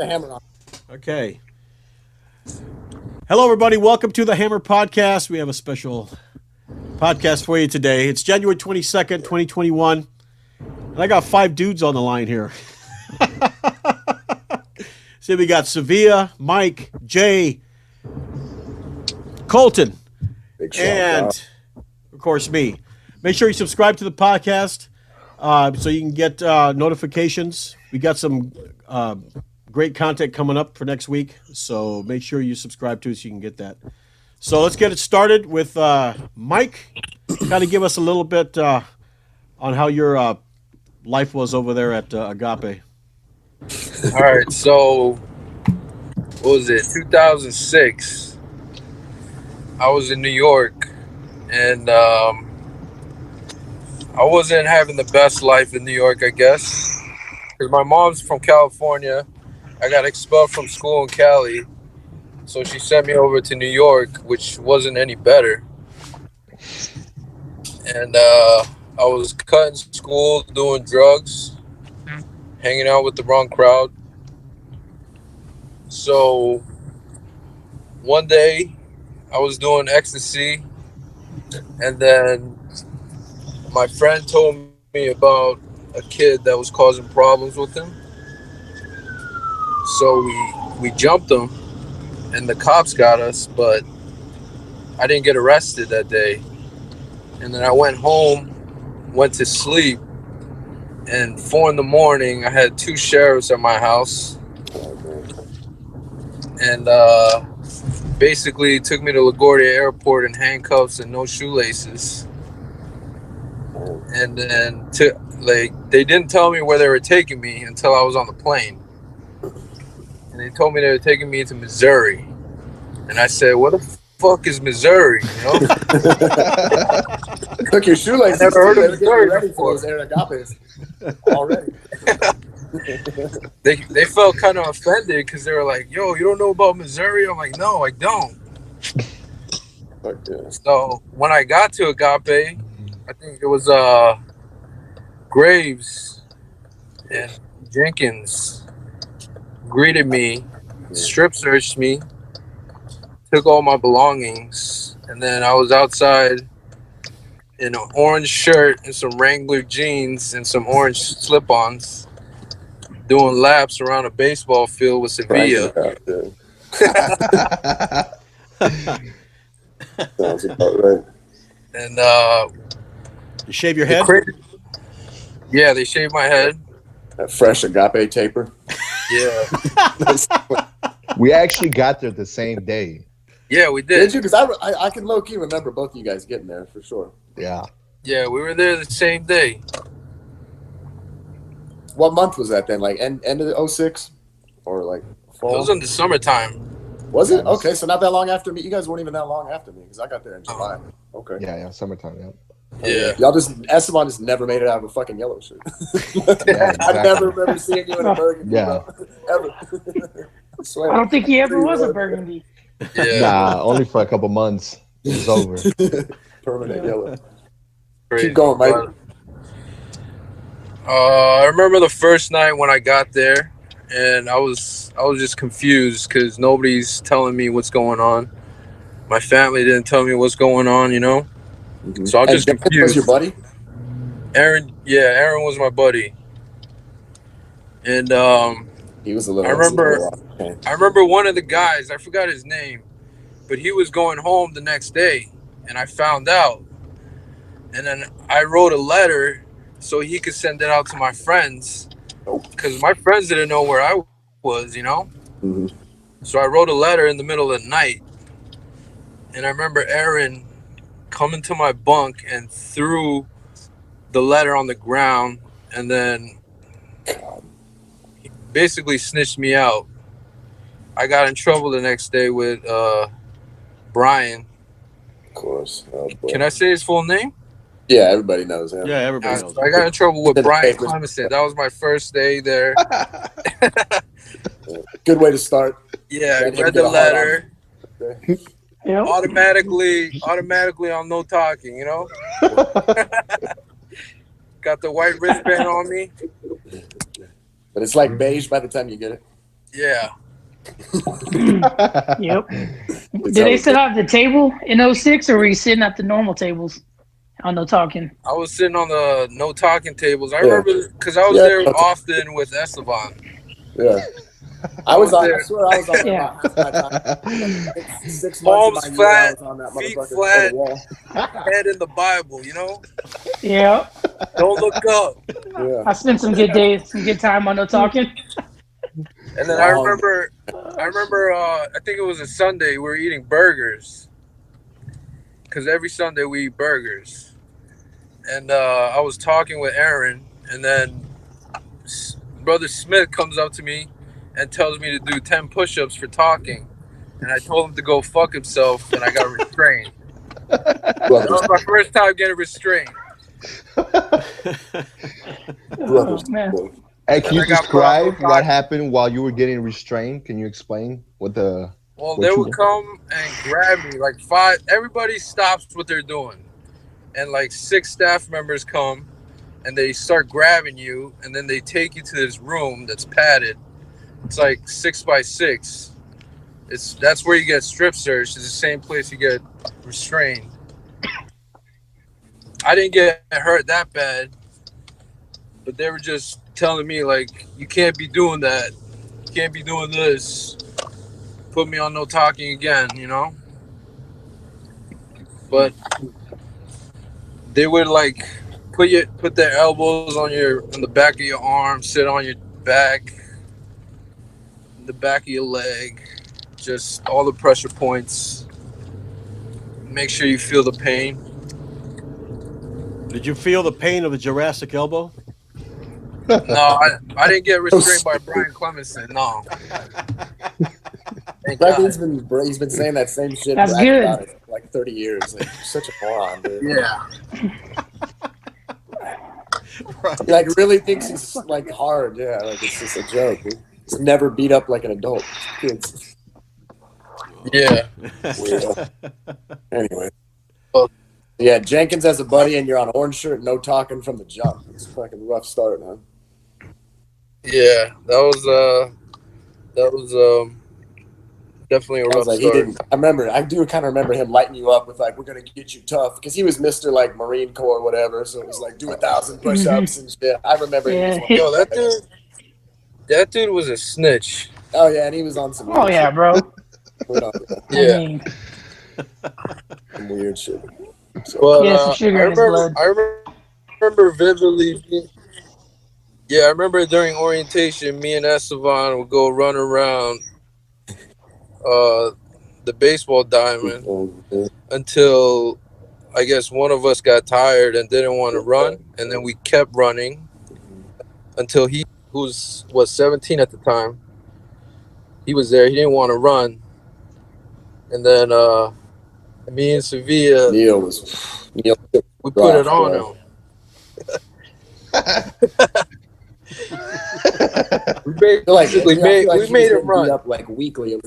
hammer on. Okay. Hello, everybody. Welcome to the Hammer Podcast. We have a special podcast for you today. It's January 22nd, 2021. And I got 5 dudes on the line here. See, we got Sevilla, Mike, Jay, Colton, and, of course, me. Make sure you subscribe to the podcast so you can get notifications. We got some great content coming up for next week, so make sure you subscribe to it so you can get that. So let's get it started with Mike. Kind of give us a little bit on how your life was over there at Agape. All right, so what was it? 2006. I was in New York, and I wasn't having the best life in New York, I guess, because my mom's from California. I got expelled from school in Cali, so she sent me over to New York, which wasn't any better. And I was cutting school, doing drugs, hanging out with the wrong crowd. So one day I was doing ecstasy, and then my friend told me about a kid that was causing problems with him. So we jumped him, and the cops got us, but I didn't get arrested that day. And then I went home, went to sleep, and 4 a.m, I had 2 sheriffs at my house, and basically took me to LaGuardia Airport in handcuffs and no shoelaces. And then they didn't tell me where they were taking me until I was on the plane. And they told me they were taking me to Missouri. And I said, "What the fuck is Missouri?" You know? Took your shoelaces. I never heard of Missouri ready before. for those Agapes already. They felt kind of offended because they were like, "Yo, you don't know about Missouri?" I'm like, "No, I don't." Okay. So when I got to Agape, I think it was Graves and Jenkins greeted me, strip searched me, took all my belongings, and then I was outside in an orange shirt and some Wrangler jeans and some orange slip-ons, doing laps around a baseball field with Sevilla. Sounds about right. And You shave your head? Yeah, they shaved my head. That fresh Agape taper. Yeah. We actually got there the same day. Yeah, we Did did. you? Because I can low key remember both of you guys getting there for sure. Yeah. Yeah, we were there the same day. What month was that then? Like end of 06? Or like fall? It was in the summertime. Was it? Okay, so not that long after me. You guys weren't even that long after me because I got there in July. Okay. Yeah, summertime, yeah. Yeah. Y'all Esteban just never made it out of a fucking yellow shirt. Yeah, I never remember seeing you in a burgundy. Yeah. Ever. I swear. I don't think he ever was a burgundy. Yeah. Nah, only for a couple months. It was over. Permanent yellow. Crazy. Keep going, Mike. I remember the first night when I got there, and I was just confused because nobody's telling me what's going on. My family didn't tell me what's going on, you know. Mm-hmm. So I'm just confused. Was your buddy? Aaron was my buddy, and He was a little. I remember one of the guys. I forgot his name, but he was going home the next day, and I found out, and then I wrote a letter so he could send it out to my friends, because my friends didn't know where I was, you know. Mm-hmm. So I wrote a letter in the middle of the night, and I remember Aaron coming to my bunk and threw the letter on the ground, and then he basically snitched me out. I got in trouble the next day with Brian. Of course. Oh, Can I say his full name? Yeah, everybody knows him. Yeah, everybody knows. I got in trouble with Brian Clemson. That was my first day there. Good way to start. Yeah, I Get read the a hard letter. on. Yep. Automatically on no talking, you know? Got the white wristband on me. But it's like beige by the time you get it. Yeah. Yep. Did they still have the table in '06, or were you sitting at the normal tables on no talking? I was sitting on the no talking tables. I Yeah. remember because I was there often with Esteban. Yeah. I was I there. swear I was on there Yeah. about half my time. Like 6 months of Palms my year, I flat, was on that feet motherfucker flat, on the wall. head in the Bible, you know? Yeah. Don't look up. Yeah. I spent some good days, some good time on no talking. And then Long. I remember, I think it was a Sunday, we were eating burgers. Because every Sunday we eat burgers. And I was talking with Aaron, and then Brother Smith comes up to me and tells me to do 10 push-ups for talking. And I told him to go fuck himself, and I got restrained. That was my first time getting restrained. Oh, man. Hey, can you And I got put on no describe what talking. happened while you were getting restrained? Can you explain what the? Well, What they you- would come and grab me, like 5. Everybody stops what they're doing, and like 6 staff members come, and they start grabbing you, and then they take you to this room that's padded. It's like 6x6. That's where you get strip searched. It's the same place you get restrained. I didn't get hurt that bad, but they were just telling me like, you can't be doing that. You can't be doing this. Put me on no talking again, you know? But they would like put their elbows on the back of your arm, sit on your back, the back of your leg, just all the pressure points. Make sure you feel the pain. Did you feel the pain of the Jurassic elbow? No, I didn't get restrained by Brian Clemenson. No. Thank God. He's been saying that same shit, That's bragging good. about it for like 30 years. Like, you're such a moron, dude. Yeah. Right. He like really thinks he's like hard. Yeah, like it's just a joke. Dude. He's never beat up like an adult. Kids. Yeah. Weirdo. Anyway. Well- Yeah, Jenkins has a buddy, and you're on orange shirt, no talking from the jump. It's a fucking rough start, man. Yeah. That was definitely a I rough was like, start. I do kind of remember him lighting you up with like, we're gonna get you tough, because he was Mr. like Marine Corps or whatever. So it was like, do 1,000 push-ups and shit. I remember. Yeah. He was Yo, that dude was a snitch. oh yeah, and he was on some. Oh, weird yeah, shit. bro. Went on Yeah. I mean, some weird shit. So, But he has some sugar in his blood. I remember vividly. Yeah, I remember during orientation, me and Esteban would go run around the baseball diamond until I guess one of us got tired and didn't want to run, and then we kept running until he, who was 17 at the time, he was there. He didn't want to run, and then me and Sevilla, Neil we put it on him. We made him run up like weekly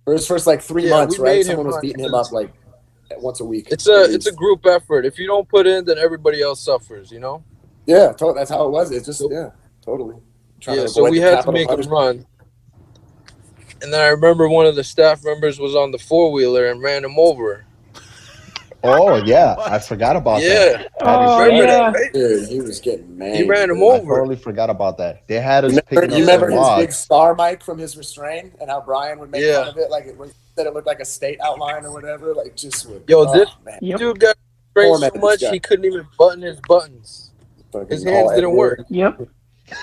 for his first like 3 months, we right? made him Someone was run. beating him up like once a week. It's a group effort. If you don't put in, then everybody else suffers. You know. Yeah, that's how it was. It's just totally. So we had to make him run. And then I remember one of the staff members was on the 4-wheeler and ran him over. Oh yeah, I forgot about that. Yeah. Oh, Remember yeah. that, right? Dude, he was getting mad. He ran him I over. totally forgot about that. They had us You picking up remember some his big logs. star mic from his restraint and how Brian would make Yeah. fun of it, like it looked like a state outline or whatever. Like just would. Yo, oh, this man. Yep. dude got sprained so Tormented much this guy. he couldn't even button his buttons. Fucking His hands didn't work. Yep.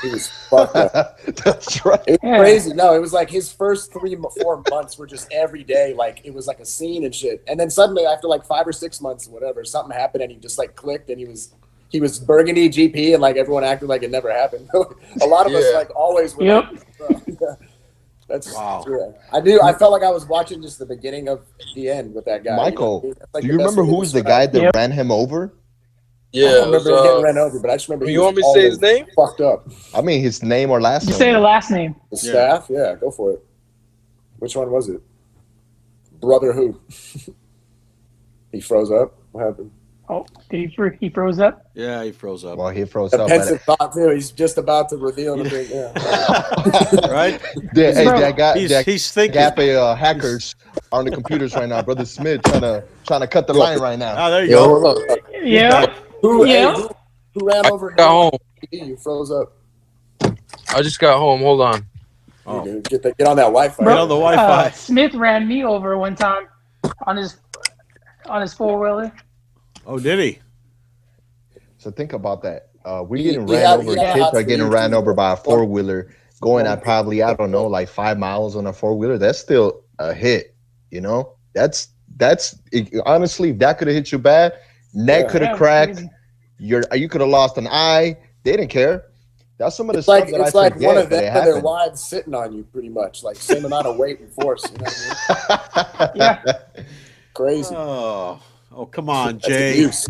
He was fucked up. That's right. It was Yeah. crazy. No, it was like his first 4 months were just every day. Like it was like a scene and shit. And then suddenly after like 5 or 6 months, whatever, something happened and he just like clicked and he was Burgundy GP and like everyone acted like it never happened. A lot of us Yeah. like always were. Yep. Like, that's Wow. Yeah. I felt like I was watching just the beginning of the end with that guy. Michael, you know? That's, like, do the you best remember way to who was the describe guy it. that ran him over? I Yeah. don't remember him getting ran over, but I just remember he you was want me to say his always name? fucked up. I mean, his name or last Just say the name. last name. The staff? Yeah, go for it. Which one was it? Brother who? He froze up? What happened? Oh, he froze up? Yeah, he froze up. Well, he froze A up. pensive thought too. He's just about to reveal the big. Yeah. Right? Hey, Bro, that guy, He's thinking. Agape hackers are on the computers right now. Brother Smith trying to cut the line right now. Ah, there you Yo, go. hold up. Yeah. Who, hey, Yeah. who ran I over got home. you? Froze up. I just got home. Hold on. Oh. Dude, get on that Wi-Fi. Get on the Wi-Fi. Smith ran me over one time on his 4-wheeler. Oh, did he? So think about that. We're He- getting he ran had- over. he had Kids hot are getting streaks, ran too. over by a 4-wheeler going at probably, I don't know, like 5 miles on a 4-wheeler. That's still a hit. You know, that's honestly, if that could have hit you bad, neck Yeah. could have Yeah, cracked. crazy. You could have lost an eye. They didn't care. That's some of the It's like stuff that it's I like forget, one of but them it or their happened. wives sitting on you, pretty much, like same amount of weight and force. You know what I mean? Yeah. Crazy. Oh, come on, That's Jay. abuse.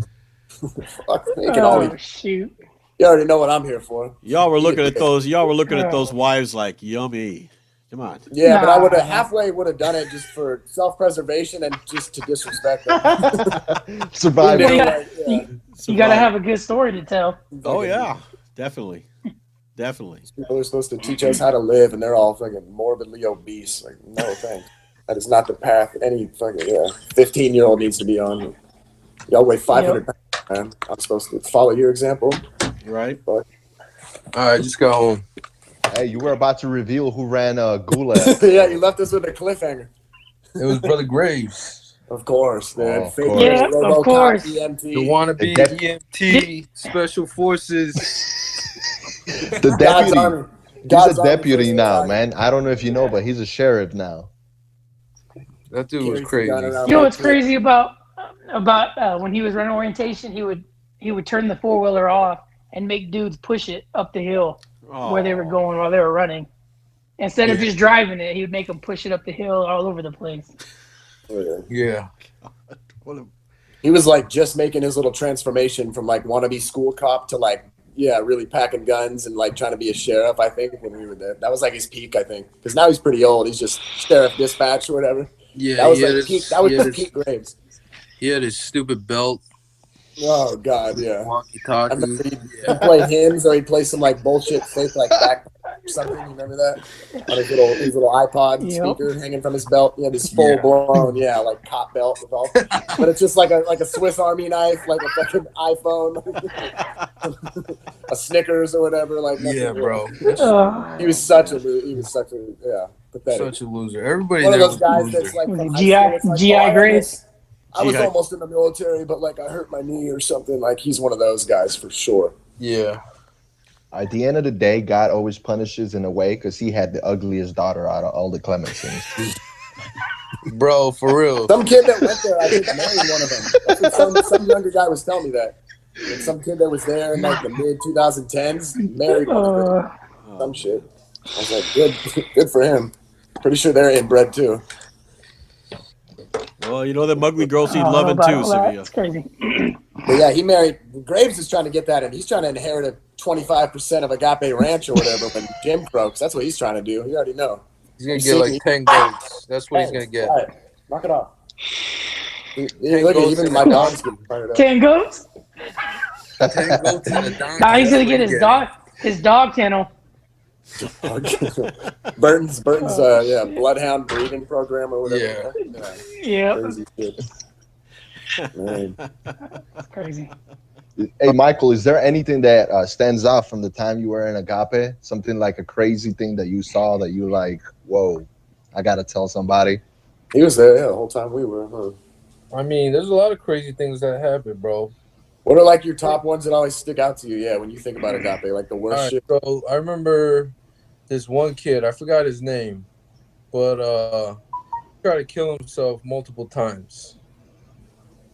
Fuck, they can all Oh, shoot. You already know what I'm here for. Y'all were looking at those wives like yummy. Come on. Yeah, but I would have Nah. halfway would have done it just for self-preservation and just to disrespect them. Survivor. You know, Yeah. like, yeah. You got to have a good story to tell. Oh yeah, definitely. People are supposed to teach us how to live, and they're all fucking morbidly obese. Like, no thanks. That is not the path any fucking 15-year-old needs to be on. Y'all weigh 500 pounds, man. I'm supposed to follow your example. Right. All right, just got home. Hey, you were about to reveal who ran Gula. Yeah, you left us with a cliffhanger. It was Brother Graves. Of course, man. Oh, of Fake course. Yeah, of RoboCop course. The EMT. wannabe The EMT, Special Forces. The God's deputy. Army. He's God's a Army deputy first now, battalion. man. I don't know if you know, but he's a sheriff now. That dude was Carries the crazy. gun around You know like what's crazy about when he was running orientation? He would turn the 4-wheeler off and make dudes push it up the hill where they were going while they were running. Instead of just driving it, he would make them push it up the hill all over the place. Yeah. He was like just making his little transformation from like wannabe school cop to like really packing guns and like trying to be a sheriff. I think when we were there, that was like his peak. I think because now he's pretty old. He's just sheriff dispatch or whatever. Yeah, That was like peak. That was just Pete Graves. He had his stupid belt, Oh God, yeah. I walkie-talkie. remember he'd play hymns or he'd play some like bullshit fake like back or something. You remember that? On his little iPod Yep. speaker hanging from his belt. He had this full blown like cop belt with all, but it's just like a Swiss Army knife, like a fucking iPhone, a Snickers or whatever. Like nothing Yeah, real. bro. He was such a pathetic. Such a loser. Everybody One of there those was a guys loser. that's like from high GI school, it's like, GI I Graves. was GI. almost in the military, but like I hurt my knee or something. Like he's one of those guys for sure. Yeah. At the end of the day, God always punishes in a way because he had the ugliest daughter out of all the Clementines. Bro, for real. Some kid that went there, I think, married one of them. That's what some younger guy was telling me that. Like some kid that was there in like the mid 2010s married one of them. Some shit. I was like, good for him. Pretty sure they're inbred too. Well, you know the ugly girls need I don't know loving about too, all that. Sevilla. It's crazy. But yeah, he married. Graves is trying to get that in. He's trying to inherit a 25% of Agape Ranch or whatever when Jim croaks. That's what he's trying to do. You already know. He's going to get like 10 goats. That's what he's going to get. All right. Knock it off. Look at goats even in my the dog's getting fired up. 10 goats? 10 goats in the donkey. Nah, he's gonna That's get what his dog kennel. Burton's bloodhound breeding program or whatever. Yeah, Crazy shit. Man. that's crazy. Hey, Michael, is there anything that stands out from the time you were in Agape? Something like a crazy thing that you saw that you like, whoa, I got to tell somebody? He was there the whole time we were. Huh? I mean, there's a lot of crazy things that happen, bro. What are like your top ones that always stick out to you? Yeah, when you think about Agape, like the worst All right, shit. so I remember this one kid. I forgot his name, but he tried to kill himself multiple times,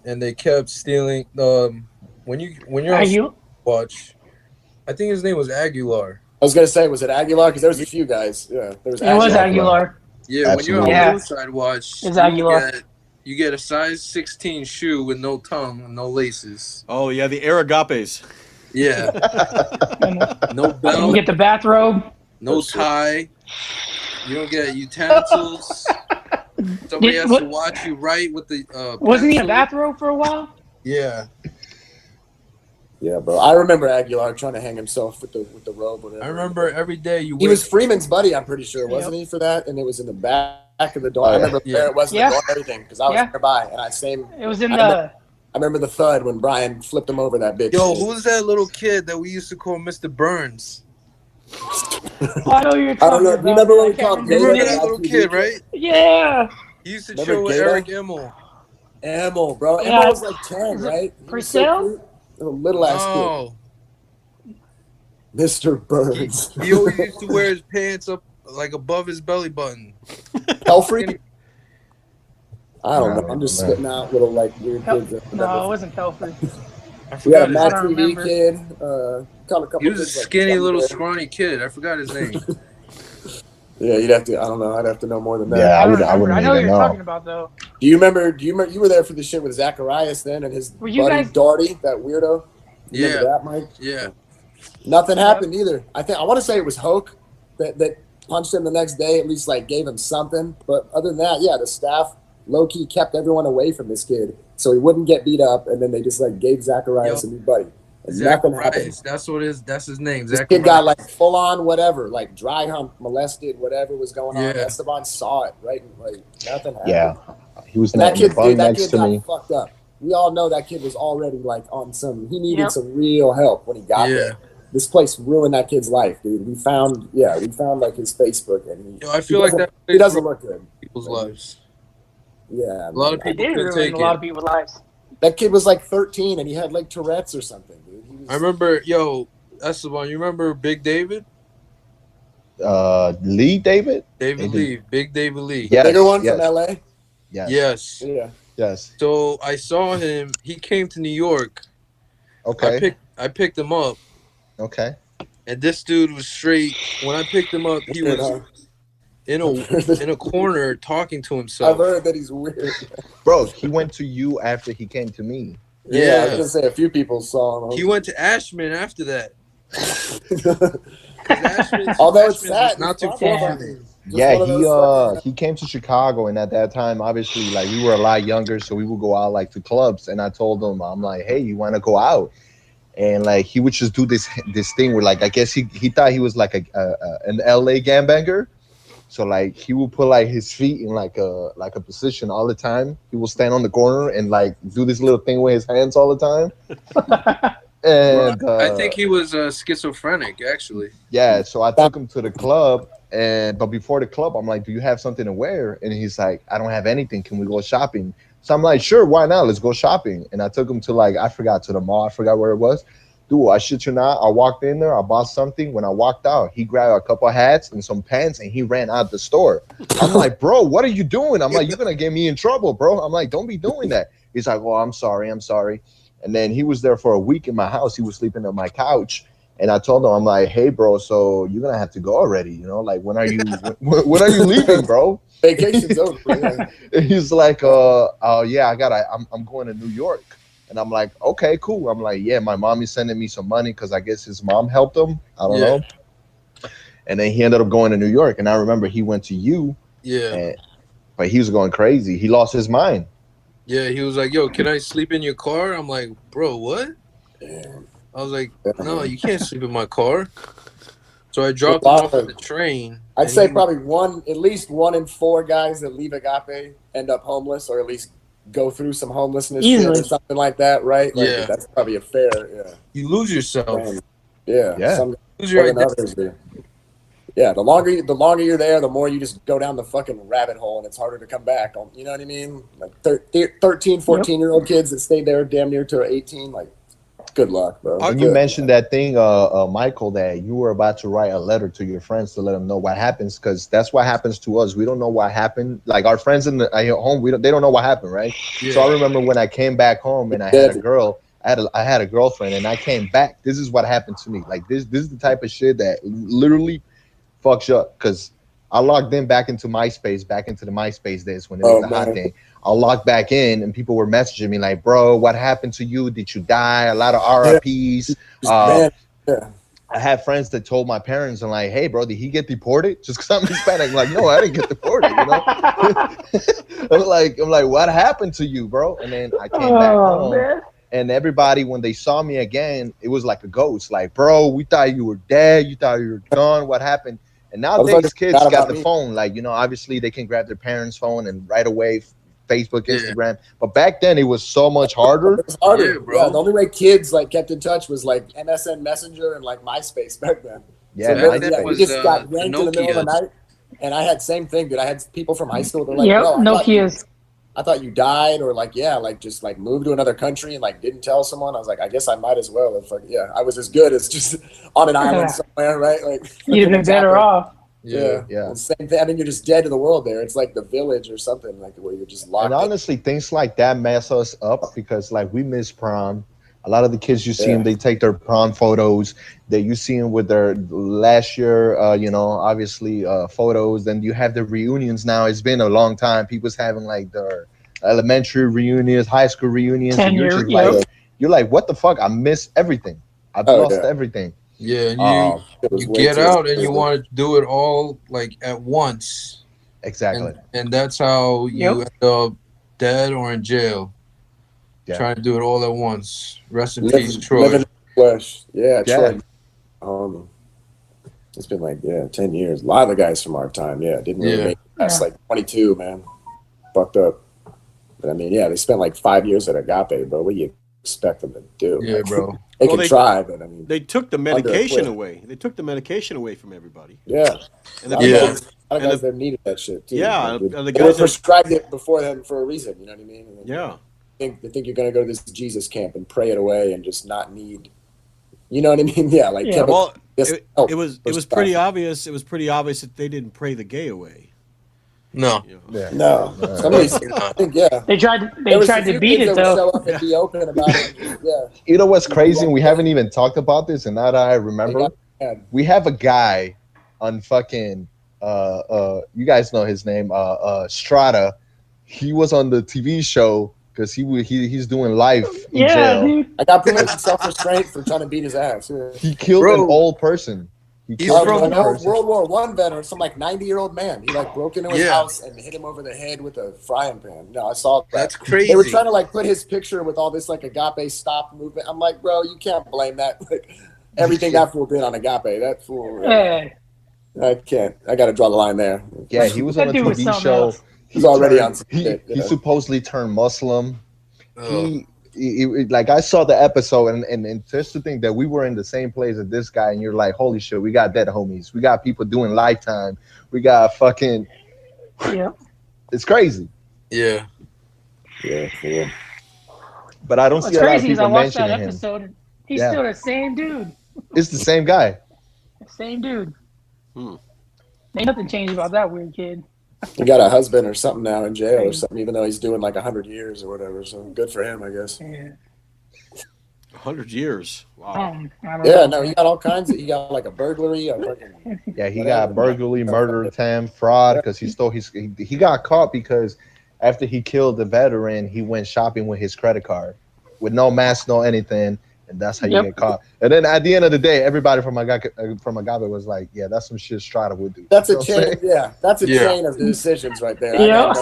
and they kept stealing. When you're Are on you? watch, I think his name was Aguilar. I was gonna say, was it Aguilar? Because there was a few guys. Yeah, there was. It was Aguilar. Yeah, when you're on Absolutely. suicide watch, It's Aguilar. you get a size 16 shoe with no tongue and no laces. Oh yeah, the Aragapes. Yeah, no You belt, get the bathrobe. no tie. You don't get utensils. Somebody has to watch you right with the. Wasn't he in a pencil. bathrobe for a while? Yeah, Yeah, bro. I remember Aguilar trying to hang himself with the rope. Whatever. I remember every day He was Freeman's buddy, I'm pretty sure, wasn't he, for that? And it was in the back of the door. Oh, I yeah. remember where it was in the door and everything because I was Yeah. nearby. And It was in I remember the thud when Brian flipped him over that bitch. Yo, who's that little kid that we used to call Mr. Burns? I know you're talking I don't know. about. Do you remember I what we can't called You Gator? remember the that little ITV kid, right? Yeah. He used to Remember chill with Gator? Eric Immel. Emil, bro. Yeah. Emil was like 10, right? He was so Purcell? cute. Little ass kid. Oh, Mr. Burns. he always used to wear his pants up like above his belly button. Pelfrey? I don't know. No, I'm just no. spitting out little like weird kids. No, it wasn't Telford. I We had forgot a his Matt I don't TV remember. kid. Caught a couple He was a kids, like, skinny young little kid. scrawny kid. I forgot his name. Yeah, you'd have to. I don't know. I'd have to know more than that. Yeah, I I don't would. I remember. wouldn't I know what even you're know. talking about though. Do you remember? You were there for the shit with Zacharias then and his Were you buddy guys- Darty, that weirdo. You remember Yeah, that, Mike? yeah. Nothing happened either. I want to say it was Hoke that punched him the next day. At least like gave him something. But other than that, yeah, the staff low key kept everyone away from this kid so he wouldn't get beat up. And then they just like gave Zacharias a new buddy. And nothing happened. Zacharias. That's his name. This Zacharias. kid got like full on whatever, like dry hump, molested, whatever was going on. Yeah. Esteban saw it, right? Like nothing happened. Yeah, he was And that in the kid, bun dude, that next kid to got me. fucked up. We all know that kid was already like on some. He needed Yep. some real help when he got Yeah. there. This place ruined that kid's life, dude. We found like his Facebook, and Yo, I feel like that he doesn't look good. people's lives. Yeah, A lot of It people did couldn't ruin take a lot it. of people's lives. That kid was like 13, and he had like Tourette's or something, dude. He was, I remember, yo, Esteban. You remember Big David? Lee David. David Maybe. Lee. Big David Lee. the Yes, bigger one yes. from LA. Yes. Yes. Yeah, Yes. So I saw him. He came to New York. Okay. I picked him up, Okay. and this dude was straight. When I picked him up, he Weird, was huh? in a corner talking to I've himself. heard that he's weird. Bro, he went to you after he came to me. Yeah, I Yeah. was gonna say a few people saw him. He went to Ashman after that. Although it's Ashman's sad, not it's too probably far. fucking- just Yeah, one of those fucking- he came to Chicago, and at that time, obviously, like we were a lot younger, so we would go out like to clubs. And I told him, I'm like, hey, you want to go out? And like he would just do this thing where like I guess he thought he was like an LA gangbanger. So like he would put like his feet in like a position all the time. He will stand on the corner and like do this little thing with his hands all the time. And I think he was schizophrenic, actually. yeah, so I took him to the club, but before the club, I'm like, "Do you have something to wear?" And he's like, "I don't have anything. Can we go shopping?" So I'm like, "Sure, why not? Let's go shopping." And I took him to to the mall. I forgot where it was. Dude, I shit you not. I walked in there. I bought something. When I walked out, he grabbed a couple of hats and some pants, and he ran out the store. I'm like, "Bro, what are you doing?" I'm like, "You're gonna get me in trouble, bro." I'm like, "Don't be doing that." He's like, "Oh, I'm sorry. And then he was there for a week in my house. He was sleeping on my couch. And I told him, I'm like, hey, bro, so you're going to have to go already. You know, like, when are you leaving, bro? Vacation's over. Yeah. And he's like, yeah, I'm going to New York. And I'm like, okay, cool. I'm like, yeah, my mom is sending me some money because I guess his mom helped him. I don't know. And then he ended up going to New York. And I remember he went to you. Yeah. But he was going crazy. He lost his mind. Yeah, he was like, yo, can I sleep in your car? I'm like, bro, what? I was like, no, you can't sleep in my car. So I dropped him off at the train. I'd say probably at least 1 in 4 guys that leave Agape end up homeless, or at least go through some homelessness shit or something like that, right? Like, Yeah. that's probably a fair, You lose yourself. Yeah. Some Lose your more than identity. others do. Yeah, the longer you're there, the more you just go down the fucking rabbit hole, and it's harder to come back. You know what I mean? Like 13, 14-year-old kids that stayed there damn near to 18, like, good luck, bro. When you mentioned that thing, Michael, that you were about to write a letter to your friends to let them know what happens, because that's what happens to us. We don't know what happened. Like our friends at home, they don't know what happened, right? Yeah. So I remember when I came back home and I had a girl. I had a girlfriend, and I came back. This is what happened to me. Like this is the type of shit that literally fucks you up, because I logged in back into the MySpace days when it was the hot thing. I logged back in, and people were messaging me like, "Bro, what happened to you? Did you die?" A lot of RIPs. I had friends that told my parents, and like, "Hey, bro, did he get deported?" Just because I'm Hispanic. I'm like, no, I didn't get deported. You know, I'm like, what happened to you, bro? And then I came back home. Man. And everybody, when they saw me again, it was like a ghost. Like, bro, we thought you were dead. You thought you were gone. What happened? And nowadays, kids forgot got about the me. phone. Like, obviously they can grab their parents' phone and right away, Facebook, Yeah. Instagram. But back then, it was so much harder. It was harder, Yeah, bro. The only way kids like kept in touch was like MSN Messenger and like MySpace back then. Yeah, So Back really, then we was, just got the yanked in the middle of the Nokias. night. And I had same thing, dude. I had people from high school. They're like, Yep, bro, Nokias. I thought you died, or like, yeah, like just like moved to another country and like didn't tell someone. I was like, I guess I might as well. If like, yeah, I was as good as just on an island somewhere, right? Like You'd have been better off. Yeah. Yeah. Same thing. I mean, you're just dead to the world there. It's like the village or something, like where you're just locked And in. honestly, things like that mess us up because, like, we miss prom. A lot of the kids you see them, they take their prom photos. That you see them with their last year, obviously photos. Then you have the reunions now. It's been a long time. People's having like their elementary reunions, high school reunions, and you're 10-year, just yep. like, what the fuck? I miss everything. I've Oh, lost yeah. everything. Yeah, and It was you way get too out and you expensive. want to do it all like at once, Exactly. and that's how you end up dead or in jail. Yeah. Trying to do it all at once. Rest in Living peace, Troy. in the flesh. Yeah, Yeah. Troy. It's been like 10 years. A lot of the guys from our time, didn't really Yeah. make it past Yeah. like 22, man. Fucked up. But I mean, they spent like 5 years at Agape, bro. What do you expect them to do? Yeah, Like, bro. They Well, can try, but I mean, They took the medication Underequipped. away. They took the medication away from everybody. yeah. And the A lot of people, Yeah. guys, a lot of and guys the- that needed that shit too. Yeah, Like, and the they guys were that- prescribed it before then for a reason. You know what I mean? And then yeah. they think you're gonna go to this Jesus camp and pray it away and just not need. You know what I mean? Yeah, like Yeah. chemical- Well, just it help was for pretty stuff. obvious. It was pretty obvious that they didn't pray the gay away. No. You know? Yeah. No, some of these, I think, They tried. There They was a tried few to beat kids it that would though. show up and be open about it. Yeah, You know what's crazy? We haven't even talked about this, and now that I remember, mad. we have a guy on fucking you guys know his name, Strata. He was on the TV show because he's doing life in Yeah, jail. dude. I got put in self-restraint for trying to beat his ass. Yeah. He killed Bro. an old person. He He's killed from an An old old person. World War I veteran, some like 90-year-old man. He like broke into his Yeah. house and hit him over the head with a frying pan. No, I saw that. That's crazy. They were trying to like put his picture with all this like Agape stop movement. I'm like, bro, you can't blame that. Like everything that fool did on Agape. That fool. Hey, I can't. I got to draw the line there. Yeah, he was on That a dude was TV something show. else. He's already turned- on some he, shit. he supposedly turned Muslim. Oh. He like I saw the episode and just to think that we were in the same place as this guy and you're like, holy shit, we got dead homies. We got people doing Lifetime. We got fucking, yeah. it's crazy. Yeah. Yeah. But I don't What's see a lot of crazy is I people watched that mentioning him. episode. He's Yeah. still the same dude. It's the same guy. Same dude. Hmm. Ain't nothing changed about that weird kid. He got a husband or something now in jail or something, even though he's doing like 100 years or whatever. So good for him, I guess. Yeah. 100 years. Wow. I don't Yeah, know. no, he got all kinds of. He got like a burglary, a fucking. Yeah, he Whatever. got burglary, murder attempt, fraud because he stole he got caught because after he killed the veteran, he went shopping with his credit card with no mask, no anything, and that's how you Yep. get caught. And then at the end of the day, everybody from Agape was like, "Yeah, that's some shit Strata would do." That's You a know what I'm chain. saying? Yeah, that's a Yeah. chain of decisions right there. Yeah.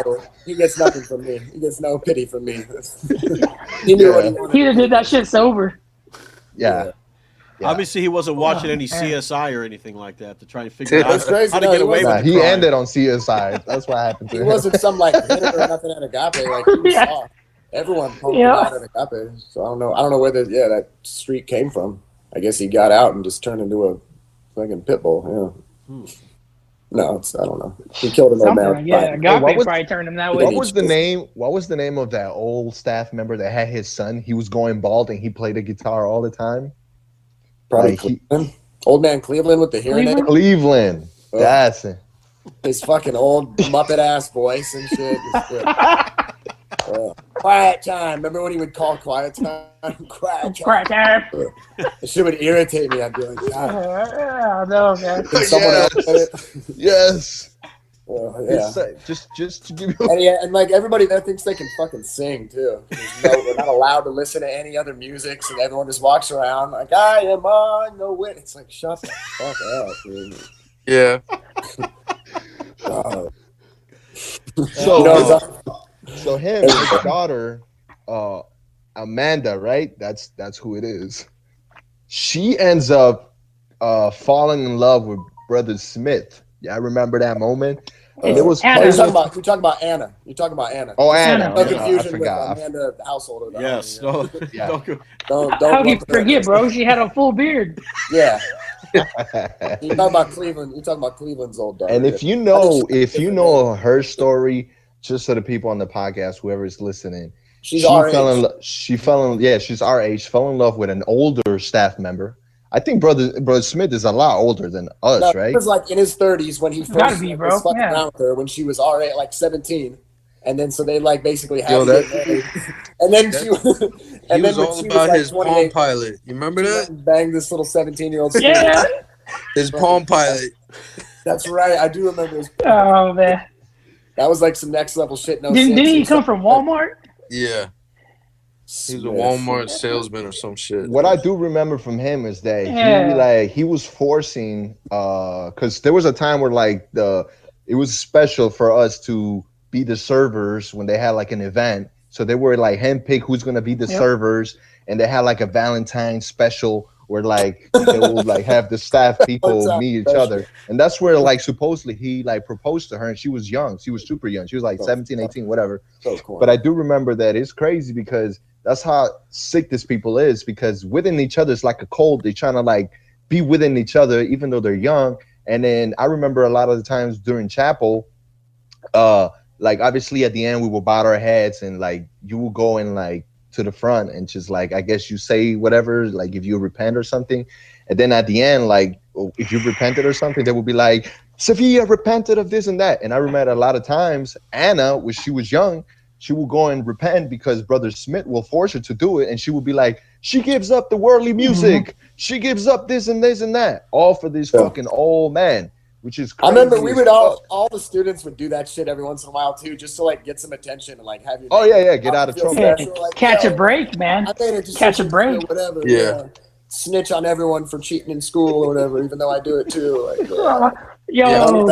He gets nothing from me. He gets no pity from me. He knew what he wanted. He done did that shit sober. Yeah. Yeah. Obviously, he wasn't watching any man. CSI or anything like that to try and figure out That's crazy. how to No, get he away wasn't. with Nah, the he crime. ended on CSI. That's what happened to He him. wasn't some like hitter or nothing at Agape. Like he was Yeah. soft. Everyone pumped Yeah. him out at Agape. So I don't know where that streak came from. I guess he got out and just turned into a fucking pit bull. Yeah. No, I don't know. He killed an old Something man. like, yeah, Agape what was- probably turned him that What way. was the name? What was the name of that old staff member that had his son? He was going bald and he played the guitar all the time. Probably Like, he- Cleveland. Old man Cleveland with the hearing aid. Cleveland. Oh. That's it. His fucking old Muppet ass voice and shit. Quiet time. Remember when he would call quiet time? Quiet time. Crack time. It shit would irritate me. I'd be like, God, Yeah, no, man. can someone else do it? Yes. Well, yeah. It's, just to give you. And like everybody there thinks they can fucking sing too. They're not allowed to listen to any other music, so everyone just walks around like, I am on the win. It's like, shut the fuck up, dude. Yeah. God. So, You know, so him, his daughter, Amanda, right? That's who it is. She ends up falling in love with Brother Smith. Yeah, I remember that moment. And it was Anna. You're crazy. talking about Anna. You're talking about Anna. Oh, Just Anna. no Anna. I confusion with forgot. Amanda Householder. Though. Yes. Yeah. No. Yeah. Don't Don't How do you lump her in. forget, bro? She had a full beard. Yeah. You're talking about Cleveland. You're talking about Cleveland's old daughter. And if you know her story, just so the people on the podcast, whoever is listening, she's our age. She's our age, fell in love with an older staff member. I think brother Smith is a lot older than us, No, right? he was like in his 30s when he Gotta first be, was bro. fucking Yeah. around with her when she was our age, like 17. And then so they like basically had Yo, to that- get married. And then that- she was He and then was when all she about was his like Palm 28, Pilot. You remember she that? went and banged this little 17-year-old Yeah. His Palm Pilot. That's right. I do remember this. Oh man. That was like some next level shit. No Didn't sense. he come from Walmart? Yeah. He was a Walmart salesman or some shit. What I do remember from him is that Yeah. he was forcing because there was a time where like it was special for us to be the servers when they had like an event. So they were like handpick who's gonna be the Yep. servers, and they had like a Valentine's special where like they would like have the staff people meet each other. And that's where like supposedly he like proposed to her, and she was young. She was super young. She was like 17, 18, whatever. So cool. But I do remember that it's crazy because that's how sick this people is, because within each other it's like a cold. They're trying to like be within each other even though they're young. And then I remember a lot of the times during chapel, like obviously at the end we will bow our heads and like you will go and like to the front and just like I guess you say whatever, like if you repent or something. And then at the end, like if you repented or something, they would be like, Sevilla repented of this and that. And I remember a lot of times Anna, when she was young, she will go and repent because Brother Smith will force her to do it. And she will be like, she gives up the worldly music. She gives up this and this and that. All for this fucking old man, which is crazy. I remember we would all the students would do that shit every once in a while too, just to like get some attention and like have you. Get out of trouble. Yeah. Like, Catch a break, man. I made a decision Catch a break. or whatever. Yeah. Snitch on everyone for cheating in school or whatever, even though I do it too. Like, Yo,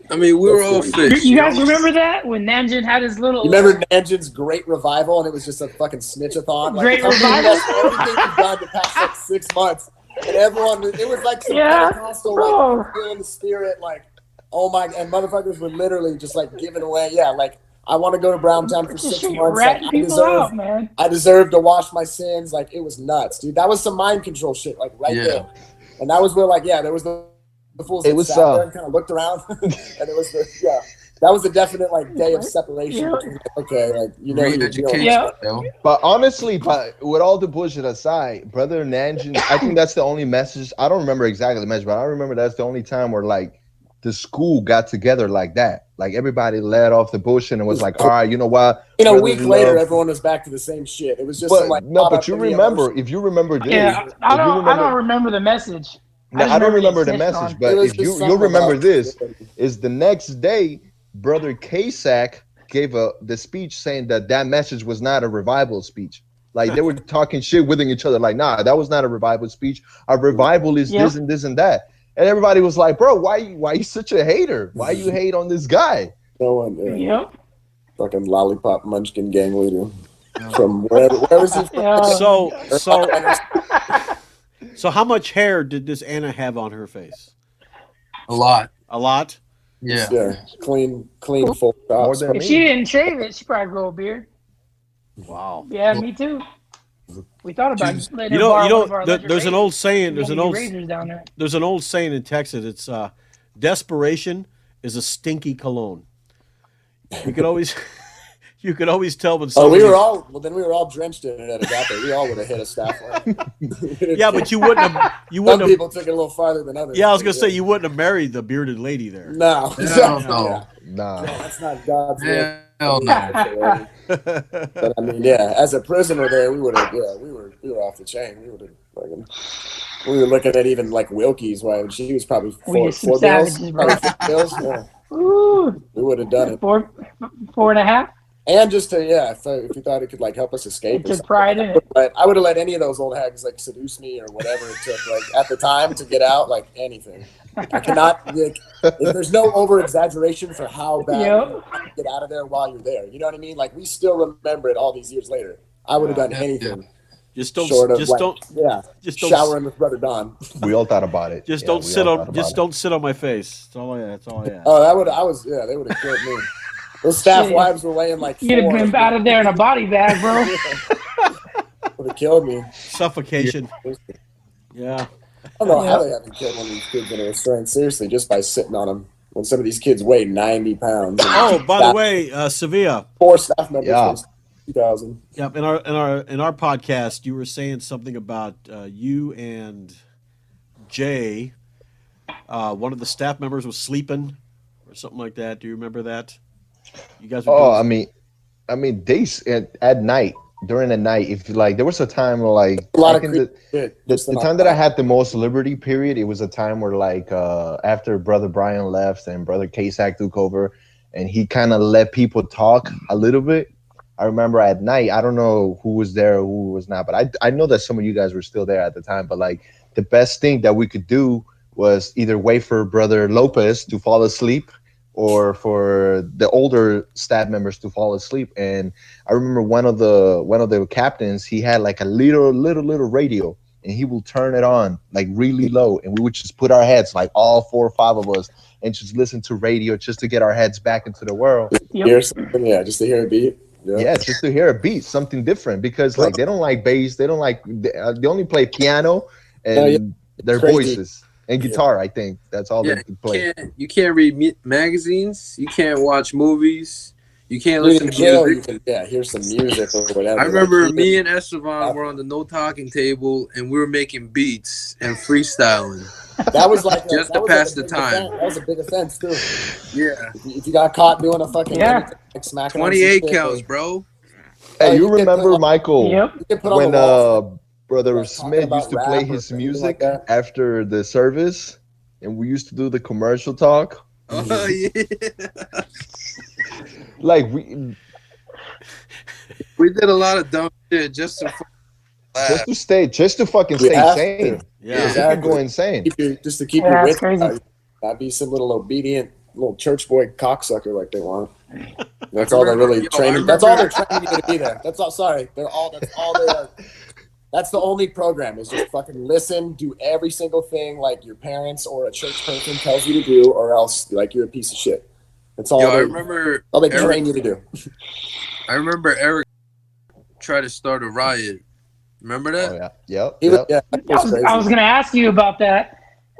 I mean, we were all fixed. you guys remember that when Nanjin had his little? You remember Nanjin's Great Revival, and it was just a fucking snitch-a-thon. Like, Great everything Revival? we've done the past like 6 months, and everyone, it was like some Yeah, Pentecostal, bro. like feeling the spirit, like, oh my, and motherfuckers were literally just like giving away, like, I want to go to Browntown for Just 6 straight months. ratting Like, people out, man. I deserve to wash my sins. Like, it was nuts, dude. That was some mind control shit, like right there. And that was where, like, there was the fools that sat there and kind of looked around, and it was that was a definite like day of separation. Yeah. Between, okay, like you know, who you're dealing with. Yeah. But honestly, but with all the bullshit aside, Brother Nanjin, I think that's the only message. I don't remember exactly the message, but I remember that's the only time where like the school got together like that. Like everybody let off the bullshit and was like, all right, you know what? In a week later, everyone was back to the same shit. It was just some, like, but you remember, if you remember this, Yeah, I don't remember the message. I don't remember the message, on. but if you'll remember this, is the next day, Brother Kasak gave the speech saying that message was not a revival speech. Like they were talking shit within each other. Like, nah, that was not a revival speech. A revival is this and this and that. And everybody was like, bro, why you such a hater? Why you hate on this guy? No one. Yep. Fucking lollipop munchkin gang leader from where was he from? Yeah. So how much hair did this Anna have on her face? A lot. A lot? Yeah. Clean full More shots. than If me. she didn't shave it, she probably grow a beard. Wow. Yeah, me too. We thought about letting You her borrow one know, of our there's electric an old saying. razors. Razors down there. There's an old saying in Texas. It's desperation is a stinky cologne. You could always tell when Oh, somebody. we were all drenched in it at Agape. We all would have hit a staff line. Yeah, but you wouldn't have. Some people took it a little farther than others. Yeah, I was gonna say you wouldn't have married the bearded lady there. No. No. Nah. That's not God's will. Hell no. But I mean, as a prisoner there, we would have, we were off the chain. We were looking at even like Wilkie's wife. She was probably four some bills. savages, bro. Probably 4 bills. Yeah. Ooh, We would have done it. 4.5. And just to, if you thought it could like help us escape. Took pride in it. But I would have let any of those old hags like seduce me or whatever it took, like at the time to get out, like anything. I cannot, like, there's no over exaggeration for how bad you have to get out of there while you're there. You know what I mean? Like we still remember it all these years later. I would have done anything. Just don't. Short of Just don't. Yeah. Just don't. Showering with Brother Don. We all thought about it. Just Yeah, don't we sit all on. thought Just about don't sit on my face. That's all I ask. Oh, that would. I was. Yeah, they would have killed me. Those staff Shit. wives were laying like. You'd have been out of there in a body bag, bro. Would have killed me. Suffocation. Yeah. I don't know how they haven't killed one of these kids in a restraint. Seriously, just by sitting on them. When some of these kids weigh 90 pounds. Oh, by the way, Sevilla. 4 staff members. Yeah. 2,000. Yep. In our podcast, you were saying something about you and Jay. One of the staff members was sleeping, or something like that. Do you remember that? You guys. I mean, days at night, during the night. If like there was a time where like A lot of the time that I had the most liberty period, it was a time where like after Brother Brian left and Brother K-Sack took over, and he kind of let people talk a little bit. I remember at night, I don't know who was there, who was not, but I know that some of you guys were still there at the time. But like the best thing that we could do was either wait for Brother Lopez to fall asleep or for the older staff members to fall asleep. And I remember one of the captains, he had like a little radio, and he will turn it on like really low, and we would just put our heads, like all 4 or 5 of us, and just listen to radio just to get our heads back into the world. Hear something, just to hear a beat. Yeah, just to hear a beat, something different, because like they don't like bass, they only play piano and their voices and guitar. I think that's all they can play. You can't read magazines. You can't watch movies. You can't listen to music. You can, hear some music or whatever. I remember me and Esteban were on the no talking table, and we were making beats and freestyling. That was like just to pass the time. That was a big offense too. Yeah. If you got caught doing a fucking like smacking 28 counts, bro. Hey, you remember Michael when Brother like, Smith used to play his music like after the service, and we used to do the commercial talk. Oh yeah. Like we did a lot of dumb shit just to fucking stay sane. Yeah, exactly. Go insane. Just to keep you with you. Not be some little obedient little church boy cocksucker like they want. That's all they're really training. That's all they're training you to be there. That's all. Sorry, that's all they are. That's the only program, is just fucking listen, do every single thing like your parents or a church person tells you to do, or else like you're a piece of shit. That's all. I remember all they train you to do. I remember Eric tried to start a riot. Remember that? Oh, yeah. Yep. I was gonna ask you about that.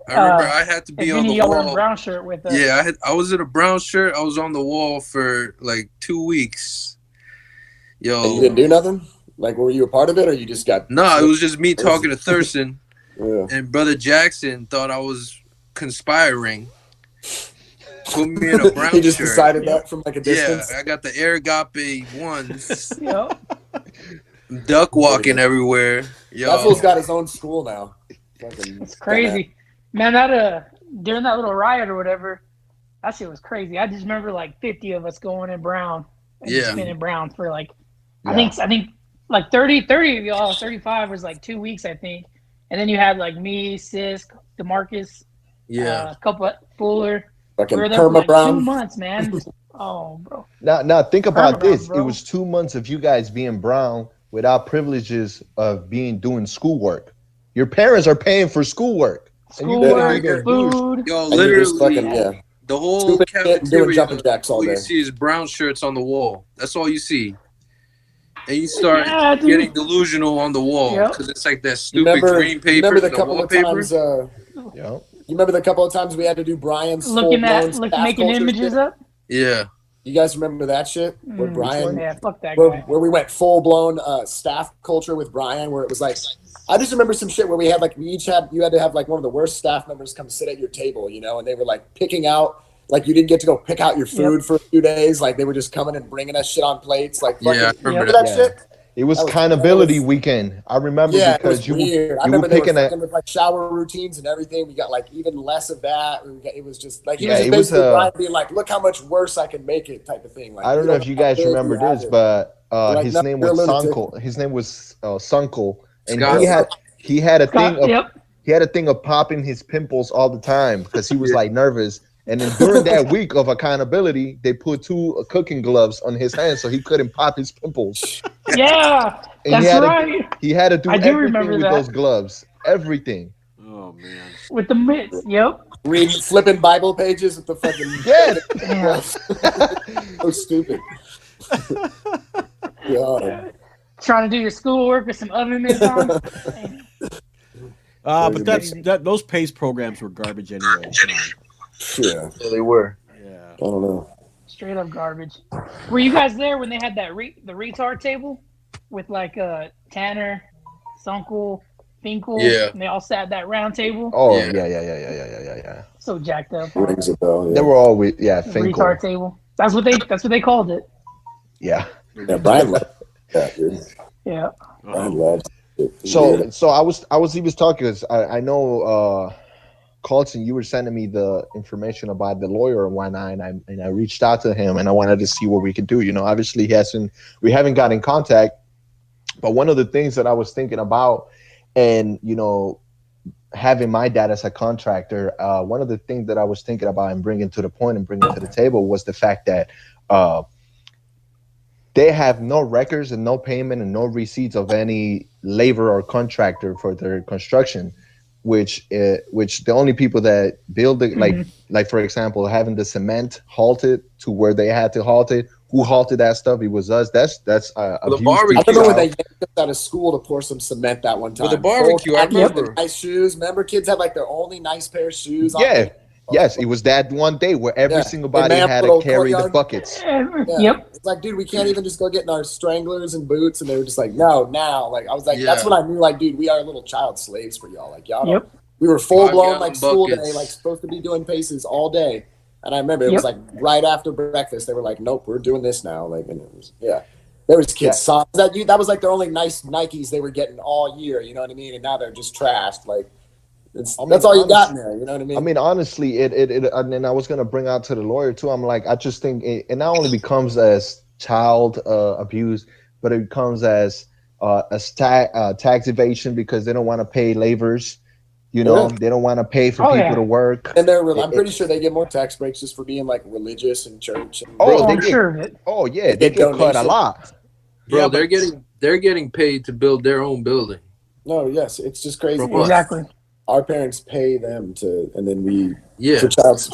I remember I had to be on the wall. A brown shirt with us. Yeah, I was in a brown shirt. I was on the wall for like 2 weeks. Yo, and you didn't do nothing? Like, were you a part of it, or you just got? No, it was just me talking to Thurston, yeah. And Brother Jackson thought I was conspiring. Put me in a brown shirt. He just decided that from like a distance. Yeah, I got the Agape ones. Yep. Duck walking everywhere. Yo. That fool's got his own school now. It's crazy. Man, that during that little riot or whatever, that shit was crazy. I just remember like 50 of us going in brown. And just been in brown for like I think like 30 of y'all, 35 was like 2 weeks, I think. And then you had like me, Sis, DeMarcus, a couple Fuller. Fucking we were there for like brown. 2 months, man. Oh, bro. Now think about this. Bro. It was 2 months of you guys being brown without privileges of doing schoolwork. Your parents are paying for schoolwork. Schoolwork, food. Yo, literally, the whole stupid cafeteria, jumping jacks all day. You see is brown shirts on the wall. That's all you see. And you start getting delusional on the wall because it's like that stupid green paper. Remember the couple of times? You remember the couple of times we had to do Brian's making images shit? up? Yeah. You guys remember that shit? Where Brian, fuck that guy. Where we went full blown staff culture with Brian, where it was like, I just remember some shit where we had like you had to have like one of the worst staff members come sit at your table, and they were like picking out, like you didn't get to go pick out your food for a few days, like they were just coming and bringing us shit on plates, like I remember that shit? It was accountability weekend. I remember because you were picking with like shower routines and everything. We got like even less of that. It was just like he was just basically Brian being like, "Look how much worse I can make it," type of thing. Like, I don't know if you guys remember this, but his name was Sunkel. His name was Sunkel, and he had a thing. He had a thing of popping his pimples all the time because he was like nervous. And then during that week of accountability, they put 2 cooking gloves on his hands so he couldn't pop his pimples. Yeah, And that's right. he had to do I do everything remember with that. those gloves. Everything. Oh man. With the mitts. Yep. Reading, flipping Bible pages with the fucking Yeah. Yeah. so stupid. God. Trying to do your schoolwork with some oven mitts on. But those PACE programs were garbage anyway. Yeah, Yeah, they were. Yeah. I don't know. Straight up garbage. Were you guys there when they had that the retard table with like Tanner, Sunkel, Finkel, Yeah. and they all sat at that round table? Oh Yeah. yeah. So jacked up. Rings a bell. They Yeah, were all with The Finkel. retard table. That's what they called it. Yeah. yeah. Brian loved that, dude. Yeah. Brian loved it. So I was he was talking because I know Colton, you were sending me the information about the lawyer and whatnot, and I reached out to him and I wanted to see what we could do. You know, obviously we haven't got in contact, but one of the things that I was thinking about, and you know, having my dad as a contractor, one of the things that I was thinking about and bringing to the point and bringing to the table was the fact that they have no records and no payment and no receipts of any labor or contractor for their construction, which the only people that build it, like for example, having the cement halted to where they had to halt it. Who halted that stuff? It was us. That's The abuse. barbecue. I remember when they yanked us out of school to pour some cement that one time. With the barbecue, Full I khakis with remember. the nice shoes. Remember, kids had like their only nice pair of shoes. Yeah. On. Yes, it was that one day where every single body man, had to little carry the courtyard. buckets. Yeah. Yep. It's like, dude, we can't even just go get in our stranglers and boots. And they were just like, no, now. Like, I was like, that's Yeah. when I knew, like, dude, we are little child slaves for y'all. Like, y'all. Yep. We were full blown 5-gallon like school buckets. day, like supposed to be doing paces all day. And I remember it was like right after breakfast, they were like, nope, we're doing this now. Like, and it was, there was kids socks that was like their only nice Nikes they were getting all year. You know what I mean? And now they're just trashed. Like, that's all you got in there. You know what I mean? I mean, honestly, it and then I was gonna bring out to the lawyer too. I'm like, I just think it not only becomes as child abuse, but it becomes as tax evasion because they don't want to pay laborers. You know, they don't want to pay for people to work. And I'm pretty sure they get more tax breaks just for being like religious in church. And I'm sure of it. Oh yeah, they get cut a lot. Bro, they're getting paid to build their own building. No, yes, it's just crazy. Exactly. Our parents pay them to, and then we Yeah.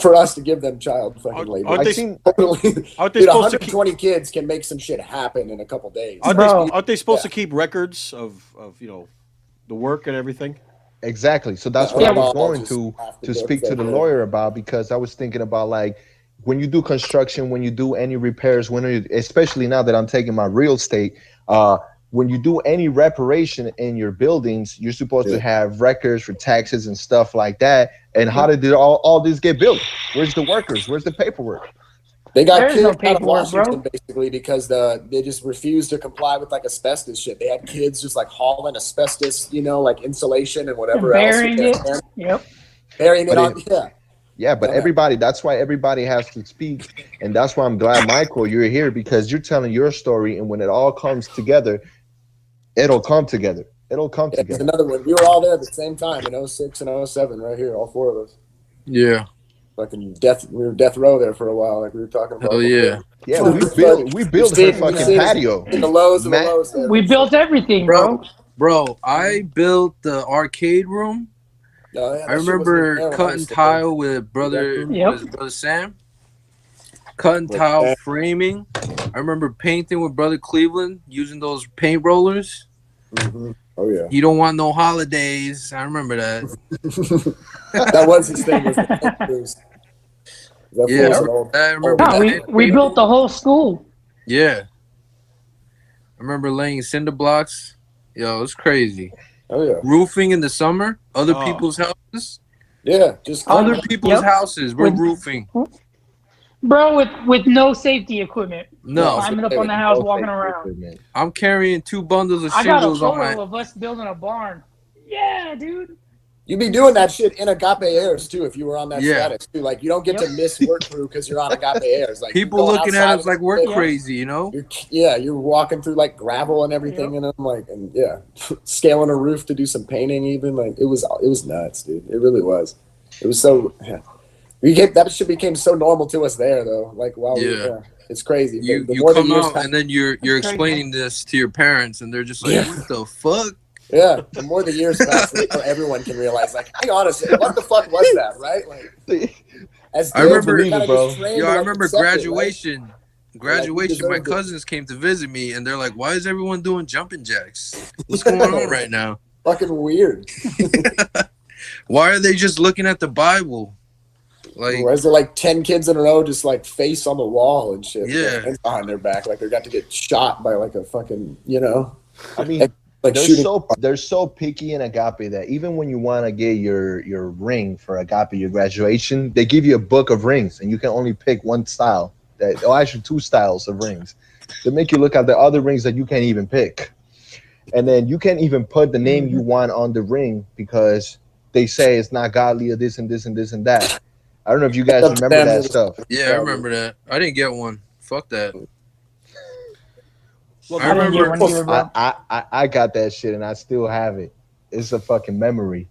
for us to give them child fucking labor. Aren't they Dude, supposed to 120 kids can make some shit happen in a couple days. Aren't they supposed to keep records of you know the work and everything? Exactly. So that's what I was going to speak to the lawyer about, because I was thinking about like when you do construction, when you do any repairs, especially now that I'm taking my real estate, when you do any reparation in your buildings, you're supposed to have records for taxes and stuff like that. And how did all this get built? Where's the workers? Where's the paperwork? They got There's kicked no out of paperwork, Washington bro. basically because they just refused to comply with like asbestos shit. They had kids just like hauling asbestos, you know, like insulation and whatever Burying else. it. Yep. Burying it on. Yeah, but everybody, that's why everybody has to speak. And that's why I'm glad, Michael, you're here, because you're telling your story. And when it all comes together, it'll come together. It'll come together. Another one. We were all there at the same time in 06 and 07 right here, all four of us. Yeah. Fucking we were death row there for a while, like we were talking about. Oh yeah. Yeah, we built her fucking patio. In the lows and the lows there. We built everything, bro. Bro, I built the arcade room. Oh, yeah, I remember cutting tile with brother Sam. Cutting tile framing. I remember painting with brother Cleveland using those paint rollers. Mm-hmm. Oh yeah. You don't want no holidays. I remember that. That was his thing. Was I remember. We built the whole school. Yeah. I remember laying cinder blocks. Yo, it's crazy. Oh yeah. Roofing in the summer, other people's houses. Yeah, just other people's houses. We're roofing. Bro, with no safety equipment. No. Climbing up on the house, walking around. I'm carrying 2 bundles of I got a shingles on photo my. of us building a barn. Yeah, dude. You'd be doing that shit in Agape Airs too if you were on that status too. Like you don't get to miss work crew because you're on Agape Airs. Like people looking at us like we're crazy, you know? You're walking through like gravel and everything, and I'm like, and scaling a roof to do some painting. Even like it was nuts, dude. It really was. It was so. That shit became so normal to us there, though. Like, wow, it It's crazy. You The more the come years out pass, and then you're crazy. explaining this to your parents, and they're just like, "What the fuck?" yeah, the more the years pass, the more everyone can realize, like, hang on a second, what the fuck was that, right? Like, as I kids, remember- we kinda bro. get trained Yo, to, I like, remember accept it, right? graduation. Graduation, my cousins came to visit me, and they're like, "Why is everyone doing jumping jacks? What's going on right now? Fucking weird. Why are they just looking at the Bible?" Like, Why is there like 10 kids in a row just like face on the wall and shit? with Yeah. their hands behind their back, like they're got to get shot by like a fucking, I mean, like they're shooting. so picky in Agape that even when you want to get your ring for Agape, your graduation, they give you a book of rings, and you can only pick one style. Actually, two styles of rings. They make you look at the other rings that you can't even pick, and then you can't even put the name you want on the ring because they say it's not godly or this and this and this and that. I don't know if you guys remember that stuff. yeah, I remember that. I didn't get one. Fuck that. Well, I didn't get remember. one either, bro. I got that shit and I still have it. It's a fucking memory.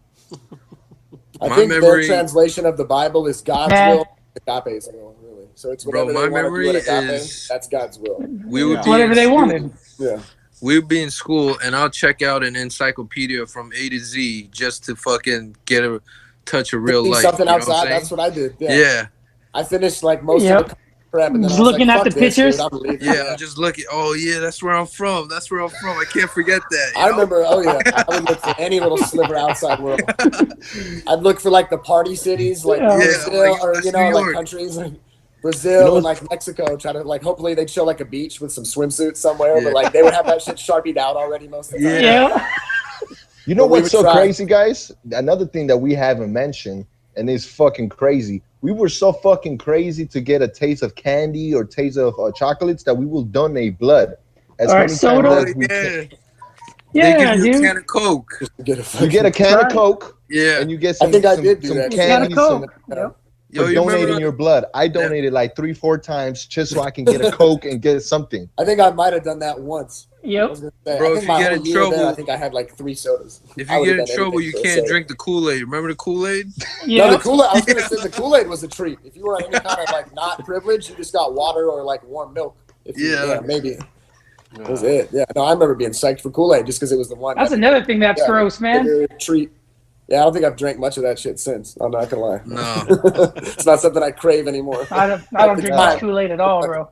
I My think memory- their translation of the Bible is God's Nah. will, Agape's will, really. So it's Bro, whatever my they want to memory do at Agape, is- that's God's will. We would Yeah. be Whatever in they school. wanted. Yeah. We would be in school, and I'll check out an encyclopedia from A to Z just to fucking get a touch of real See life. something you know what I'm outside, saying? that's what I did. Yeah. Yeah. I finished like most Yep. of the prep and then Just I was looking like, at fuck the this, pictures? dude, I'm leaving. Yeah, I'm just looking. Oh, yeah, that's where I'm from. That's where I'm from. I can't forget that. you I know? remember, I would look for any little sliver outside world. I'd look for like the party cities, like Yeah. Brazil, like, or that's you know, New like York. countries like Brazil You know and like Mexico. Try to like, hopefully they'd show like a beach with some swimsuits somewhere, Yeah. but like they would have that shit sharpied out already most of the time. Yeah. Yeah. You know But we what's would so try. crazy, guys? Another thing that we haven't mentioned, and it's fucking crazy. We were so fucking crazy to get a taste of candy or taste of chocolates that we will donate blood as All right, many soda. times Oh, as we yeah. can. They Yeah, give you a dude. can of Coke. To get a You get a can Right. of Coke Yeah. and you get I some, think I some, did do some that. It's got a candy some, Coke. Yep. Yo, for you remember donating that? your blood. I donated like 3-4 times just so I can get a Coke and get something. I think I might have done that once. I Yep. was gonna say, Bro, I if think you my get whole in year there, trouble- I think I had like 3 sodas. If I you would've get in done trouble, anything you for a can't soda. drink the Kool-Aid. Remember the Kool-Aid? No, the Yep. Kool-Aid. I was gonna say the Kool-Aid was a treat. If you were any kind of like not privileged, you just got water or like warm milk. If you, Yeah. maybe that was it. Yeah, no, I remember being psyched for Kool-Aid just because it was the one. That's another thing that's gross, man. bigger treat. Yeah, I don't think I've drank much of that shit since. I'm not gonna lie. No. It's not something I crave anymore. I don't drink much Kool-Aid at all, bro.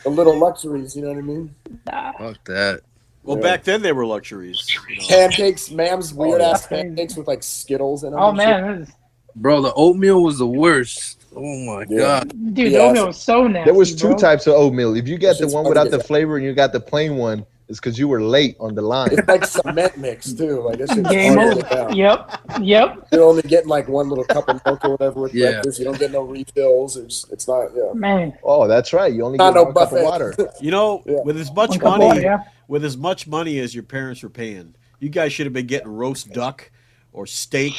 The little luxuries, you know what I mean? Nah. Fuck that. Well, Yeah. back then they were luxuries. You know. Pancakes, Mam's weird ass That's crazy. pancakes with like Skittles in them. Oh and shit. man, this is- Bro, the oatmeal was the worst. Oh, my Yeah. God. dude, Yeah, the oatmeal was so nasty. There was 2 bro. types of oatmeal. If you get It's the just one hard to without get the flavor and you got the plain one, it's because you were late on the line. It's like cement mix too. Like it's just Game hard to over. get down. Yep. You're only getting like one little cup of milk or whatever with Yeah. breakfast. You don't get no refills. It's not. Yeah. Man. Oh, that's right. You only Not get no one cup of buffet. water. You know, Yeah. with as much One cup of money, water, yeah. with as much money as your parents were paying, you guys should have been getting roast duck or steak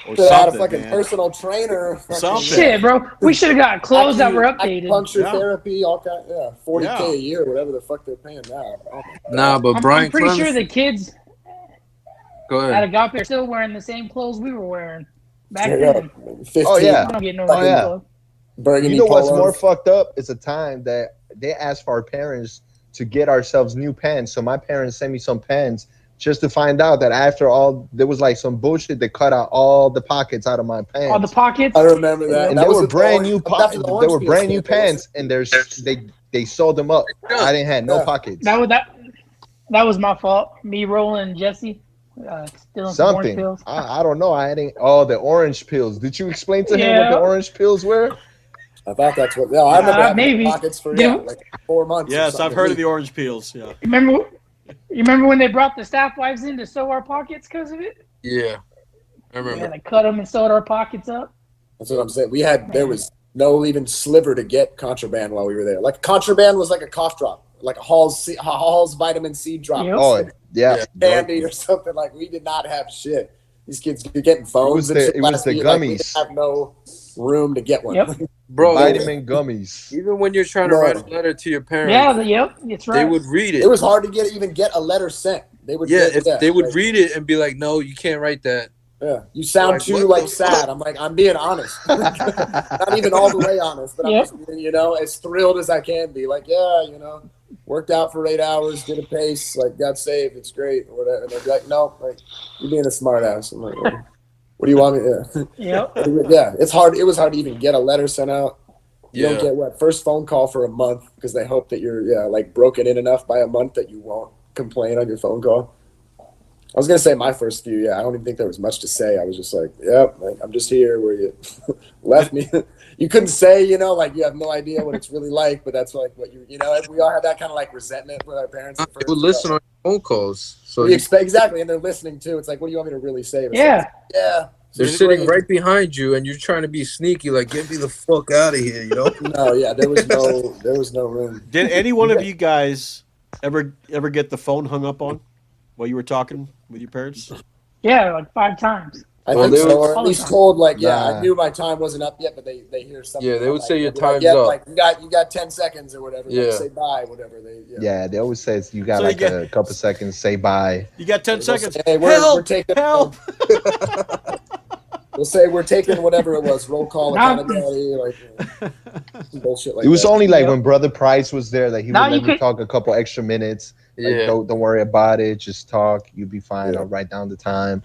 or Should have had a something, fucking man. personal trainer. fucking- Something. Shit, bro. We should have got clothes that were updated. Acupuncture Yeah. therapy, all kind. Yeah, 40K Yeah. a year, whatever the fuck they're paying now. Oh my Nah, God. but I'm Brian pretty Clemens. sure the kids Go at ahead. Agape are still wearing the same clothes we were wearing back Straight up. then. 15 Oh, yeah. I don't get no Oh, yeah. clothes. burgundy You know what's polos. more fucked up? It's a time that they asked for our parents to get ourselves new pants. So my parents sent me some pants just to find out that after all, there was like some bullshit that cut out all the pockets out of my pants. All the pockets. I remember that. and That they was were with the brand orange- new after the they orange were peel brand new scandal, wasn't pants, and there's they sewed them up. I didn't have no Yeah. pockets. That was my fault. Me rolling Jesse. Stealing some orange Something. pills. I don't know. I didn't. Oh, the orange pills. Did you explain to him what Yeah. the orange pills were? I thought that's what. No, I remember having maybe. pockets for Dude. like 4 months. or Yes, I've something. heard of the orange peels. Yeah. You remember when they brought the staff wives in to sew our pockets because of it? Yeah. I remember. Yeah, they cut them and sewed our pockets up. That's what I'm saying. There was no even sliver to get contraband while we were there. Like contraband was like a cough drop, like a Hall's vitamin C drop. Yep. Oh, yeah. Candy or something. Like we did not have shit. These kids were getting phones and shit. It was last the week, like, we gummies. didn't have no room to get one. Yep. Bro, Vitamin gummies. even when you're trying to Bro. write a letter to your parents, Yep, that's right. they would read it. It was hard to even get a letter sent. They would Yeah, get, if they would like, read it and be like, "No, you can't write that." Yeah, you sound Like, too what like the sad. I'm like, I'm being honest. Not even all the way honest, but I'm just being, as thrilled as I can be. Like, yeah, worked out for 8 hours, did a pace, like got saved. It's great, or whatever. And they'd be like, no, like you're being a smart ass. I'm like, well, what do you want me? Yeah, Yep. yeah. It's hard. It was hard to even get a letter sent out. You don't Yeah. get first phone call for a month because they hope that you're like broken in enough by a month that you won't complain on your phone call. I was gonna say my first few, I don't even think there was much to say. I was just like, yep, like, I'm just here where you left me. You couldn't say, like you have no idea what it's really like, but that's like what we all had that kind of like resentment with our parents at They first. would listen on your phone calls. So We expect exactly, and they're listening too. It's like, what do you want me to really say? Yeah. Yeah. they're sitting right behind you, and you're trying to be sneaky, like get me the fuck out of here, No, yeah, there was no room. Did any one of you guys ever get the phone hung up on while you were talking with your parents? Yeah, like 5 times. I Well, think they so, would- or at least told I Nah. knew my time wasn't up yet, but they hear something. Yeah, they would like, say your they'd be like, time's yeah, up. like you got 10 seconds or whatever. Yeah. Like, say bye, whatever. Yeah, they always say you got So you a couple seconds, say bye. You got 10 They'll seconds. say, hey, we're taking help. We'll say we're taking whatever it was, roll call Now- accountability, like some bullshit like It was that. only like Yep. when Brother Price was there that he Now would you let me could- talk a couple extra minutes. Like, Yeah. don't worry about it. Just talk. You'll be fine. Yeah. I'll write down the time.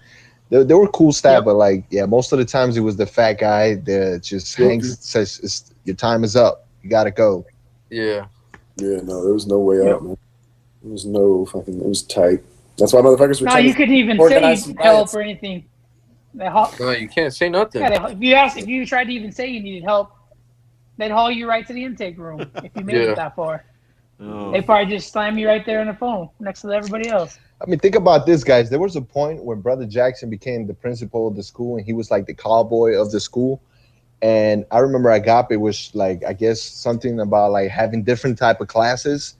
They were cool staff, Yep. but like, yeah, most of the times it was the fat guy that just Yep. hangs, says, your time is up. You got to go. Yeah. Yeah, no, there was no way Yep. out, man. There was no fucking. It was tight. That's why motherfuckers were No, trying you to couldn't even organize say some help riots. or anything. No, you can't say nothing. If you tried to even say you needed help, they'd haul you right to the intake room if you made Yeah. it that far. Oh. They probably just slam you right there on the phone next to everybody else. I mean, think about this, guys. There was a point when Brother Jackson became the principal of the school, and he was like the cowboy of the school. And I remember Agape was like, I guess something about like having different type of classes.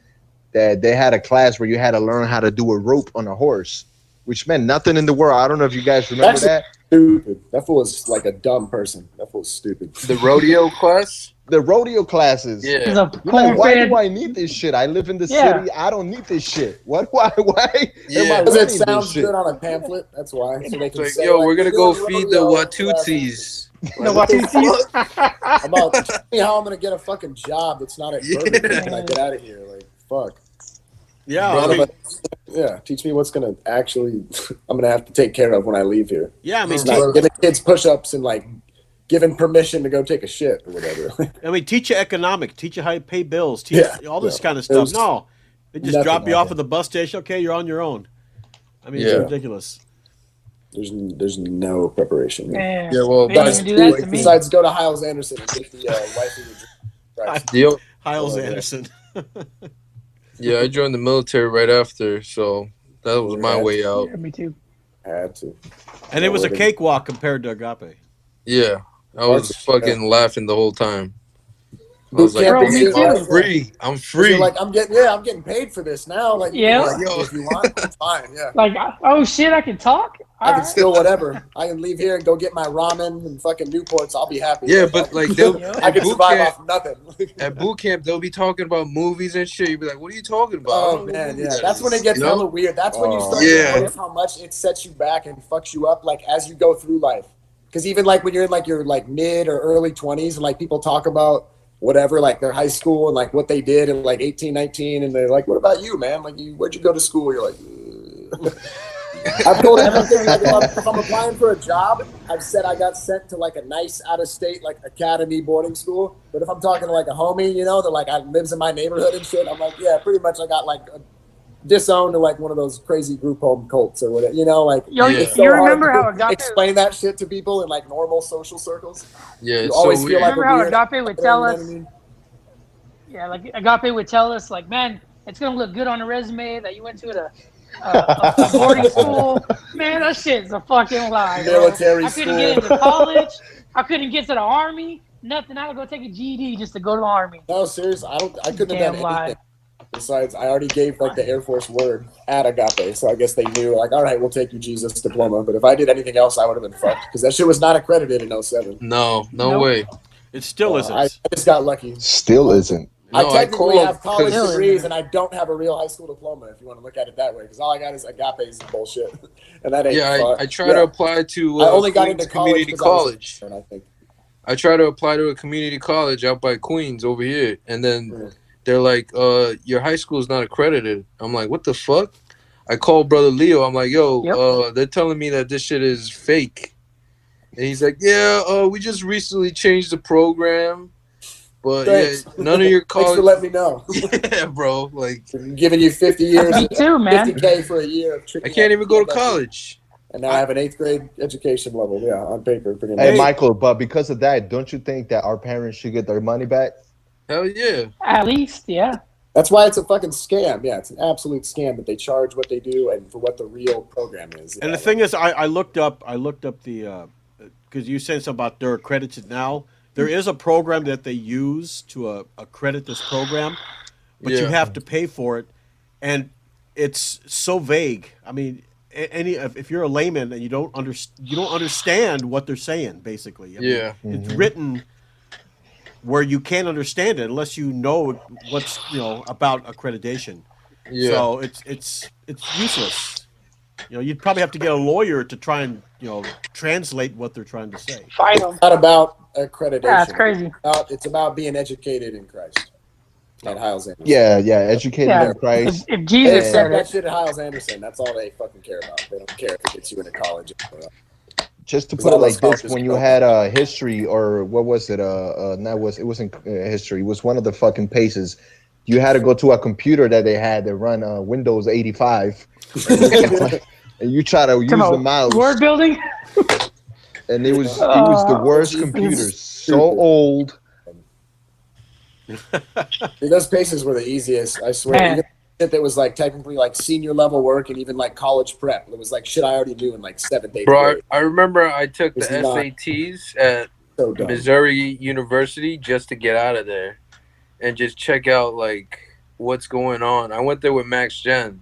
That they had a class where you had to learn how to do a rope on a horse, which meant nothing in the world. I don't know if you guys remember that. Stupid. That fool was like a dumb person. That fool was stupid. The rodeo class? The rodeo classes. Yeah. He's a You're like, why corn-fed. do I need this shit? I live in the Yeah. city. I don't need this shit. What? Why am I Yeah. Because it learning this sounds shit? good on a pamphlet. That's why. So they It's can like, say, yo, like, we're gonna "We're go doing feed the rodeo Watutsis. The Watusi. classes." About tell me how I'm gonna get a fucking job that's not at Yeah. Burger King when I get out of here. Like, fuck. Yeah, Bro, I mean, Yeah, teach me what's gonna actually I'm gonna have to take care of when I leave here. yeah, I mean, It's not giving kids push-ups and like giving permission to go take a shit or whatever. teach you economic, teach you how to pay bills, teach Yeah, you all this yeah. kind of There's stuff. No, they just nothing drop you like off that. at the bus station. Okay, you're on your own. I mean, Yeah. it's ridiculous. There's no preparation. Man, Yeah, well, they didn't even do that to me. Besides, go to Hiles Anderson and get the wife of your Christ. Deal. Hiles Oh, yeah. Anderson. Yeah, I joined the military right after, so that was my way out. Yeah, me too. Had to. And it was a cakewalk compared to Agape. Yeah, I was fucking laughing the whole time. I was like, Boot camp Bro, me is- too. I'm free. I'm 'Cause free. you're like, I'm getting paid for this now. Like, Yeah. like, yo, if you want, it's fine. Yeah. Like, oh shit, I can talk? I All can right. still whatever. I can leave here and go get my ramen and fucking Newports. I'll be happy. Yeah, but like they'll I at can boot survive camp, off nothing. at boot camp they'll be talking about movies and shit. You'd be like, "What are you talking about?" I Oh don't know what man, movie yeah. that That's when is, it gets you know? hella weird. That's when you start Yeah. to notice how much it sets you back and fucks you up, like as you go through life. Because even like when you're in like your like mid or early 20s, and like people talk about whatever, like their high school and like what they did in like 18, 19, and they're like, "What about you, man? Like, where'd you go to school?" You're like. I've told everything, like if I'm applying for a job, I've said I got sent to like a nice out of state like academy boarding school. But if I'm talking to like a homie, that like I lives in my neighborhood and shit, I'm like, yeah, pretty much I got like disowned to like one of those crazy group home cults or whatever. Like Yo, Yeah. you it's so hard remember to how Agape? explain that shit to people in like normal social circles. Yeah, You it's always so feel weird. like Remember how weird. Agape would tell You know what us? I mean? Yeah, like Agape would tell us, like, man, it's gonna look good on the resume that you went to a boarding school. Man, that shit's a fucking lie. Bro. Military I couldn't school. get into college. I couldn't get to the army. Nothing. I would go take a GED just to go to the army. No, serious. I couldn't have Damn done lie. anything. Besides, I already gave like the Air Force word at Agape, so I guess they knew like, all right, we'll take you Jesus diploma. But if I did anything else, I would have been fucked because that shit was not accredited in 07. No Nope. way. It still isn't. I just got lucky. Still isn't. I No, technically have college Really, degrees, man. and I don't have a real high school diploma. If you want to look at it that way, because all I got is Agape's bullshit, and that ain't Yeah, fun. I try to apply to I only got Queens into college Community because I was College. and I think. I try to apply to a community college out by Queens over here, and then they're like, your high school is not accredited. I'm like, what the fuck? I called brother Leo. I'm like, yo, they're telling me that this shit is fake. And he's like, yeah, we just recently changed the program. But Thanks. yeah, none of your Thanks for college. letting me know. Yeah, bro. Like, Giving you 50 years, Me too, man. 50K for a year of I tricking can't out even go to PMW. college. And now I have an 8th grade education level. Yeah, on paper, pretty much. Hey, Michael, but because of that, don't you think that our parents should get their money back? Hell yeah. At least, yeah. That's why it's a fucking scam. Yeah, it's an absolute scam that they charge what they do and for what the real program is. And Yeah, the thing is, I looked up the because you said something about they're accredited now. There is a program that they use to accredit this program, but you Yeah. have to pay for it, and it's so vague. I mean, if you're a layman and you don't understand what they're saying, basically. I mean, Yeah. it's written where you can't understand it unless you know what's about accreditation. Yeah. So it's useless. You'd probably have to get a lawyer to try and translate what they're trying to say. Fight them. It's not about accreditation. That's crazy. It's about being educated in Christ. At Hiles Anderson. Yeah, educated Yeah. in Christ. If They Jesus accept said that it, shit at Hiles Anderson. That's all they fucking care about. They don't care if it gets you into college. Just to Is put it all like those this, colleges when you go. had history or what was it? It wasn't history. It was one of the fucking paces. You had to go to a computer that they had that run Windows 85, and you try to use come the on, mouse, word building. and it was the worst Jesus. computer, so old. Dude, those paces were the easiest. I swear. Man. Even shit that was like technically like senior level work and even like college prep. It was like shit I already knew in like 7th, 8th Bro, grade. I remember I took the It's not- SATs at So dumb. Missouri University just to get out of there and just check out like what's going on. I went there with Max Gen. and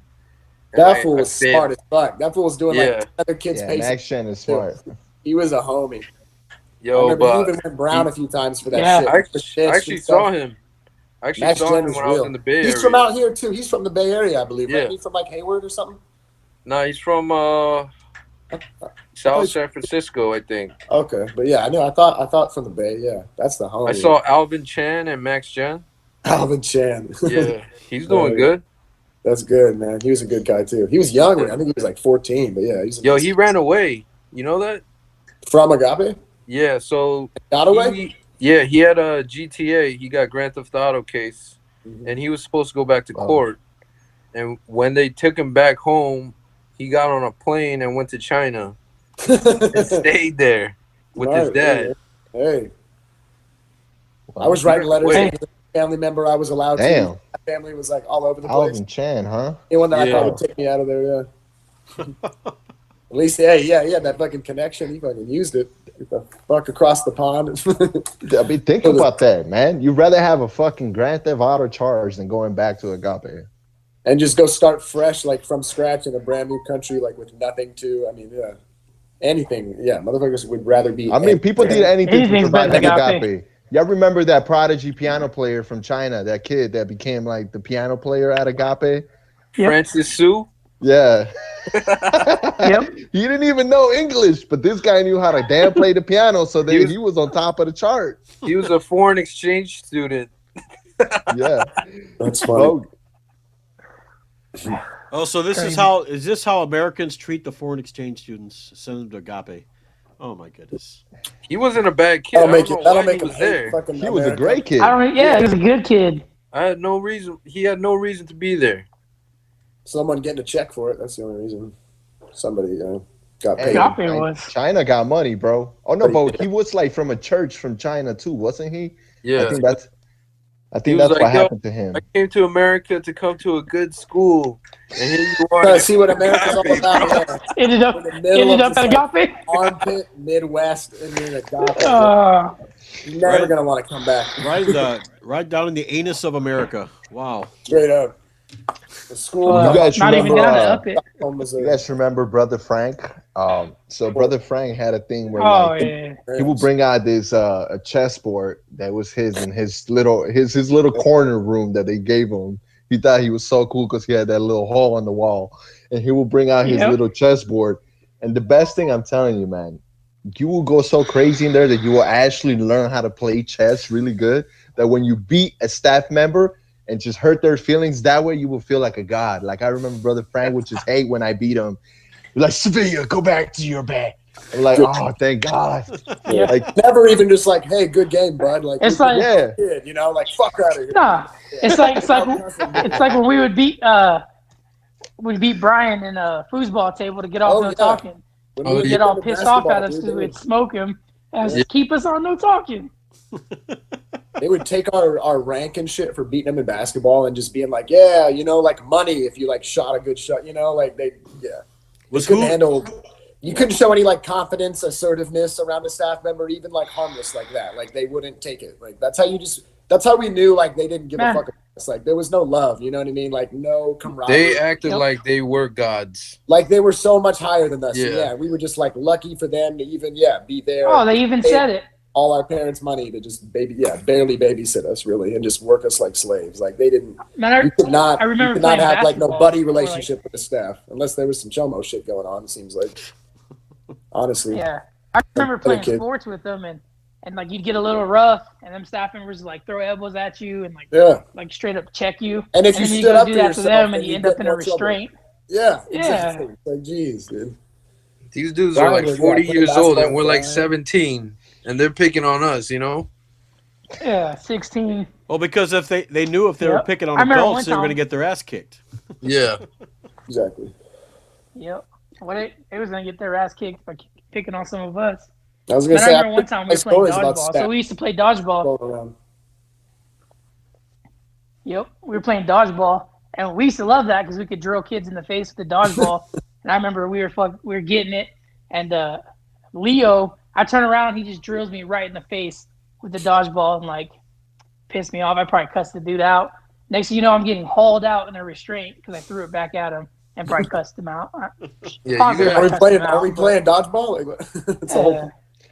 That I- fool I was failed. smart as fuck. That fool was doing Yeah. like other kids' Yeah, paces. Max Chen is smart. He was a homie. I Yo, remember he but even went brown a few times for that Yeah. shit. I actually saw him. I actually Max saw Gen him is when I was real. in the Bay Area. He's from out here too. He's from the Bay Area, I believe. Yeah. Right? He's from like Hayward or something. No, he's from South San Francisco, I think. Okay, but yeah, I know. I thought from the Bay. Yeah, that's the homie. I saw Alvin Chan and Max Gen. Alvin Chan. Yeah, he's doing yeah. good. That's good, man. He was a good guy too. He was young. I think he was like 14, but yeah, he's Yo, he ran away. You know that? from Agape. Yeah, so Got away. he had a GTA. He got Grand Theft Auto case, and he was supposed to go back to court. And when they took him back home, he got on a plane and went to China and stayed there with his dad. Hey, I was writing letters Wait. to a family member I was allowed Damn. to. My family was like all over the place. Alvin Chan, huh? Anyone that I Yeah. thought would take me out of there, yeah. At least, yeah, he had that fucking connection. He fucking used it. Get the fuck across the pond. I mean, think about that, man. You'd rather have a fucking Grand Theft Auto charge than going back to Agape. And just go start fresh, like from scratch in a brand new country, like with nothing to. I mean, yeah, anything. Yeah, motherfuckers would rather be. I mean, people did anything to Anything's survive better at than Agape. Y'all remember that prodigy piano player from China, that kid that became like the piano player at Agape? Yep. Francis Sue. Yeah. Yep. He didn't even know English, but this guy knew how to damn play the piano, so then he was on top of the chart. He was a foreign exchange student. Yeah. That's funny. Oh, so is this how Americans treat the foreign exchange students? Send them to Agape. Oh my goodness. He wasn't a bad kid. That'll make he him was hate there. fucking He was a America. great kid. I don't. Yeah, he was a good kid. I had no reason. He had no reason to be there. Someone getting a check for it. That's the only reason. Somebody got paid. Agape was. China got money, bro. Oh no, but he was like from a church from China too, wasn't he? Yeah. I think that's He was what like, yo, happened to him. I came to America to come to a good school, and here you are. Trying to see what America's all about. Yeah. Ended up. In the middle Ended of up just, at Agape. armpit, Midwest, and then Agape. You're never Right. gonna want to come back. Right down in the anus of America. Wow. Straight up. The school. You guys Not even remember, down to up it. Home was You guys remember Brother Frank So brother Frank had a thing where Oh like yeah. he would bring out this a chessboard that was his in his little corner room that they gave him. He thought he was so cool because he had that little hole on the wall, and he would bring out his Yep. little chessboard. And the best thing I'm telling you, man, you will go so crazy in there that you will actually learn how to play chess really good. That when you beat a staff member and just hurt their feelings, that way you will feel like a god. Like I remember brother Frank would just hate when I beat him. Like, Sevilla, go back to your bed. I'm like, oh, thank God. Yeah. Like, Never even just like, hey, good game, bud. Like, It's like yeah. kid, you know, like fuck out of here. nah. It's like when we would beat Brian in a foosball table to get off no talking. When Oh, we He'd would get all into pissed off at basketball, us dude, because we'd smoke him and keep us on no talking. they would take our rank and shit for beating them in basketball and just being like, yeah, you know, like money if you like shot a good shot, you know, like they couldn't handle. You couldn't show any like confidence, assertiveness around a staff member, even like harmless like that. Like they wouldn't take it. Like that's how we knew like they didn't give a fuck about us. Like there was no love, you know what I mean? Like no camaraderie. They acted like they were gods. Like they were so much higher than us. Yeah. Yeah, we were just like lucky for them to even be there. Oh, they even said it. All our parents' money to just barely babysit us really and just work us like slaves. Like they didn't. Man, You could not. I remember you could not playing have like no basketball, buddy or, like- relationship with the staff unless there was some chomo shit going on. It seems like. Honestly. Yeah. I remember playing kid. sports with them and like you'd get a little rough and them staff members would, like throw elbows at you and like straight up check you. And if you then stood go up do for that yourself, to them then and you you end up get in a more trouble. restraint. Yeah, Yeah. exactly. It's like, geez, dude. These dudes Brian are like was, 40 playing years old and basketball we're with like Brian. 17, and they're picking on us, you know? Yeah, 16. Well, because if they knew if they were Yep. picking on I remember adults, one they were going to time- get their ass kicked. Yeah. Exactly. Yep. It was going to get their ass kicked by picking on some of us. I was Man, gonna I say. remember one time we were playing stories about dodgeball. staff So we used to play dodgeball. going around. Yep. We were playing dodgeball. And we used to love that because we could drill kids in the face with the dodgeball. And I remember we were getting it. And Leo, I turn around, he just drills me right in the face with the dodgeball and like pissed me off. I probably cussed the dude out. Next thing you know, I'm getting hauled out in a restraint because I threw it back at him and probably cussed him out. Yeah, Positive you Are we cussed playing? him Are we out, playing dodgeball? Like, it's a whole.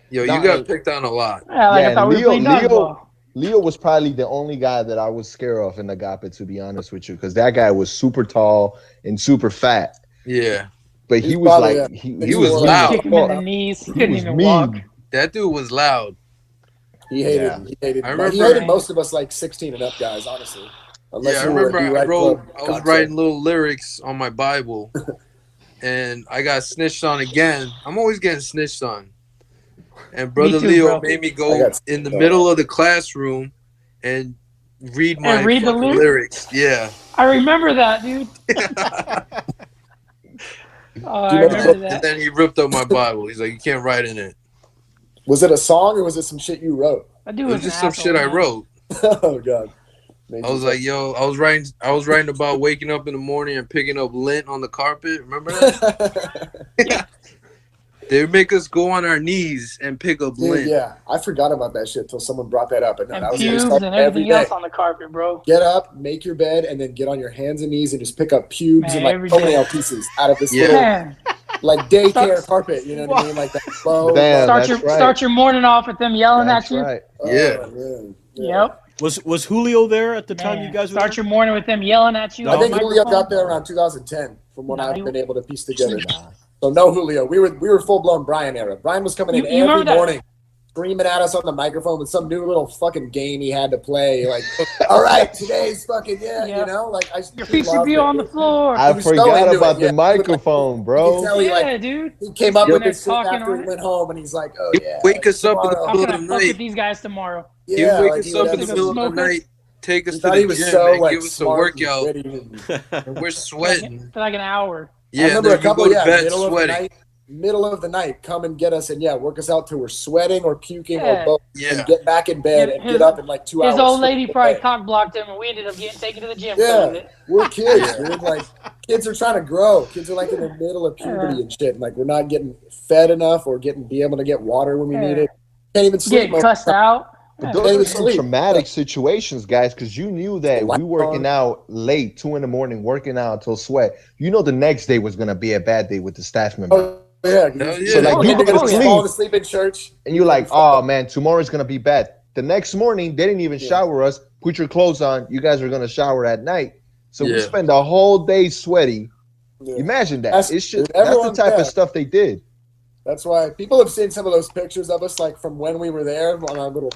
Yeah. you No, got picked on a lot. Yeah, like I thought we were playing dodgeball. Leo was probably the only guy that I was scared of in Agape, to be honest with you, because that guy was super tall and super fat. Yeah. But He's he was probably, like he was loud. Kick him in the knees. He couldn't was even mean. walk. That dude was loud. He hated. Yeah. He hated. I He remember- hated most of us like 16 and up guys, honestly. Unless Yeah, I you were a remember D-Right I club was concept. writing little lyrics on my Bible, and I got snitched on again. I'm always getting snitched on. And Brother too, Leo bro. made me I go got in the snitched on. middle of the classroom and read my And read the fucking lyrics. Yeah. I remember that, dude. Oh, Do I you remember And that. then he ripped up my Bible. He's like, "You can't write in it." Was it a song or was it some shit you wrote? That It dude was was just an some shit I asshole, man. wrote. Oh god. I was like, "Yo," I was writing about waking up in the morning and picking up lint on the carpet. Remember that? They would make us go on our knees and pick up Dude, lint. yeah, I forgot about that shit till someone brought that up, and And I was pubes gonna start and every everything day. else on the carpet, bro. Get up, make your bed, and then get on your hands and knees and just pick up pubes Man, and like every day. toenail pieces out of this Yeah. little Man, like daycare Start- carpet. You know what I mean? Like that low. Damn, start that's your right. start your morning off with them yelling That's at you. right. Yeah. Man. Yeah. Yep. Was Julio there at the time Man, you guys were start there? your morning with them yelling at you. No. I on think the Julio microphone. got there around 2010, from what Nah, I've he- been able to piece together. So no Julio. We were full blown Brian era. Brian was coming in You every remember that? morning, screaming at us on the microphone with some new little fucking game he had to play. Like, all right, today's fucking you Yeah. know, like Your feet should be on the floor. I He was so forgot into about it, the yeah. microphone, You bro. can tell he, Yeah, like, dude. he came up Yeah. with this shit Talking after on he it. went home, and he's like, "Oh He'd yeah, wake us up in the tomorrow." How middle can of I the fuck night. with these guys tomorrow? He'd Yeah, wake like, us he would up in have the this- middle of the smokers. night, take us He to thought the he was gym, so and like give us a smart and workout. witty and- And we're sweating. For like an hour. I Yeah, and remember then a you couple, go to bed middle sweating. of the night, come and get us, and work us out till we're sweating or puking or Yeah. both, Yeah. and get back in bed and His- get up in like 2 hours. His old lady straight. probably cock blocked him, and we ended up getting taken to the gym. Yeah, With it. we're kids, dude. Like kids are trying to grow. Kids are like in the middle of puberty Yeah. and shit. And, like we're not getting fed enough or be able to get water when we need Yeah. it. Can't even sleep. Getting most cussed out. But Yeah. those They are would some sleep. traumatic situations, guys, because you knew that Light we working on. out late, 2 a.m, working out till sweat. You know the next day was gonna be a bad day with the staff member. Oh, Yeah, Hell you- yeah. So like Oh, you yeah. go to Oh, yeah. falling sleep asleep in church. and you're like, oh man, tomorrow's gonna be bad. The next morning, they didn't even Yeah. shower us. Put your clothes on. You guys are gonna shower at night. So we Yeah. spend the whole day sweaty. Yeah. Imagine that. That's- It's dude, just that's the everyone- type yeah. of stuff they did. That's why people have seen some of those pictures of us, like from when we were there on our little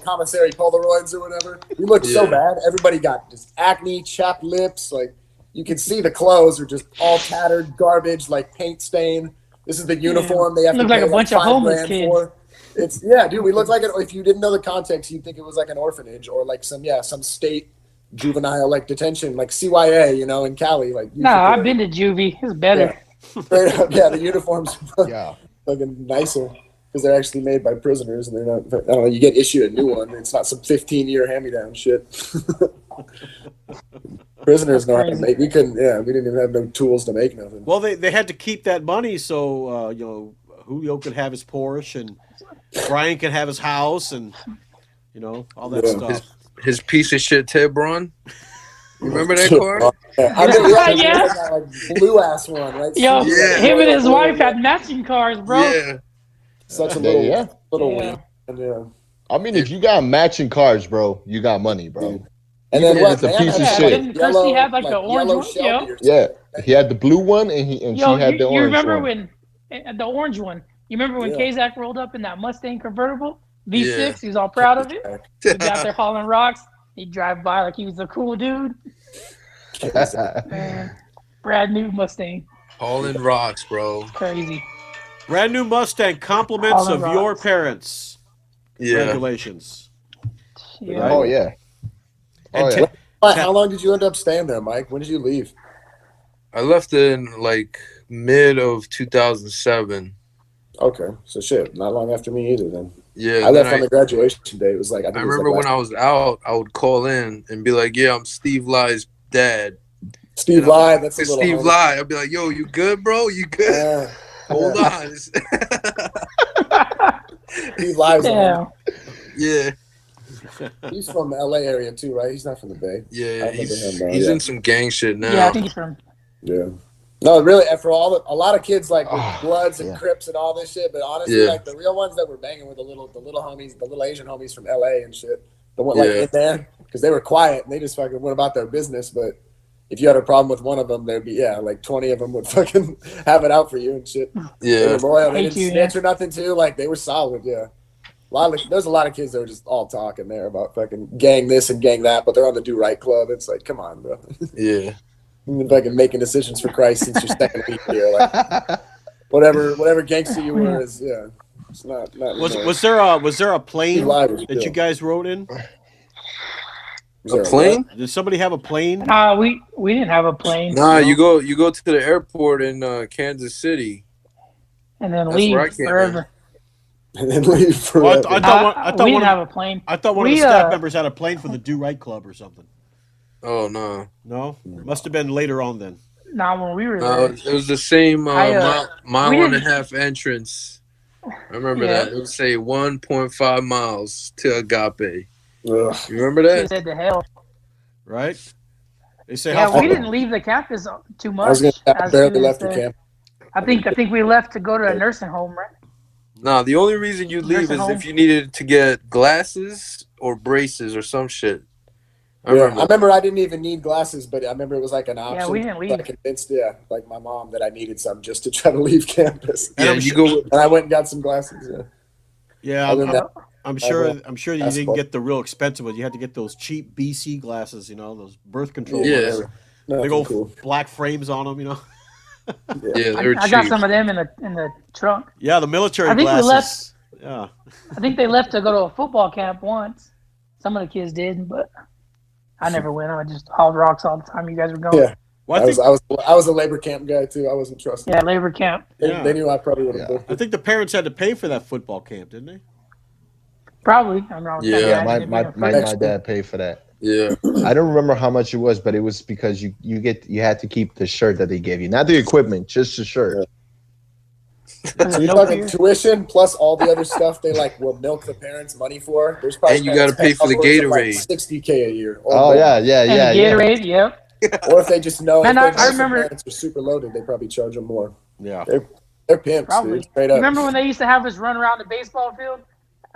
commissary Polaroids or whatever. We looked so Yeah. bad. Everybody got just acne, chapped lips. Like you can see the clothes are just all tattered, garbage, like paint stain. This is the uniform they have Look to like pay a bunch of $5 homeless grand kids. for. It's dude. We look like it. If you didn't know the context, you'd think it was like an orphanage or like some state juvenile like detention, like CYA, in Cali. Like Nah, I've been to juvie. It's better. straight up, the uniforms. Yeah. Fucking nicer because they're actually made by prisoners and they're not. I don't know. You get issued a new one. It's not some 15-year hand-me-down shit. Prisoners know how to make. We couldn't. Yeah, we didn't even have no tools to make nothing. Well, they had to keep that money so Julio could have his Porsche and Brian could have his house and all that Yeah. stuff. His piece of shit Tebron. You remember that car? Yeah, I remember Yeah. that like blue ass one, right? Yo, Yeah. him and his wife had matching cars, bro. Yeah. Such a Yeah. little Yeah. wing. Yeah. I mean, if you got matching cars, bro, you got money, bro. And then Even what? if it's a Van piece of had, shit. Didn't Kirsty have like the orange yellow one? Shelby Yo. or something. Yeah, he had the blue one, and she Yo, had the you orange remember one. when the orange one? You remember when Yeah. Kazak rolled up in that Mustang convertible V6? Yeah. He was all proud of it. He got there hauling rocks. He'd drive by like he was a cool dude. Man, brand new Mustang, Hauling rocks, bro. crazy. Brand new Mustang, compliments All of the your rocks. parents. Yeah. Congratulations. Yeah. Oh yeah. And Oh, ta- yeah. How long did you end up staying there, Mike? When did you leave? I left in like mid of 2007. Okay, so shit, not long after me either. Then Yeah. I then left on the graduation day. It was like I think I it was remember like when I was out, I would call in and be like, "Yeah, I'm Steve Lie's dad." Steve And I'm Lai. like, That's a "It's little Steve homie. Lie." I'd be like, "Yo, you good, bro? You good? Hold on." Steve Lai's Yeah. Yeah. He's from the LA area too, right? He's not from the Bay. I Yeah. remember He's him, though, he's yeah. in some gang shit now. Yeah, I think he's from. Yeah. No, really, for a lot of kids like with Oh, Bloods and yeah. Crips and all this shit, but honestly, Yeah. like the real ones that were banging with the little homies, the little Asian homies from LA and shit, the one like Yeah. in there because they were quiet and they just fucking went about their business. But if you had a problem with one of them, there'd be like 20 of them would fucking have it out for you and shit. They Yeah. were loyal. They Hate didn't you, snitch or nothing too. Like they were solid. Yeah. There's a lot of kids that were just all talking there about fucking gang this and gang that, but they're on the Do Right Club. It's like, come on, bro. Yeah. You've been fucking making decisions for Christ since your second week here. Like whatever gangster you were is it's not was there a plane that you guys rode in? A plane? Did somebody have a plane? Nah, we didn't have a plane. Nah, you go to the airport in Kansas City. And then That's where I leave came forever. And then leave forever. Well, I thought We one didn't of have a plane. I thought one of the staff members had a plane for the Do Right Club or something. Oh no. No, must have been later on then. Nah, when we were No, there. it was the same mile we and a didn't- half entrance. I remember Yeah. that. It would say 1.5 miles to Agape. Ugh. You remember We that? said to hell. Right? They say Yeah, how we didn't leave the campus too much. I was gonna say, I as barely soon as left the camp. I think we left to go to a nursing home, right? No, the only reason you'd leave Nursing is home? if you needed to get glasses or braces or some shit. I Yeah, remember. I remember I didn't even need glasses, but I remember it was like an option. Yeah, we didn't leave. I convinced, like my mom that I needed some just to try to leave campus. Yeah, I'm you sure- go. And I went and got some glasses. Yeah. Yeah, Other than that, I'm I sure. will I'm sure you ask didn't for- get the real expensive ones. You had to get those cheap BC glasses. Those birth control Yeah. ones. nothing Big old cool. black frames on them. Yeah, they were I got cheap. some of them in the trunk. Yeah, the military I think we glasses. Yeah. I think they left to go to a football camp once. Some of the kids did, but I never went. I just hauled rocks all the time you guys were going. Yeah. Well, I was a labor camp guy too. I wasn't trusted. Yeah, labor camp. Yeah. They knew I probably would have Yeah. booked I it. think the parents had to pay for that football camp, didn't they? Probably. I'm wrong. Yeah. Yeah, my Imagine it being my dad paid for that. Yeah, I don't remember how much it was, but it was because you had to keep the shirt that they gave you, not the equipment, just the shirt. So you're talking tuition plus all the other stuff they will milk the parents money for. There's probably And you gotta pay for the upwards of, Gatorade. $60K a year. Or Oh more. yeah, yeah, And yeah, the yeah. Gatorade, yep. Or if they just know, Man, if I they know some remember- parents are super loaded, they probably charge them more. Yeah. They're pimps, Probably. dude. Straight You up. remember when they used to have us run around the baseball field?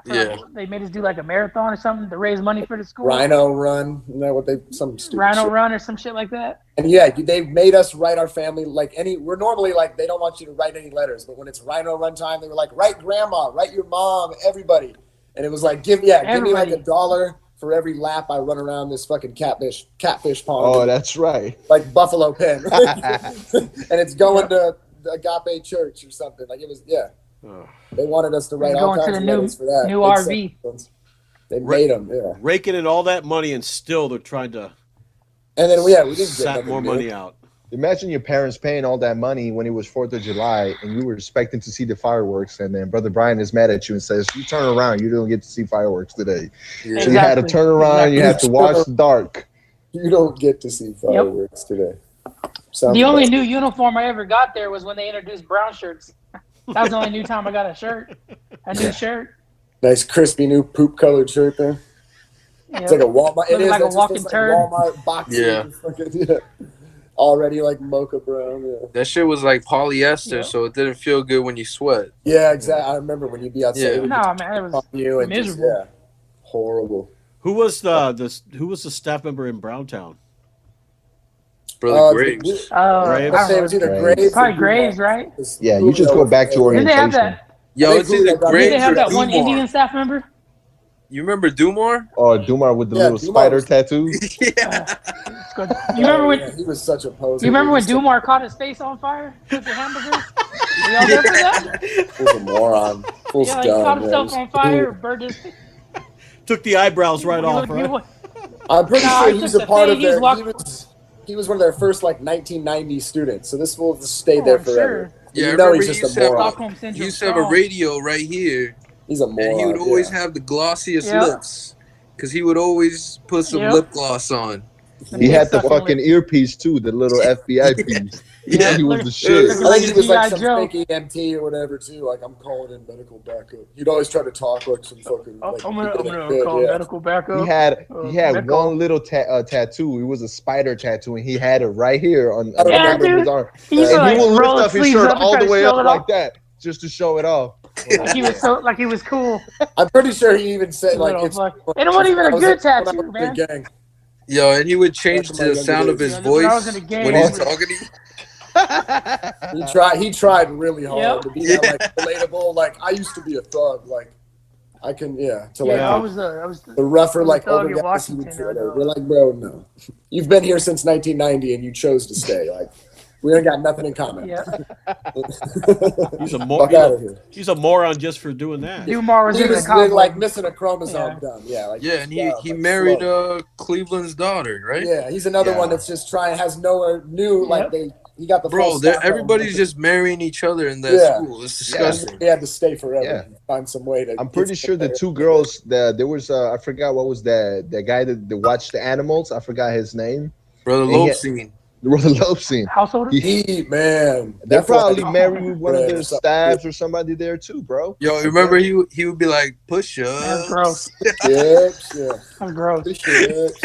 Yeah. They made us do like a marathon or something to raise money for the school. Rhino run. Isn't that what they some stupid Rhino shit? run or some shit like that. And yeah, they made us write our family like we're normally like they don't want you to write any letters, but when it's Rhino run time, they were like, write grandma, write your mom, everybody. And it was like give me like $1 for every lap I run around this fucking catfish pond. Oh, that's right. Like Buffalo Pen. And it's going to the Agape Church or something. Like it was They wanted us to write all kinds of letters for that. New RV. They made them, yeah. Raking in all that money, and still they're trying to. And then we didn't get sap more money out. Imagine your parents paying all that money when it was 4th of July and you were expecting to see the fireworks, and then Brother Brian is mad at you and says, you turn around, you don't get to see fireworks today. Yeah. So you had to turn around, you had to watch the dark. You don't get to see fireworks today. The only new uniform I ever got there was when they introduced brown shirts. That was the only new time I got a new shirt. Nice crispy new poop colored shirt there. Yep. It's like a Walmart. It is like a walking like turd. Walmart box. Yeah. Already like mocha brown. Yeah. That shit was like polyester, so it didn't feel good when you sweat. Yeah, exactly. I remember when you'd be outside. Yeah. It would No, just man, it was pop you and miserable. horrible. Who was the staff member in Browntown? Brother Graves. Graves? I don't It know. was either Graves. Graves. Probably or Graves, Dumont. right? Yeah, you just go back to Didn't they have orientation. that? Yo, it's either Did they Graves have or that one Indian Dumar. staff member? You remember Dumar? Or Dumar with the little Dumar spider was- tattoos. Yeah. You remember when? Yeah, he was such a poser. You remember when He was Dumar caught his face on fire with the hamburgers? We all there for that? He was a moron. Full Yeah, like he caught scum, himself man. on fire, burned his face. Took the eyebrows right off, right? I'm pretty No, sure he he's took a the part thing, of he was their. walking- He was one of their first like 1990 students, so this fool just stayed there I'm forever. sure. Yeah, I You know remember he's he just used a to have moron. Stockholm he syndrome. used to have a strong. radio right here, He's a moron. and he would always yeah. have the glossiest Yeah. lips, because he would always put some Yep. lip gloss on. He had the Sucking fucking lip. earpiece too, the little FBI piece. Yeah, He was look- the shit. looking I like think a he was like G.I. some Joe. fake EMT or whatever too. Like I'm calling in medical backup. He'd always try to talk like some fucking. Oh, Like, I'm gonna good, call yeah. medical backup. He had medical. one little tattoo. It was a spider tattoo, and he had it right here on the Yeah, bottom of his dude. arm. He used And to he like would roll lift his up his sleeves shirt up and all try the to way show up it like off. that, just to show it off. Like he was like he was cool. I'm pretty sure he even said like Little it's. fuck. And it wasn't even a I was good when I was tattoo, in man. the gang. Yo, and he would change Back to in my the sound younger of his days. Yeah, when I was voice in the game, when he's I was- talking to you. He tried really hard Yep. to be that like relatable. Like I used to be a thug. Like I can to Yeah, like I was the the rougher I was like a thug older in guys. He would Washington, feel I that. know. We're like, bro, no. You've been here since 1990 and you chose to stay. Like we ain't got nothing in common. yeah. He's a Fuck out of here. He's a moron just for doing that. Dumar was He in the was cowboy. like missing a chromosome. Yeah. Dumb. Yeah, like Yeah, and he dumb, like, married slow. Cleveland's daughter, right? Yeah, he's another Yeah. one that's just trying, has nowhere new. Like he got the Bro, full staff everybody's on. just marrying each other in that Yeah. school. It's disgusting. He had to stay forever. Yeah. Find some way to. I'm get pretty sure the there. two girls that there was I forgot what was the guy that watched the animals. I forgot his name. Brother And yet- Lopestein. The Love scene. Householder. He man, They that fool probably had- married with one of their Right, so- staffs or somebody there too, bro. Yo, remember he would be like, push That's up. gross. Chips, yeah. That's gross. Chips.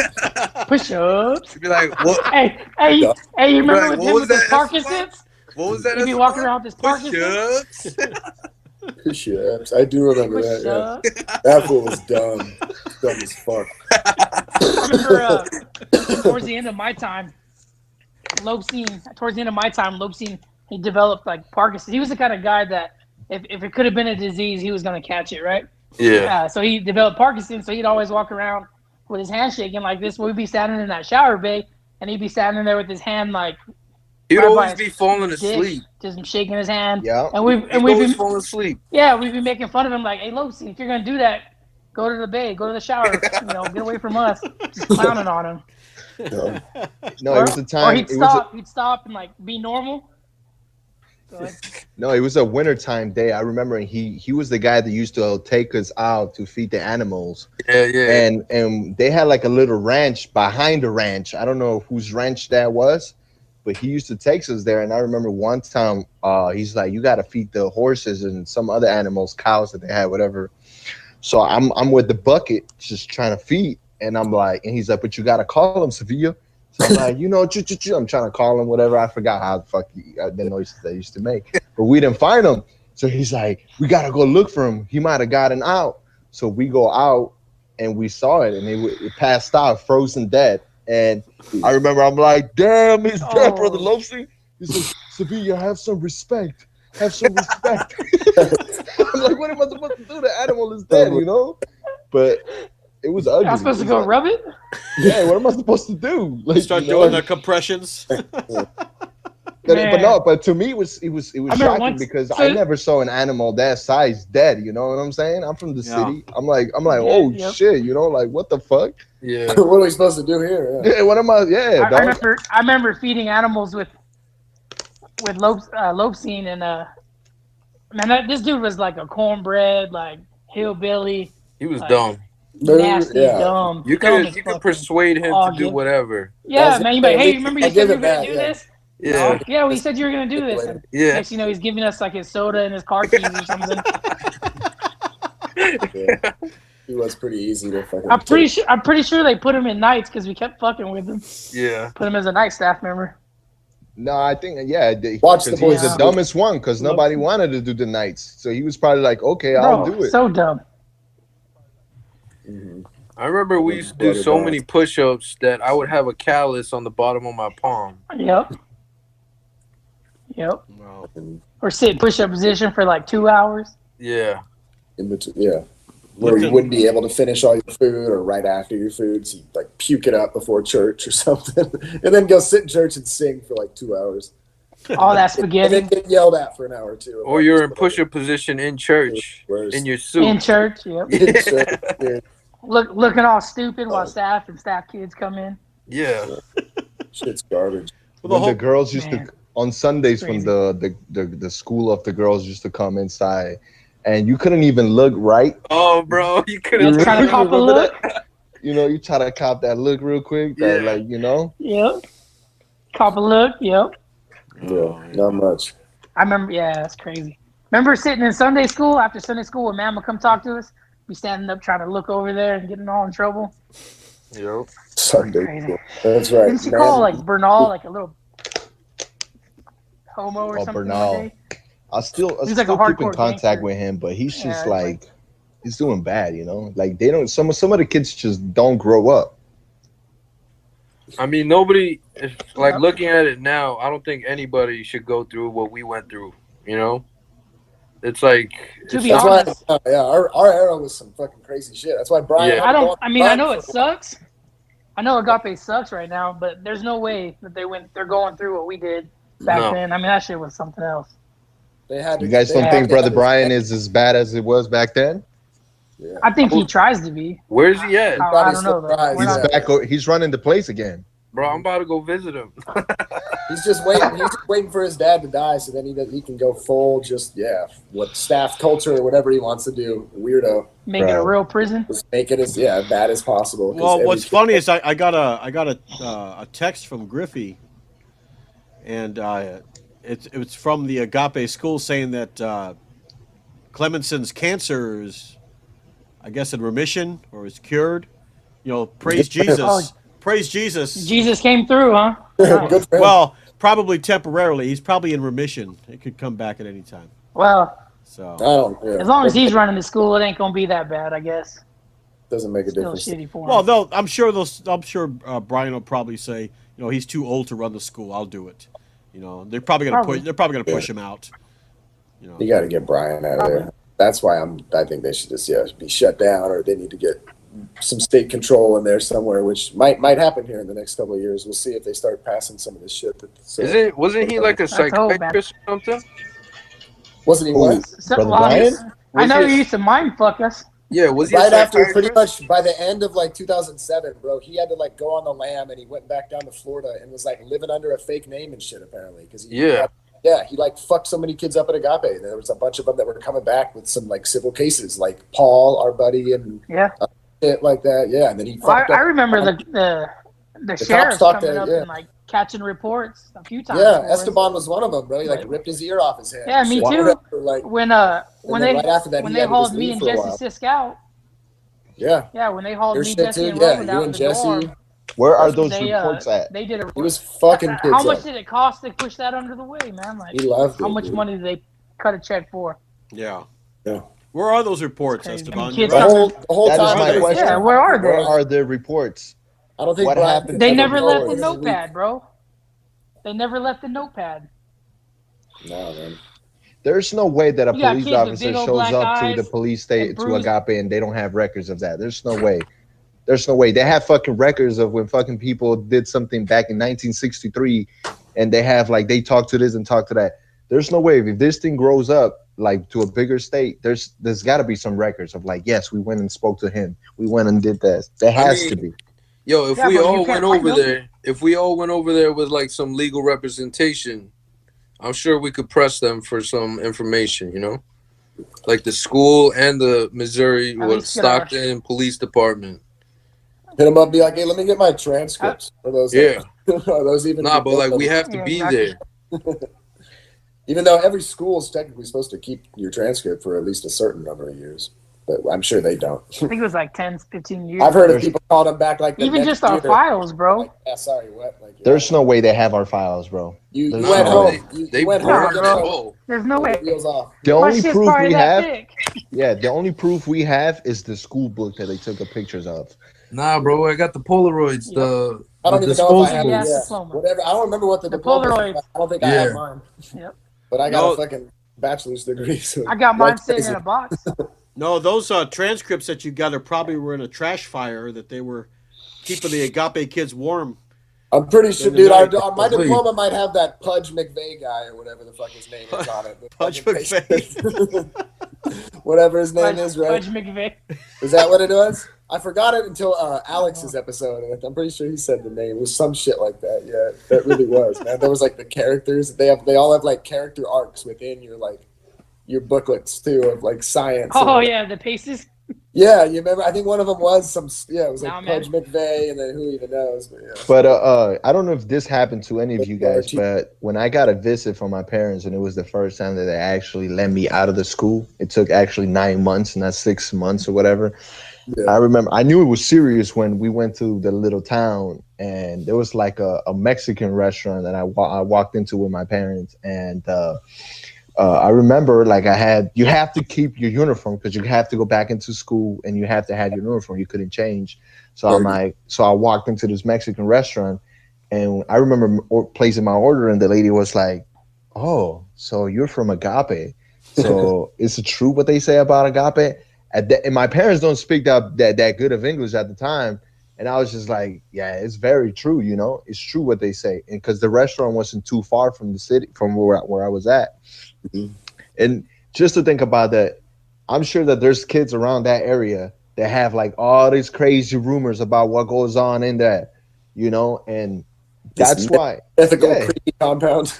Push ups. He'd be like, what? Hey, you remember Right, with what him was with his that? Parkinson's? What was that? He'd be as walking well? around with his Push Parkinson's. ups. Chips. I do remember Push that. Yeah. up. That fool was dumb. Dumb as fuck. I remember towards the end of my time, Lopestein, he developed like Parkinson's. He was the kind of guy that if it could have been a disease, he was going to catch it, right? Yeah. So he developed Parkinson's, so he'd always walk around with his hand shaking like this. We'd be standing in that shower bay, and he'd be standing there with his hand like He'd right by always his be falling dick, asleep. just shaking his hand. Yeah. And we'd He'd always be falling asleep. we'd be making fun of him like, hey, Lopestein, if you're gonna do that, go to the bay, go to the shower, get away from us. Just clowning on him. Dumb. No, it was the Or time. he'd stop and like be normal. Go ahead. No, it was a wintertime day. I remember he was the guy that used to take us out to feed the animals. Yeah. And they had like a little ranch behind the ranch. I don't know whose ranch that was, but he used to take us there. And I remember one time he's like, you got to feed the horses and some other animals, cows that they had, whatever. So I'm with the bucket just trying to feed. And I'm like, and he's like, but you got to call him, Sevilla. So I'm like, I'm trying to call him, whatever. I forgot how the fuck the noises they used to make. But we didn't find him. So he's like, we got to go look for him. He might have gotten out. So we go out and we saw it, and it passed out, frozen dead. And I remember I'm like, damn, he's dead, Brother Lopesy. He says, Sevilla, have some respect. Have some respect. I'm like, what am I supposed to do? The animal is dead, But it was ugly. I'm supposed to go rub it? Yeah, what am I supposed to do? Like, start doing the compressions. But to me it was shocking because so, I never saw an animal that size dead. You know what I'm saying? I'm from the city. I'm like, shit. Like what the fuck? Yeah. What are we supposed to do here? Yeah. What am I? Yeah. I remember feeding animals with Lopesine and this dude was like a cornbread, like hillbilly. He was like, dumb. Nasty, dumb. You could persuade him to do whatever. Yeah, man. You're like, hey, remember you said you were gonna do this? Yeah. Yeah, well, you said you were gonna do this. And next you know, he's giving us like his soda and his car keys or something. Yeah. He was pretty easy to fucking. I'm pretty sure they put him in nights because we kept fucking with him. Yeah. Put him as a night staff member. No, I think Watch the he was boys. the dumbest one because nobody wanted to do the nights, so he was probably like, okay, I'll do it. So dumb. Mm-hmm. I remember we used to do so many push-ups that I would have a callus on the bottom of my palm. Yep. Wow. Or sit in push-up position for like 2 hours. Yeah. In between, yeah. Where you wouldn't be able to finish all your food or right after your food, so you like puke it up before church or something, and then go sit in church and sing for like 2 hours. All that spaghetti. And then get yelled at for an hour or two. Or you're in push-up position in church in your suit. In church, yep. In church, yeah. Looking all stupid while staff kids come in. Yeah. Shit's garbage. When the girls used to on Sundays Crazy. when the school of the girls used to come inside, and you couldn't even look right. Oh, bro, you couldn't try to cop a look. You try to cop that look real quick. That Yep. Cop a look. Yep. Yeah, not much. I remember. Yeah, that's crazy. Remember sitting in Sunday school after Sunday school when Mama come talk to us? We standing up trying to look over there and getting all in trouble. Yep. Sunday. Crazy. That's right. Didn't she call like Bernal like a little homo or something? Bernal. I still like a keep in hardcore contact gangster. with him, but he's just Yeah, he's doing bad, Like they don't. Some of the kids just don't grow up. I mean, nobody, like looking at it now, I don't think anybody should go through what we went through, It's like... To be That's honest. why, our era was some fucking crazy shit. That's why Brian... Yeah. I know it sucks. I know Agape sucks right now, but there's no way that they're going through what we did back then. I mean, that shit was something else. They had to, You guys don't think Brother Brian is as bad as it was back then? Yeah. I think he tries to be. Where's he at? I don't know, though. He's We're not- Back. He's running the place again. Bro, I'm about to go visit him. He's just waiting. He's just waiting for his dad to die, so then he can go full what staff culture or whatever he wants to do. Weirdo. Make it a real prison. Just make it as bad as possible. Well, what's funny is I got a text from Griffey, and it was from the Agape school saying that Clemenson's cancer is, I guess, in remission or is cured. Praise Jesus. Praise Jesus. Jesus came through, huh? Good for him. Well, probably temporarily. He's probably in remission. It could come back at any time. Well, So as long as he's running the school, it ain't gonna be that bad, I guess. Doesn't make a Still difference. shitty for him. well, I'm sure Brian will probably say, he's too old to run the school. I'll do it. They're probably gonna push him out. You got to get Brian out of there. That's why I think they should just be shut down, or they need to get some state control in there somewhere, which might happen here in the next couple of years. We'll see if they start passing some of this shit. Wasn't he like a psychiatrist or something? Wasn't he what? Brother Brian? I know he used to mind fuck us. Yeah, was he Right after, pretty psychiatrist? much by the end of 2007, bro, he had to go on the lam, and he went back down to Florida and was living under a fake name and shit apparently because he fucked so many kids up at Agape. There was a bunch of them that were coming back with some civil cases, like Paul, our buddy, and shit like that. Yeah, and then he fucked up. I remember the sheriff talked coming to- up and catching reports a few times. Yeah, for us. Esteban was one of them, bro. He ripped his ear off his head. Yeah, me Shit. too. then When right after that, when he they had to hauled just me leave and for a Jesse while. Sisk out. Yeah. Yeah, when they hauled Your me, shit Jesse, too. and Yeah, Roman you down and to the Jesse. dorm. Where are those They reports at? they did a. He was fucking kids How much up. did it cost to push that under the way, man? Like, He loved how it, much dude. money did they cut a check for? Yeah. Yeah. Where are those reports, Crazy. Esteban? Kids You're The right. whole That is time. my they were question. Yeah, there, where are Where they? are the reports? I don't think What Brian happened could They ever never go left the in a week. notepad, bro. They never left the notepad. No, man. There's no way that a You got police kids with officer big old shows black up to the eyes police and state to bruised. Agape and they don't have records of that. There's no way. There's no way. They have fucking records of when fucking people did something back in 1963 and they have like they talk to this and talk to that. There's no way if this thing grows up like to a bigger state, there's got to be some records of like, yes, we went and spoke to him. We went and did this. There has to be. Yo, if Yeah, we bro, you all can't went find over them. there, if we all went over there with like some legal representation, I'm sure we could press them for some information, you know? Like the school and the Missouri At what, least get our- Stockton Police Department. Hit him up, be like, hey, let me get my transcripts. Are those Yeah. are those even? Nah, but like we have to Yeah, be exactly. there. Even though every school is technically supposed to keep your transcript for at least a certain number of years, but I'm sure they don't. I think it was like 10, 15 years. I've heard of people calling them back like the Even next just our year. files, bro. Like, yeah, sorry, what? Like, There's no way they have our files, bro. You There's went no way. home. You They went burned home. it bro. all. There's no way. Wheels off. The My only shit's proof probably we that have, thick. yeah, the only proof we have is the school book that they took the pictures of. Nah, bro, I got the Polaroids, the I don't the even know if I have Yeah, it. yeah, Yeah, diploma. whatever. I don't remember what the The diploma is. Polaroid. I don't think I have Yeah. mine. Yep. But I got No. a fucking bachelor's degree. So I got mine that's sitting crazy. in a box. No, those transcripts that you got probably were in a trash fire that they were keeping the Agape kids warm. I'm pretty sure, In the dude. night. My diploma might have that Pudge McVeigh guy or whatever the fuck his name is on it. Pudge Whatever his name is, right? Fudge McVeigh. Is that what it was? I forgot it until Alex's episode. And I'm pretty sure he said the name. It was some shit like that. Yeah, that really was, man. There was like the characters. They all have like character arcs within your booklets too of like science. Oh and, yeah, the paces. yeah. You remember? I think one of them was some. Yeah, it was like Nah, man. Pudge McVeigh, and then who even knows? But yeah. But I don't know if this happened to any of you guys, but when I got a visit from my parents, and it was the first time that they actually let me out of the school, it took actually 9 months, not 6 months or whatever. Yeah. I remember I knew it was serious when we went to the little town, and there was like a Mexican restaurant that I walked into with my parents, and I remember like you have to keep your uniform because you have to go back into school and you have to have your uniform. You couldn't change. So I walked into this Mexican restaurant, and I remember placing my order, and the lady was like, "Oh, so you're from Agape? So is it true what they say about Agape?" And my parents don't speak that good of English at the time, and I was just like, "Yeah, it's very true. You know, it's true what they say." And because the restaurant wasn't too far from the city, from where I was at. Mm-hmm. And just to think about that, I'm sure that there's kids around that area that have like all these crazy rumors about what goes on in that, you know, and that's why ethical creepy compound.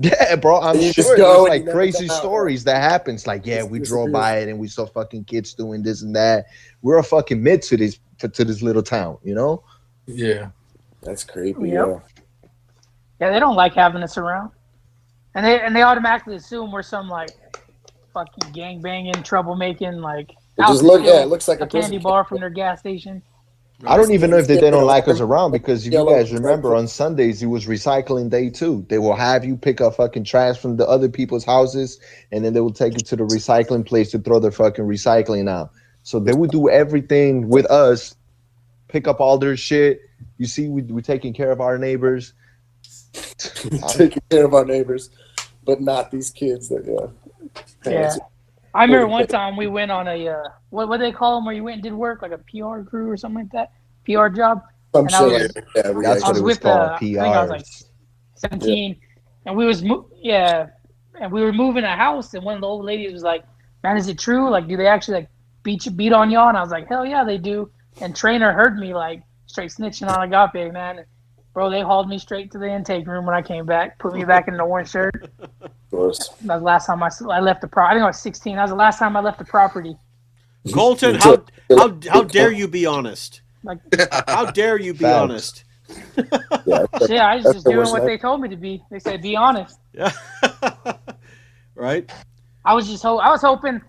yeah, bro, I'm You just sure go there's and you like never crazy come out, stories that happens. Like, yeah, Just we disappears. drove by it and we saw fucking kids doing this and that. We're a fucking mid to this little town, you know? Yeah. That's creepy. Yep. Yeah, they don't like having us around, and they automatically assume we're some like fucking gangbanging, troublemaking, like It just it looks like a candy bar from their gas station. I don't even know if they don't like us around because if you Yellow guys remember on Sundays it was recycling day too. They will have you pick up fucking trash from the other people's houses and then they will take it to the recycling place to throw their fucking recycling out. So they would do everything with us, pick up all their shit. You see, we're taking care of our neighbors. Taking care of our neighbors, but not these kids that Yeah. I remember one time we went on a what do they call them where you went and did work like a PR crew or something like that, PR job. some And I shit was- like that. That's We what actually- it was with, called, I think I was like PRs. 17, and we was and we were moving a house, and one of the old ladies was like, "Man, is it true? Like, do they actually like beat on y'all?" And I was like, "Hell yeah, they do." And Trainer heard me like straight snitching on Agape, man. Bro, they hauled me straight to the intake room when I came back, put me back in the orange shirt. Of course. That was the last time I left the property. I think I was 16. That was the last time I left the property. Colton, how dare you be honest? Like, How dare you be Facts. honest? Yeah, shit, I was That's just the doing worst what life. they told me to be. They said, "Be honest." Yeah. Right? I was hoping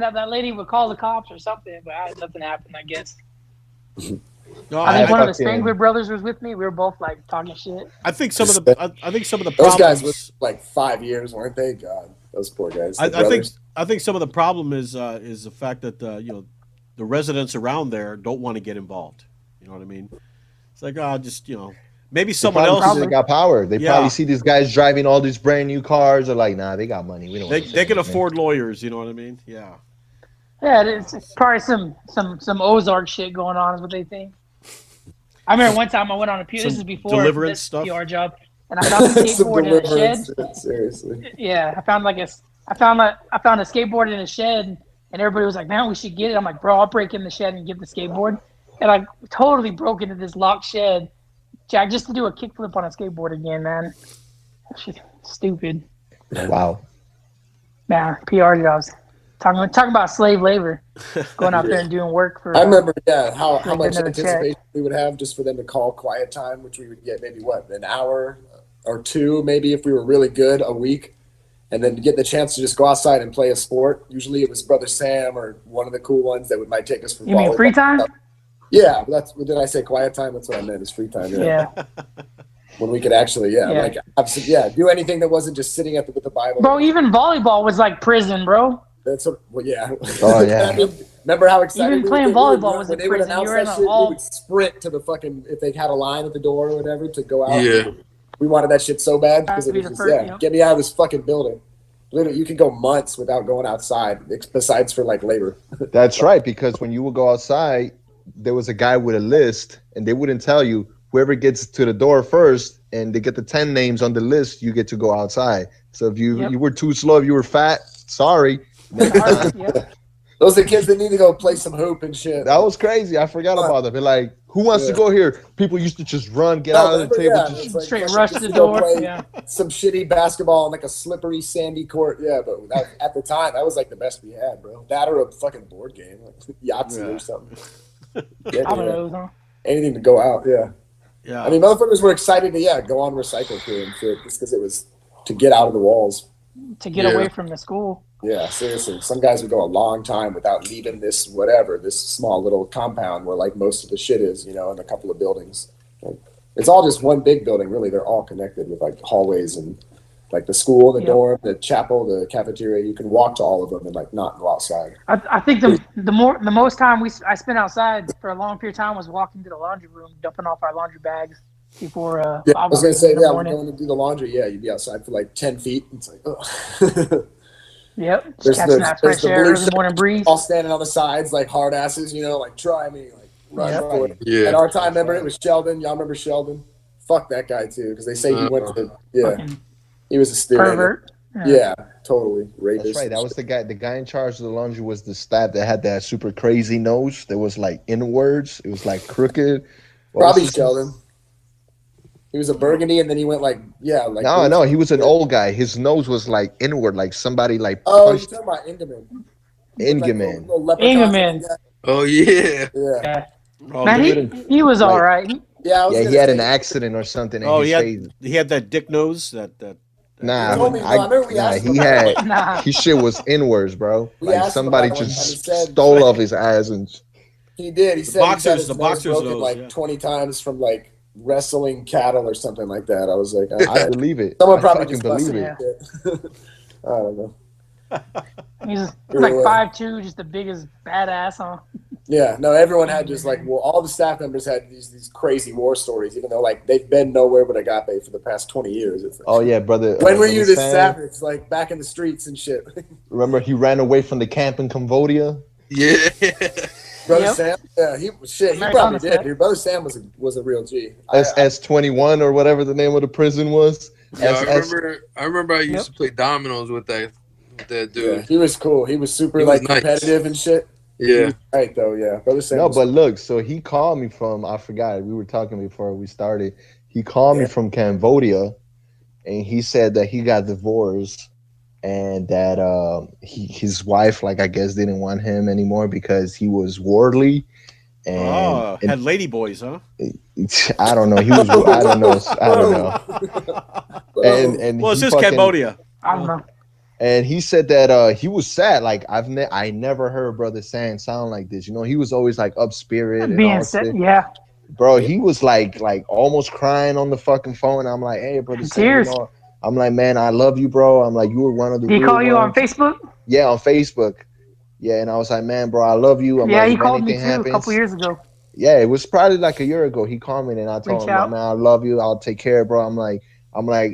that lady would call the cops or something, but nothing happened, I guess. No, I think one of the fucking- Spangler brothers was with me. We were both like talking shit. I think some of the Those guys problems. were like 5 years, weren't they? God, those poor guys. I think some of the problem is the fact that the residents around there don't want to get involved. You know what I mean? It's like just maybe someone else. They got power. They Yeah. probably see these guys driving all these brand new cars. They're like, nah, they got money. We don't. They can afford lawyers. You know what I mean? Yeah. Yeah, it's probably some Ozark shit going on is what they think. I remember one time I went on a PR. This is before deliverance this stuff? PR job, and I found a skateboard in a shed. Seriously. Yeah, I found a skateboard in a shed, and everybody was like, "Man, we should get it." I'm like, "Bro, I'll break in the shed and get the skateboard." And I totally broke into this locked shed, Jack, just to do a kickflip on a skateboard again, man. That shit's stupid. Wow. Nah, PR jobs. Talking about slave labor, going out there and doing work for. I remember, how like much another anticipation we would have just for them to call quiet time, which we would get maybe an hour or two, maybe if we were really good, a week, and then get the chance to just go outside and play a sport. Usually it was Brother Sam or one of the cool ones that might take us for. You mean free time? Yeah, did I say quiet time? That's what I meant. Is free time. Yeah. When we could actually, do anything that wasn't just sitting with the Bible. Bro, even volleyball was like prison, bro. Yeah. Oh yeah. I mean, remember how excited Even playing volleyball was a when they would prison. announce You were in that a shit, we hall. would sprint to the fucking, if they had a line at the door or whatever to go out. Yeah. We wanted that shit so bad because it Be was the just, first, yep. get me out of this fucking building. Literally, you could go months without going outside, besides for like labor. That's right, because when you would go outside, there was a guy with a list, and they wouldn't tell you whoever gets to the door first, and they get the 10 names on the list, you get to go outside. So if you were too slow, if you were fat, sorry. Yep. Those are the kids that need to go play some hoop and shit. That was crazy. I forgot about that. But like, who wants to go here? People used to just run, get out of the table. Yeah, just it's like, Straight fucking rush just to the go door. play Yeah. some shitty basketball on like a slippery sandy court. Yeah, but at the time, that was like the best we had, bro. That or a fucking board game, like Yahtzee or something. Yeah, I don't know, huh? anything to go out. Yeah. Yeah. I mean, motherfuckers were excited to go on recycle crew and shit just because it was to get out of the walls. To get away from the school. Yeah, seriously. Some guys would go a long time without leaving this small little compound where like most of the shit is, and a couple of buildings. Like, it's all just one big building, really. They're all connected with like hallways and like the school, the dorm, the chapel, the cafeteria. You can walk to all of them and like not go outside. I think the most time I spent outside for a long period of time was walking to the laundry room, dumping off our laundry bags before. I was gonna say, we're morning. going to do the laundry. Yeah, you'd be outside for like 10 feet. It's like, ugh. Yep, There's catching the- that there's fresh the air, blue early morning breeze. all standing on the sides like hard asses, like try me, like run Yep. for it. Yeah. At our time, remember it was Sheldon. Y'all remember Sheldon? Fuck that guy too, because they say he went to Fucking he was a student. pervert. Yeah, totally rapist. That's right. That was the guy. The guy in charge of the laundry was the staff that had that super crazy nose. That was like inwards. It was like crooked. What Probably was his- Sheldon. He was a burgundy, and then he went like No, he was an old guy. His nose was like inward, like somebody like Oh, you're punched talking about Ingeman. Ingeman. Ingeman. Oh yeah. Yeah. Yeah. Oh, Man, the- he was all right. Yeah, I was Yeah, gonna he had say- an accident or something. And oh, his he had that dick nose. That Nah, told me, I remember we asked him he about had Nah. his shit was inwards, bro. We Like asked him somebody about it one time. He just said- stole off his ass and He did. He said boxers- he the got his boxers nose broken nose, like yeah. 20 times from like wrestling cattle or something like that. I was like, I believe it. someone I probably fucking just believe busted it. it. I don't know. He's like Either way. 5'2", just the biggest badass, huh? Yeah, no, everyone had just like, well, all the staff members had these crazy war stories, even though like they've been nowhere but Agape for the past 20 years. It's like, Oh yeah, brother. when were you this Sam, savage? Like back in the streets and shit. Remember he ran away from the camp in Cambodia? Yeah. Brother Yep. Sam, yeah, he Right probably on the did. step. Dude, Brother Sam was a real G. SS-21 or whatever the name of the prison was. Yeah, SS I remember I used to play dominoes with that yeah, dude. he was cool. He was super He was like nice. competitive and shit. Yeah. Right though, yeah. Brother Sam. No, was- but look, so he called me from, I forgot, we were talking before we started. He called me from Cambodia, and he said that he got divorced and that his wife, like, I guess, didn't want him anymore because he was worldly. And, had lady boys, huh? I don't know. He was, I don't know. Whoa. And Well, it's he just fucking- Cambodia. I don't know. And he said that he was sad. Like I never heard Brother Sang sound like this. You know, he was always like up spirit and Being all set, shit. yeah, Bro, he was like almost crying on the fucking phone. I'm like, hey, Brother Sang, you tears. know, I'm like, man, I love you, bro. I'm like, you were one of the Did he real call you on ones. Facebook? Yeah, on Facebook. Yeah, and I was like, man, bro, I love you. I'm Yeah, like, he if called me anything too a couple happens, years ago. yeah, it was probably like a year ago. He called me and I told Reach him, like, out. man, I love you. I'll take care, bro. I'm like,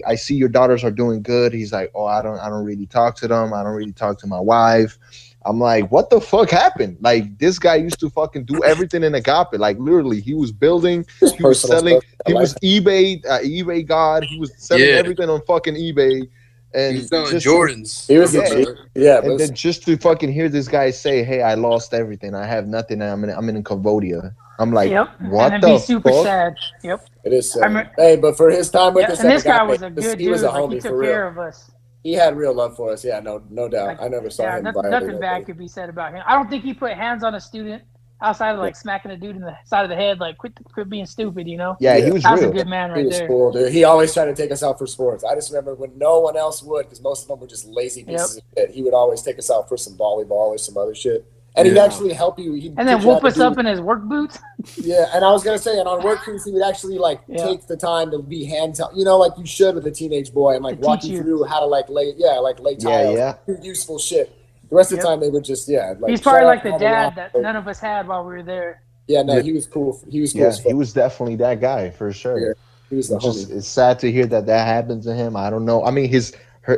I see your daughters are doing good. He's like, oh, I don't really talk to them. I don't really talk to my wife. I'm like, what the fuck happened? Like, this guy used to fucking do everything in Agape. Like, literally, he was building, His he was personal selling, stuff. I he like was eBay God. He was selling Yeah. everything on fucking eBay, He's and selling just Jordans. He was yeah, a G. Yeah, and but then just to fucking hear this guy say, "Hey, I lost everything. I have nothing. I'm in Cambodia." I'm like, Yep, and what then the be super fuck? sad. Yep. it is I sad. remember, Hey, but for his time with yeah, us and at this guy Agape, was a good he was dude. a Like he homie took for care real. of us. He had real love for us. Yeah, no doubt. Like, I never saw yeah, him nothing, violate nothing bad nobody. could be said about him. I don't think he put hands on a student outside of like smacking a dude in the side of the head. Like, quit being stupid, you know. Yeah, he Yeah. was That was a real. good man He right was there. cool, dude. He always tried to take us out for sports. I just remember when no one else would, because most of them were just lazy pieces of shit. He would always take us out for some volleyball or some other shit. And he'd Yeah. actually help you. He'd And then teach you how whoop to us do- up in his work boots. Yeah, and I was gonna say, and on work crews, he would actually like Yeah. take the time to be hands, you know, like you should with a teenage boy, and like To walk teach you you. through how to like lay Yeah, tiles, yeah. do useful shit. The rest of Yep. the time, they would just like. He's shout probably out like to the all dad law- that none of us had while we were there. Yeah, no, Yeah. he was cool. He was cool. Yeah, as he fuck. was definitely that guy for sure. Yeah, he was the It's just homie. it's sad to hear that happened to him. I don't know. I mean,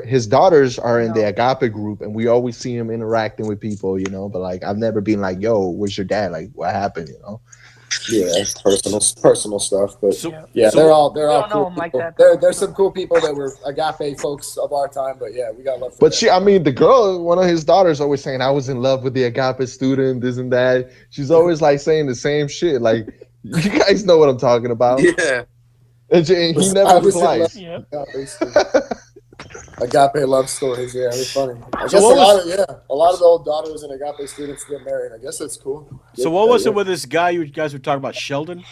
his daughters are in the No. Agape group, and we always see him interacting with people, you know. But like, I've never been like, "Yo, where's your dad? Like, what happened?" You know. Yeah, personal stuff, but So, yeah, so they're all don't know cool him like people. that, though. There's some cool people that were Agape folks of our time, but yeah, we got love for But them. I mean, the girl, one of his daughters, always saying, "I was in love with the Agape student, this and that." She's always like saying the same shit. Like, you guys know what I'm talking about. Yeah. And he I never was in love- replies. Yep. Agape love stories, yeah, they're funny. I guess what a lot of the old daughters and Agape students get married. I guess that's cool. So what was it with this guy you guys were talking about, Sheldon?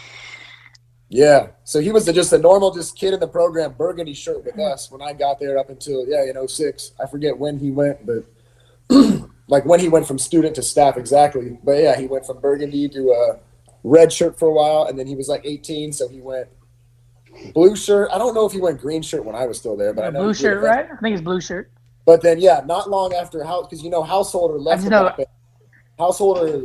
Yeah, so he was just a normal kid in the program, burgundy shirt with us when I got there up until in 06. I forget when he went, but like when he went from student to staff exactly. But yeah, he went from burgundy to a red shirt for a while, and then he was like 18, so he went blue shirt. I don't know if he went green shirt when I was still there, but I know Blue he did shirt, right? I think it's blue shirt. But then not long after because Householder left. just know- Agape. Householder,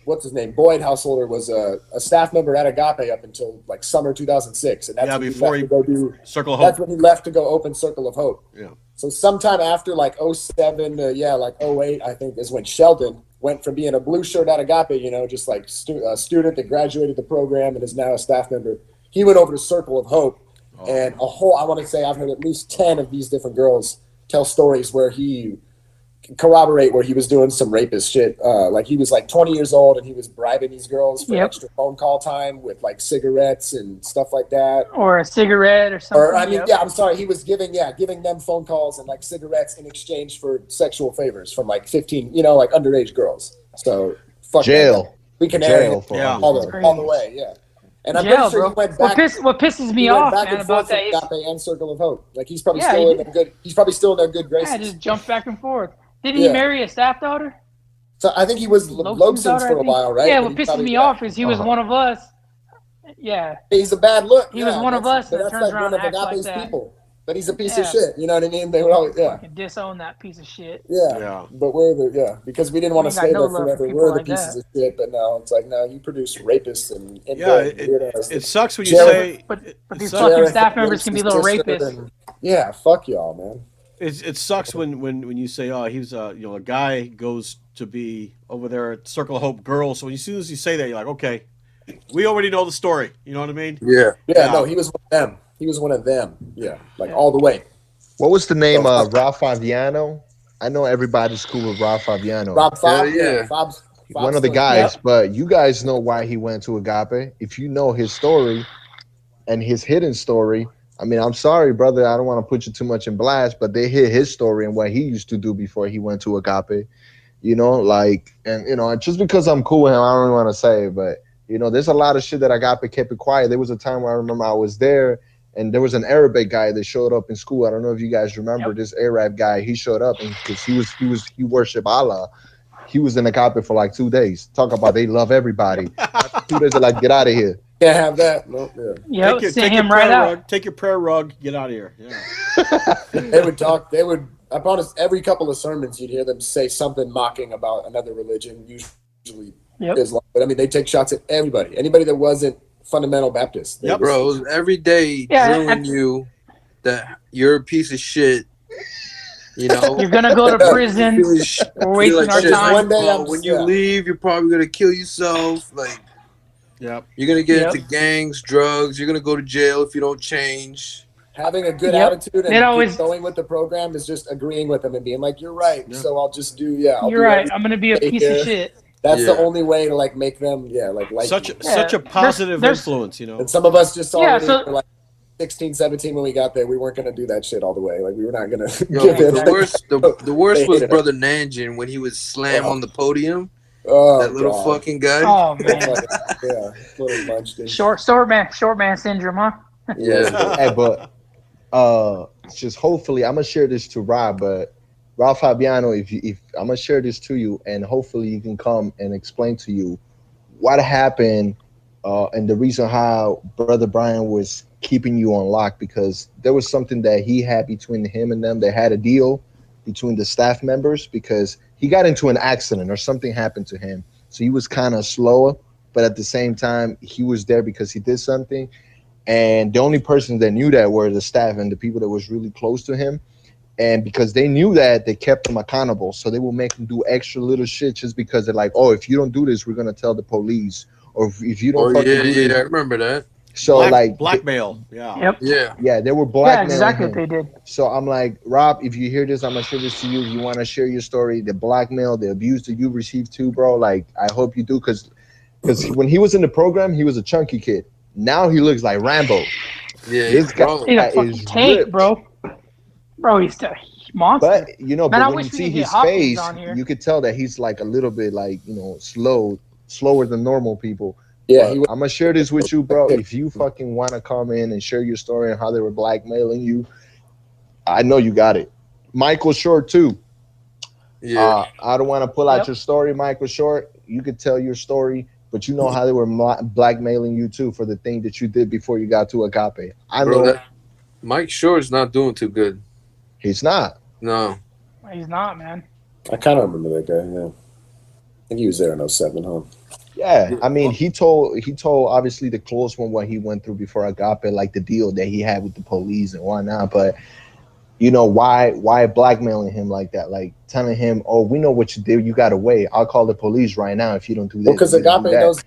what's his name? Boyd Householder was a staff member at Agape up until like summer 2006, and that's when before he left to go do. Circle of That's Hope. when he left to go open Circle of Hope. Yeah. So sometime after like 07 to like 08, I think is when Sheldon went from being a blue shirt at Agape, just like a student that graduated the program and is now a staff member. He went over to Circle of Hope, and I want to say I've heard at least 10 of these different girls tell stories where he corroborate where he was doing some rapist shit. Like he was like 20 years old and he was bribing these girls for extra phone call time with like cigarettes and stuff like that. Or a cigarette or something. Or I mean, yep. I'm sorry, he was giving them phone calls and like cigarettes in exchange for sexual favors from like 15, like underage girls. So fuck Jail. that. We can air Jail him for Yeah. all the way, yeah. And I'm Jail, pretty sure bro. he went back. What pisses me he went off, back man, and about forth that with is Agape and Circle of Hope. Like he's probably Yeah, still he in their good. He's probably still in their good graces. yeah, just jump back and forth. Didn't he Yeah. marry a staff daughter? So I think he was Loke's Lobson's daughter, I for a think. while, right? Yeah, But what he pisses probably- me off is he was Uh-huh. one of us. Yeah. He's a bad look. He was one of that's- us but that that's turns like around one of and acts like Agape's that. people. But he's a piece Yeah. of shit. You know what I mean? They would always, yeah. Fucking disown that piece of shit. Yeah. Yeah. But because we didn't want to ain't got stay no there love for forever. people We're the like pieces that. of shit. But no, it's like, no, you produce rapists and Yeah, weirdos. it sucks when you Jared- say. But it these sucks- fucking Jared staff members can be little sister rapists. and- yeah, fuck y'all, man. It sucks when you say, oh, he's a guy goes to be over there at Circle of Hope girls. So as soon as you say that, you're like, okay, we already know the story. You know what I mean? Yeah. Yeah, no, he was one of them. He was one of them. Yeah, like all the way. What was the name? Rob Fabiano. I know everybody's cool with Rob Fabiano. Rob Fobb, yeah. Fobb's One of the still- guys, Yep. but you guys know why he went to Agape. If you know his story and his hidden story, I mean, I'm sorry, brother. I don't want to put you too much in blast, but they hit his story and what he used to do before he went to Agape. And just because I'm cool with him, I don't want to say it, but there's a lot of shit that Agape kept it quiet. There was a time where I remember I was there and there was an Arabic guy that showed up in school. I don't know if you guys remember this Arab guy. He showed up and because he worshiped Allah. He was in Agape for like 2 days. Talk about they love everybody. After 2 days, they're like, get out of here. Can't have that. No, yeah. Yep, send him right out. Take your prayer rug. Get out of here. Yeah. They would talk. They would. I promise. Every couple of sermons, you'd hear them say something mocking about another religion, usually Islam. But I mean, they take shots at everybody. Anybody that wasn't fundamental Baptist. Yep, bro. It was every day drilling you that you're a piece of shit. You know, you're gonna go to prison. We're wasting our time. One day, when you leave, you're probably gonna kill yourself. Like, you're gonna get into gangs, drugs. You're gonna go to jail if you don't change. Having a good attitude and going with the program is just agreeing with them and being like, "You're right." Yeah. So I'll just do. You're right. I'm gonna be a piece of shit. That's the only way to like make them, such a positive influence, you know. And some of us just were like 16, 17 when we got there. We weren't going to do that shit all the way. Like we were not going to give in. The worst was Brother Nanjin when he would slam on the podium. That little fucking guy. Oh man. Little munchkin. Short man syndrome, huh? Yeah. Hey, but just hopefully I'm gonna share this to Rob, but Ralph Fabiano, if I'm gonna share this to you, and hopefully you can come and explain to you what happened and the reason how Brother Brian was keeping you on lock, because there was something that he had between him and them. They had a deal between the staff members because he got into an accident or something happened to him. So he was kind of slower, but at the same time, he was there because he did something. And the only person that knew that were the staff and the people that was really close to him. And because they knew that, they kept him accountable. So they will make him do extra little shit just because they're like, oh, if you don't do this, we're going to tell the police. Or if you don't do this. I remember that. So blackmail. Yeah, they were blackmailing exactly him. what they did. So I'm like, Rob, if you hear this, I'm gonna share this to you. If you want to share your story, the blackmail, the abuse that you received too, bro. Like, I hope you do, because when he was in the program, he was a chunky kid. Now he looks like Rambo. Yeah, this guy he's a fucking tank, ripped. Bro, he's a monster. But but when you see his face, you could tell that he's like a little bit like slower than normal people. Yeah, I'm gonna share this with you, bro. If you fucking want to come in and share your story and how they were blackmailing you, I know you got it. Michael Short too. Yeah, I don't want to pull out your story, Michael Short. You could tell your story, but you know how they were blackmailing you too for the thing that you did before you got to Agape. I know. Mike Short's not doing too good. He's not. No, he's not, man. I kind of remember that guy. Yeah, I think he was there in 2007, huh? Yeah, I mean, he told obviously the close one what he went through before Agape, like the deal that he had with the police and whatnot. But why blackmailing him like that? Like telling him, "Oh, we know what you did. You got away. I'll call the police right now if you don't do this." Because Agape knows.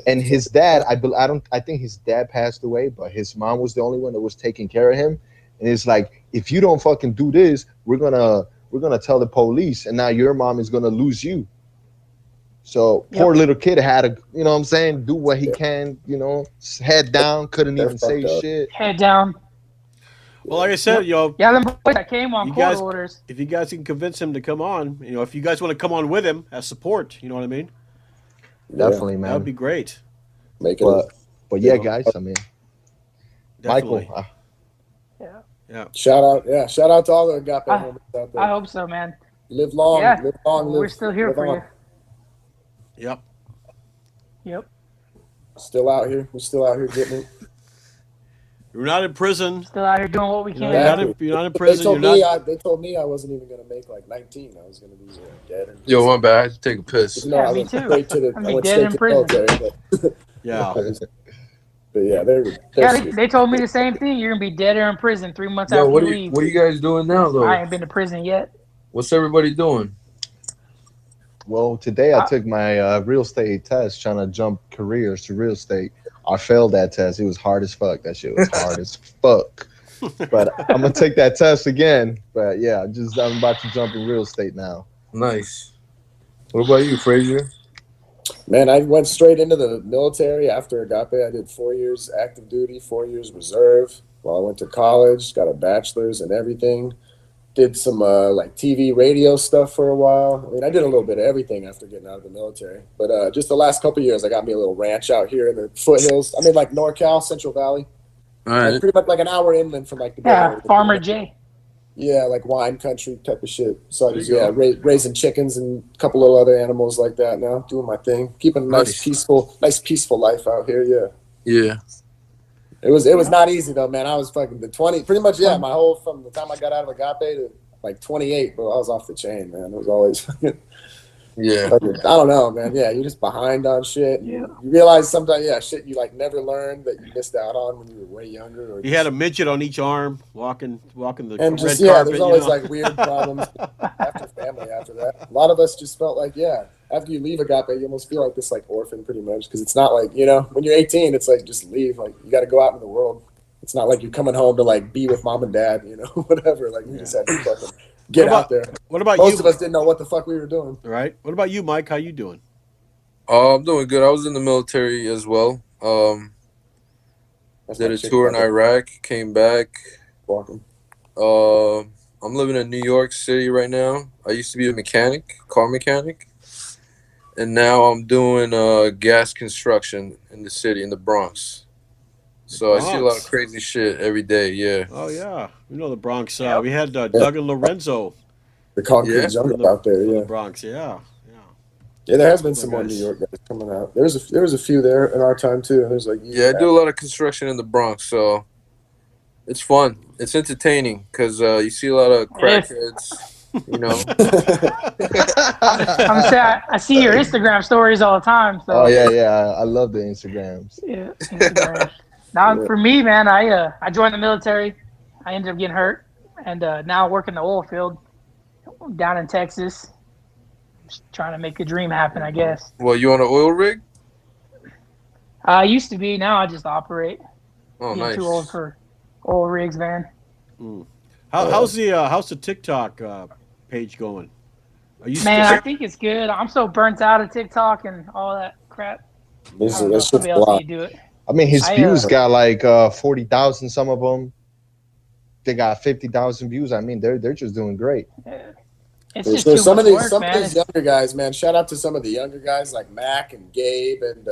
And his dad, I think his dad passed away, but his mom was the only one that was taking care of him. And it's like, if you don't fucking do this, we're gonna tell the police, and now your mom is gonna lose you. So poor little kid had to, do what he can, head down, couldn't even say shit. Head down. Well, like I said, them boys that came on court orders. If you guys can convince him to come on, if you guys want to come on with him as support, you know what I mean? Definitely, man. That would be great. But yeah, guys, I mean, definitely. Michael. Yeah. Shout out to all the Agape homies out there. I hope so, man. Live long. Yeah. Live long. We're still here for you. Yep. Still out here. We're still out here getting it. You're not in prison. Still out here doing what we can. You're not in prison. They told me I wasn't even going to make like 19. I was going to be dead. Yo, my bad. I had to take a piss. Me too. I went dead in prison. Yeah. But yeah, they told me the same thing. You're going to be dead or in prison 3 months after you leave. What are you guys doing now, though? I ain't been to prison yet. What's everybody doing? Well, today I took my real estate test, trying to jump careers to real estate. I failed that test. It was hard as fuck. That shit was hard as fuck. But I'm gonna take that test again. But yeah, I'm about to jump in real estate now. Nice. What about you, Frazier? Man, I went straight into the military after Agape. I did 4 years active duty, 4 years reserve. While I went to college, got a bachelor's and everything. Did some like TV, radio stuff for a while. I mean, I did a little bit of everything after getting out of the military. But just the last couple of years, I got me a little ranch out here in the foothills. I'm in like NorCal, Central Valley. All Like right. pretty much like an hour inland from like the Bay Yeah, Area. Farmer J. Yeah, like wine country type of shit. So I There just you go. raising chickens and a couple of other animals like that now, doing my thing, keeping a nice peaceful life out here. Yeah. Yeah. It was not easy though, man. I was fucking the 20, pretty much. Yeah, my whole from the time I got out of Agape to like 28, bro. I was off the chain, man. It was always fucking. Yeah. I don't know, man. Yeah, you're just behind on shit. Yeah. You realize sometimes, shit you like never learned that you missed out on when you were way younger. Or He had a midget on each arm, walking the and just red carpet. there's always like weird problems after family. After that, a lot of us just felt like after you leave Agape, you almost feel like this like orphan pretty much because it's not like when you're 18, it's like just leave. Like you got to go out in the world. It's not like you're coming home to like be with mom and dad, whatever. Like we just had to fucking get out there. What about Most you? of us didn't know what the fuck we were doing. Right. What about you, Mike? How you doing? I'm doing good. I was in the military as well. That's Did my a chick tour in brother Iraq, came back. walking. I'm living in New York City right now. I used to be a car mechanic. And now I'm doing gas construction in the city, in the Bronx. So I see a lot of crazy shit every day, yeah. Oh yeah, we know the Bronx. Yep. We had Doug and Lorenzo The concrete Yeah. jungle out there, from yeah. the Bronx. Yeah. Yeah, there has been Cool some more guys. New York guys coming out. There was a few there in our time too. There's like Yeah, I do a lot of construction in the Bronx, so it's fun. It's entertaining because you see a lot of crackheads, I'm sad. I see your Instagram stories all the time. So Oh yeah. I love the Instagrams. yeah, Instagram. Now for me, man, I joined the military. I ended up getting hurt, and now I work in the oil field down in Texas. Just trying to make a dream happen, I guess. Well, you on an oil rig? I used to be. Now I just operate. Oh, Getting nice. too old for oil rigs, man. How's the TikTok page going? Are you Man, I think it's good. I'm so burnt out of TikTok and all that crap. I don't know if This shit's somebody a else lot. need to do it. I mean, his views uh, got like 40,000. Some of them, they got 50,000 views. I mean, they're just doing great. It's just So too some much of these work, some man. of these younger guys, man. Shout out to some of the younger guys like Mac and Gabe and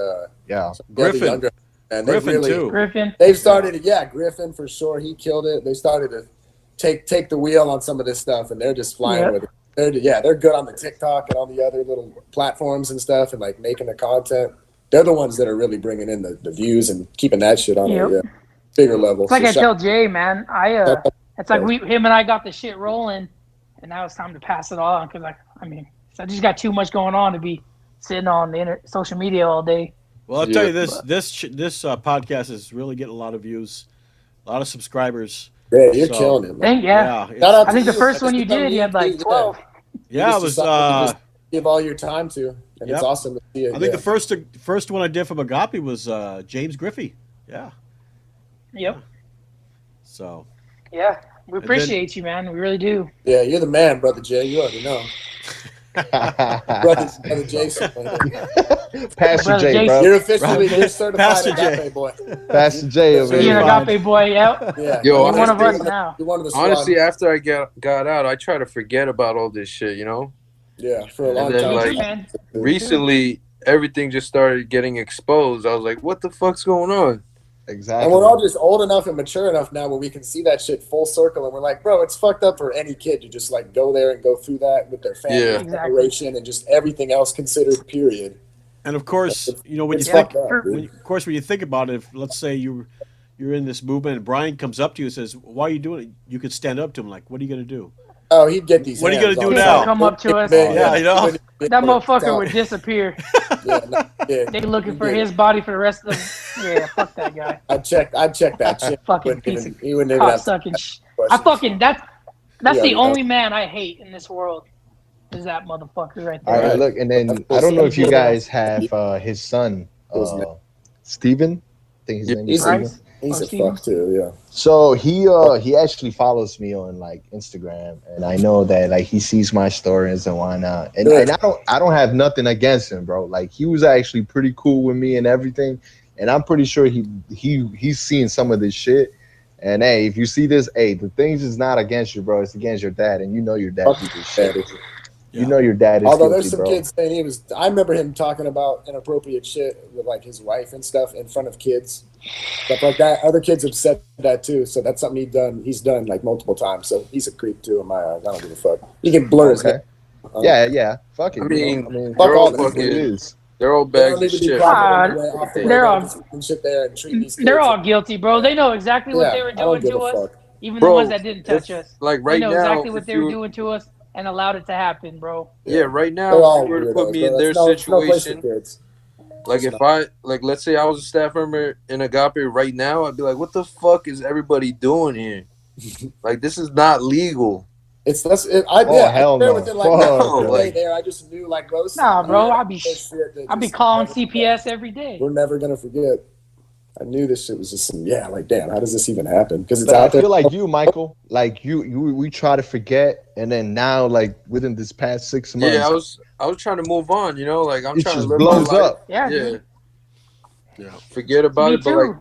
Yeah. some of the other Griffin. younger. And Griffin too. Griffin. They've started, Griffin for sure. He killed it. They started to take the wheel on some of this stuff, and they're just flying with it. They're good on the TikTok and on the other little platforms and stuff, and like making the content. They're the ones that are really bringing in the views and keeping that shit on a bigger level. It's like So I tell Jay, man. It's like Yeah. him and I got the shit rolling, and now it's time to pass it on because I just got too much going on to be sitting on the social media all day. Well, I'll tell you this podcast is really getting a lot of views, a lot of subscribers. yeah, you're killing it, man. It's- Shout out I to think the you. first one This you is something did, you had like do, 12. yeah, it This is was. something to just give all your time to, and Yep. it's awesome to see it. I think the first one I did from Agape was James Griffey. Yeah. Yep. So. Yeah. We appreciate you, man. We really do. Yeah, you're the man, brother Jay. You already know. brother Jason. Pastor Brother J, Jason. bro. You're certified Pastor Agape J. boy. Pastor J over Being here. an Agape boy, yep. Yeah, Yo, You're one of honestly- us now. You're one of the squad. Honestly, after I got out, I try to forget about all this shit, Yeah, for a long And then, time. like, Me too, man. Recently, everything just started getting exposed. I was like, what the fuck's going on? Exactly. And we're all just old enough and mature enough now where we can see that shit full circle, and we're like, bro, it's fucked up for any kid to just like go there and go through that with their family Yeah. separation and just everything else considered. Period. And of course, when It's you think, fucked up, dude. when you think about it, if let's say you're in this movement and Brian comes up to you and says, "Why are you doing it?" You could stand up to him like, "What are you going to do?" Oh, he'd get these. What are you hands gonna on do us. now? Come up to us. Yeah, you know. That motherfucker would disappear. Yeah. They looking for his body for the rest of the. Yeah, fuck that guy. I'd check that shit. Fucking piece of He wouldn't even have cocksucking. questions. That's Yeah, the yeah. only man I hate in this world. Is that motherfucker right All there? right, look, and then I don't know if you guys have his son, Steven. I think his name is He's Steven. Bryce? He's a Steven? fuck too, yeah. So he actually follows me on like Instagram, and I know that like he sees my stories and why not. And I don't have nothing against him, bro. Like he was actually pretty cool with me and everything, and I'm pretty sure he's seen some of this shit. And hey, if you see this, hey, the things is not against you, bro. It's against your dad, and you know your dad did this shit. You know your dad is Although guilty, there's some bro. kids saying I remember him talking about inappropriate shit with like his wife and stuff in front of kids. stuff like that. Other kids have said that too, so that's something he's done like multiple times. So he's a creep too in my eyes. I don't give a fuck. He can blur his hair. Yeah. Fuck it. I mean, fuck they're all all that. What it fucking. is. They're all They bags don't of need to be shit. profiting off the they're all- and shit there and treating these kids. They're all guilty, bro. They know exactly what they were I don't doing give to a us. fuck. Even Bro, the ones that didn't touch if- us. like They right know now, exactly what if they were you- doing to us and allowed it to happen, bro. Yeah, right now, They're all if you were to weirdos, put me bro. in their It's no place for situation, kids. like if I, like, let's say I was a staff member in Agape right now, I'd be like, what the fuck is everybody doing here? Like, this is not legal. It's that's hell no. within like No, a like- day there. I just knew like most. Nah, bro, I I'll be calling CPS every day. We're never gonna forget. I knew this shit was just some like damn, how does this even happen? Because it's But I out there. feel like you, Michael, like we try to forget, and then now, like within this past 6 months, Yeah, I was trying to move on, you know, like I'm it trying to just live blows my life. up. Yeah, Yeah, dude. forget about Me it. But too.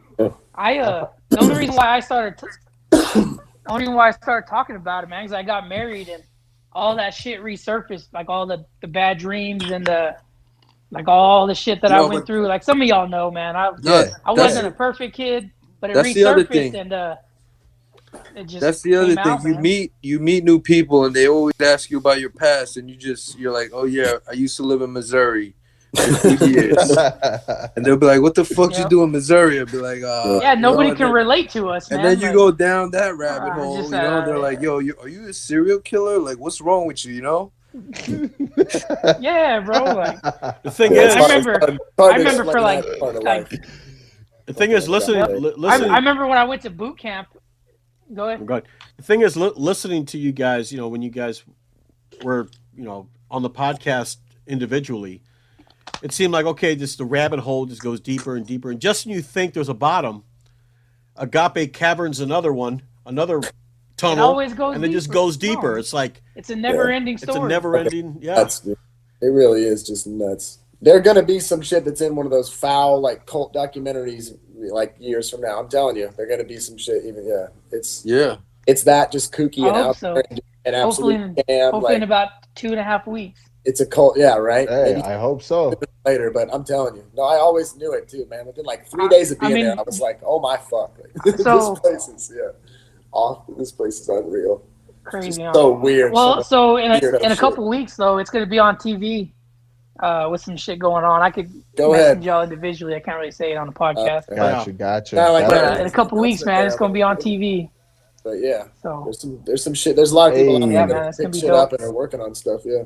like, The only reason why I started talking about it, man, is I got married and all that shit resurfaced, like all the bad dreams and all the shit that I went through. Like some of y'all know, man. I wasn't a perfect kid, but it that's the other resurfaced thing. and it just that's the other came thing. out, You man. meet new people, and they always ask you about your past, and you're like, oh yeah, I used to live in Missouri for 2 years, and they'll be like, what the fuck you do in Missouri? I'll be like, nobody can relate to us, man. And then you Like, go down that rabbit hole, just, you know. They're like, yo, are you a serial killer? Like, what's wrong with you? You know? yeah, bro. Like, The thing is, I remember for like the thing is, listening. I remember when I went to boot camp. Go ahead. Go ahead. The thing is, listening to you guys, you know, when you guys were, you know, on the podcast individually, it seemed like, okay, this the rabbit hole just goes deeper and deeper, and just when you think there's a bottom, Agape Cavern's another tunnel, it always goes and it just deeper. goes deeper. No. It's like it's a never-ending story. It's a never-ending. Yeah, nuts, it really is just nuts. There's gonna be some shit that's in one of those foul like cult documentaries like years from now. I'm telling you, there's gonna be some shit. Even it's that just kooky and out there and hopefully absolutely in about 2.5 weeks. It's a cult, right? Hey, Maybe I hope so. later, but I'm telling you, no, I always knew it too, man. Within like 3 days of being there, I was like, oh my fuck, like, So- this place is awful. This place is unreal. Crazy. So weird. Well, so in a shit. couple weeks though, it's gonna be on TV. With some shit going on, I could Go message ahead. y'all individually. I can't really say it on the podcast. Gotcha. Yeah, like But in a couple weeks, man, it's gonna be on TV. But yeah, So there's some shit. There's a lot of people out there man, that it's gonna pick be shit dope. up and are working on stuff. Yeah,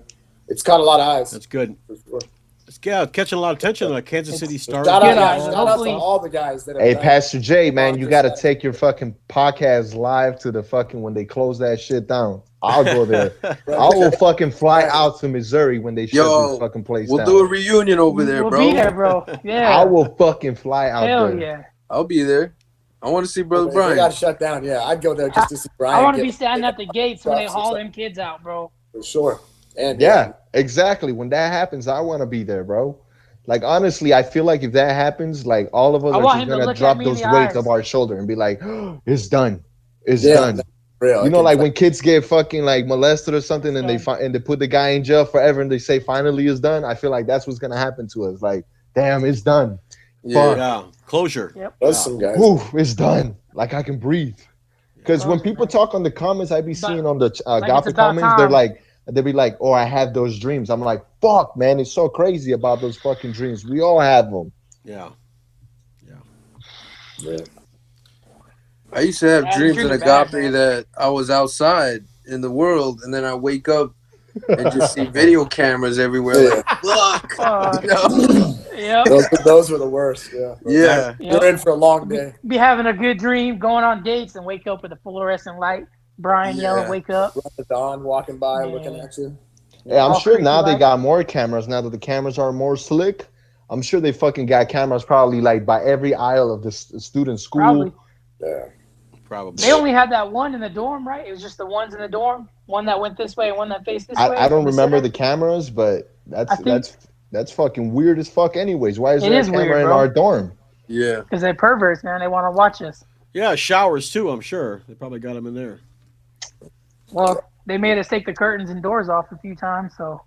it's caught a lot of eyes. that's good. For sure. It's catching a lot of attention. Like Kansas City Stars. Shout Good out, eyes, shout out to hopefully. all the guys that. Hey, have Pastor J, man, you got to Just take your fucking podcast live to the fucking when they close that shit down. I'll go there. I will fucking fly out to Missouri when they shut this fucking place we'll down. do a reunion over there, we'll bro. be there, bro. Yeah. I will fucking fly out Hell there. yeah. I'll be there. I want to see Brother They Brian. got shut down. Yeah, I'd go there just to see Brian. I want to get- be standing at the gates when they Drops haul or them kids out, bro. for sure. And Yeah, exactly. When that happens, I want to be there, bro. Like, honestly, I feel like if that happens, like, all of us I are want just him to going to look at drop me in those the weights eyes. of our shoulder and be like, it's done. It's Yeah, done. that's real. You know, like when kids get fucking like molested or something, and Done. and they put the guy in jail forever, and they say finally it's done. I feel like that's what's gonna happen to us. Like, damn, it's done. Yeah. Yeah, closure. Yep. There's some guys. Whew, it's done. Like I can breathe. Because when people talk on the comments, I be But- seeing on the it's Agape about comments, time. they'll be like, "Oh, I have those dreams." I'm like, "Fuck, man, it's so crazy about those fucking dreams. We all have them." Yeah. Yeah. I used to have Yeah, dreams dreams in are bad, Agape man. that I was outside in the world, and then I wake up and just see video cameras everywhere. Like, fuck. You know? Yep. Those were the worst. Yeah. Yeah. You're in for a long day. Be having a good dream, going on dates, and wake up with a fluorescent light. Brian yelling, Yeah. "Wake up!" The Don walking by, Yeah. looking at you. Yeah, I'm All sure freaky now they lights. got more cameras. Now that the cameras are more slick, I'm sure they fucking got cameras probably like by every aisle of the student school. Probably. Yeah. Probably. They only had that one in the dorm, right? It was just the ones in the dorm. One that went this way, and one that faced this way. I don't in the remember center. the cameras, but I think- that's fucking weird as fuck. Anyways, why is It there a is camera weird, in bro. our dorm? Yeah. Because they're perverts, man. They want to watch us. Yeah, showers too. I'm sure they probably got them in there. Well, they made us take the curtains and doors off a few times, so.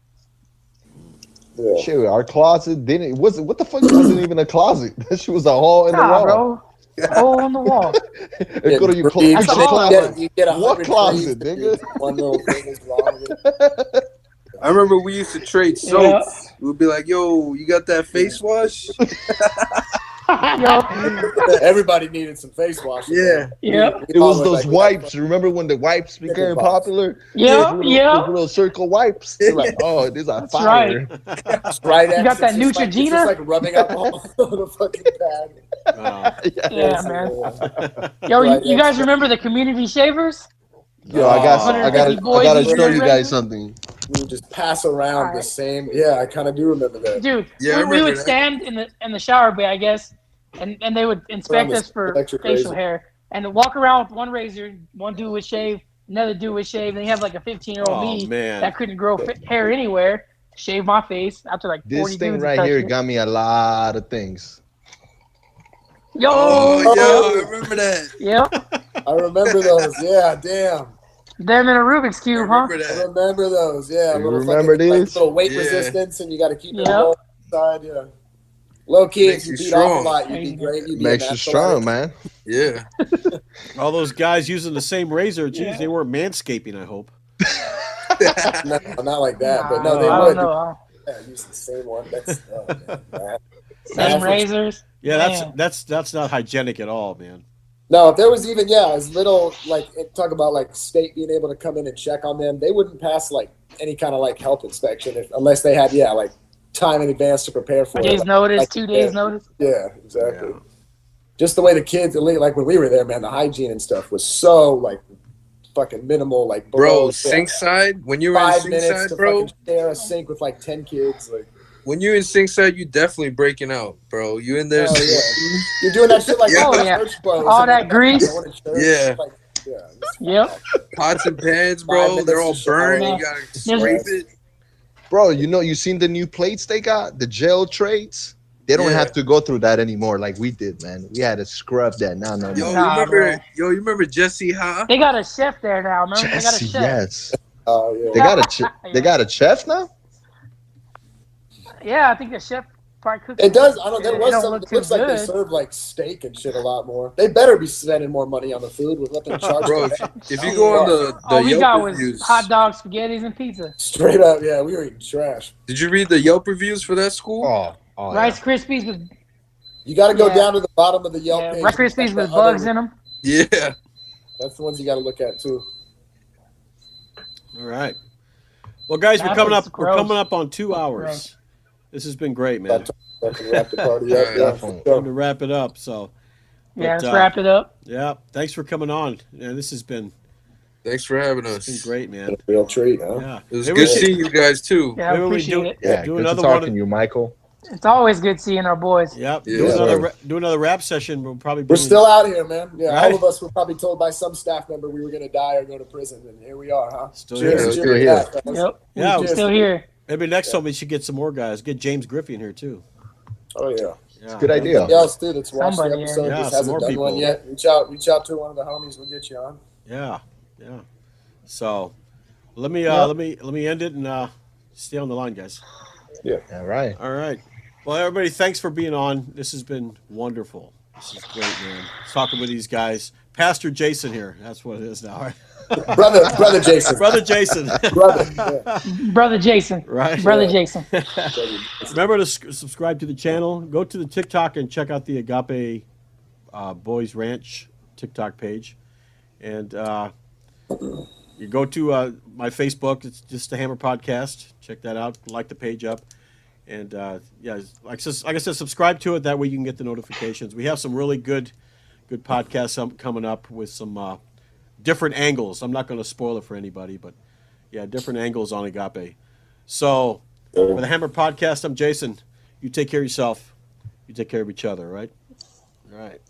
Yeah. Shit, our closet didn't. What the fuck? It wasn't even a closet. That shit was a hole in the Nah, wall. bro. hole in the wall. And go to your Breeds, actual and closet. you get What 100 closet, breeds, nigga? One little thing is wrong with it. I remember we used to trade soaps. We'd be like, "Yo, you got that face wash?" Everybody needed some face washing. Yeah. Man. Yep. It all was look those like we had wipes. Remember when the wipes became Pickle box. popular? Yep. Those Yep. little circle wipes. They're like, oh, these are That's fire. Right. You got that It's Neutrogena? just like rubbing alcohol on the fucking pad. Yeah, man. Yo, Right, you guys that's- remember the community shavers? Yo, I got 150 boys to using show that you guys razor? something. We would just pass around All the right. same. Yeah, I kind of do remember that. Dude, Yeah, I we remember would that. stand in the shower bay, I guess, and they would inspect Around us this for electric facial razor. hair and walk around with one razor. One dude would shave, another dude would shave. And they have like a 15-year-old Oh, me man. that couldn't grow hair anywhere. Shave my face after like 40 This thing dudes right touched here it. got me a lot of things. Yo, Oh, Oh. yeah, I remember that. yep. I remember those. Yeah, damn. Them in a Rubik's I cube, huh? remember I that. remember those. Yeah, You little remember fucking, like, these? little weight Yeah. resistance, and you got to keep it Yep. rolling inside. Yeah. Low key, Makes if you you beat strong. off a lot, you'd be great. You'd be Makes a you natural at strong, it. man. Yeah. All those guys using the same razor. Geez, Yeah. they weren't manscaping, I hope. No, not like that, but no, Nah, they I would. don't know. Yeah, use the same one. That's man. Same Average. razors. Yeah, Man. that's not hygienic at all, man. No, if there was even as little like talk about like state being able to come in and check on them, they wouldn't pass like any kind of like health inspection unless they had like time in advance to prepare for A it. day's notice, Like, 2 days notice. Yeah, exactly. Yeah. Just the way the kids, like when we were there, man, the hygiene and stuff was so like fucking minimal. Like Bro, below, sink side, when you were in 5 sink minutes side, to bro, fucking share a sink with like 10 kids. Like, when you're in sink side, you definitely breaking out, bro. You in there. oh yeah, you're doing that shit like Yeah. Oh, in yeah. church clothes. All and, that like, grease. going to church, Yeah. like, it's Yep. Pots and pans, 5 bro. minutes They're to all shower. burned. Yeah. You gotta scrape it. Bro, you seen the new plates they got? The gel trays? They don't Yeah. have to go through that anymore like we did, man. We had to scrub that. No. Yo, Nah, bro. you remember Jesse Ha? They got a chef there now. Remember? They got a Jesse, chef. yes. Oh yeah. They got they got a chef now? Yeah, I think the chef probably cooks. It does. I don't. There It was don't some. look It too looks like they good. serve like steak and shit a lot more. They better be spending more money on the food. With what they charge. Bro, for if you go on the All we Yelp got was reviews, hot dogs, spaghettis, and pizza. Straight up, yeah, we were eating trash. did you read the Yelp reviews for that school? Oh Rice Krispies with You got to go Yeah. down to the bottom of the Yelp page. Rice Krispies Like with the other- bugs in them. Yeah. That's the ones you got to look at too. All right. Well, guys, That we're coming was up. We're gross. coming up on 2 hours. Gross. This has been great, man. Fucking wrap the party up. Yeah, Yeah, definitely. for Time to sure. wrap it up. So, Yeah, But, let's wrap it up. yeah, thanks for coming on. Yeah, this has been Thanks for having us. great, man. Real treat, huh? Yeah, It was Maybe good we should- seeing you guys too. Yeah, I maybe we appreciate it. Yeah, do good another to one. talking to you, Michael. It's always good seeing our boys. Yep. Yeah. Do Yes, another sir. do another rap session. We'll probably We're bring still out here, man. Yeah, Right? all of us were probably told by some staff member we were going to die or go to prison, and here we are, huh? Still Cheers, here. cheers Still to here. that, fellas. Yep. Yeah, We're Cheers. still here. Maybe next time we should get some more guys. Get James Griffey in here too. Oh yeah. Yeah. Good idea. Anybody else too that's watched Somebody, the episode yeah. just Yeah, some more hasn't done one people. yet. Reach out to one of the homies. We'll get you on. Yeah. So, let me Yep. let me end it and stay on the line, guys. All right. All right. Well, everybody, thanks for being on. This has been wonderful. This is great, man. Talking with these guys. Pastor Jason here. That's what it is now. Right? Brother Jason. Brother Jason. Brother. Yeah. Brother Jason. Right. Brother Yeah. Jason. Remember to subscribe to the channel. Go to the TikTok and check out the Agape Boys Ranch TikTok page. And you go to my Facebook. It's just the Hammer Podcast. Check that out. Like the page up. And yeah, like I said, subscribe to it. That way you can get the notifications. We have some really good podcasts coming up with some different angles. I'm not going to spoil it for anybody, but yeah, different angles on Agape. So for the Hammer Podcast, I'm Jason. You take care of yourself. You take care of each other, right? All right.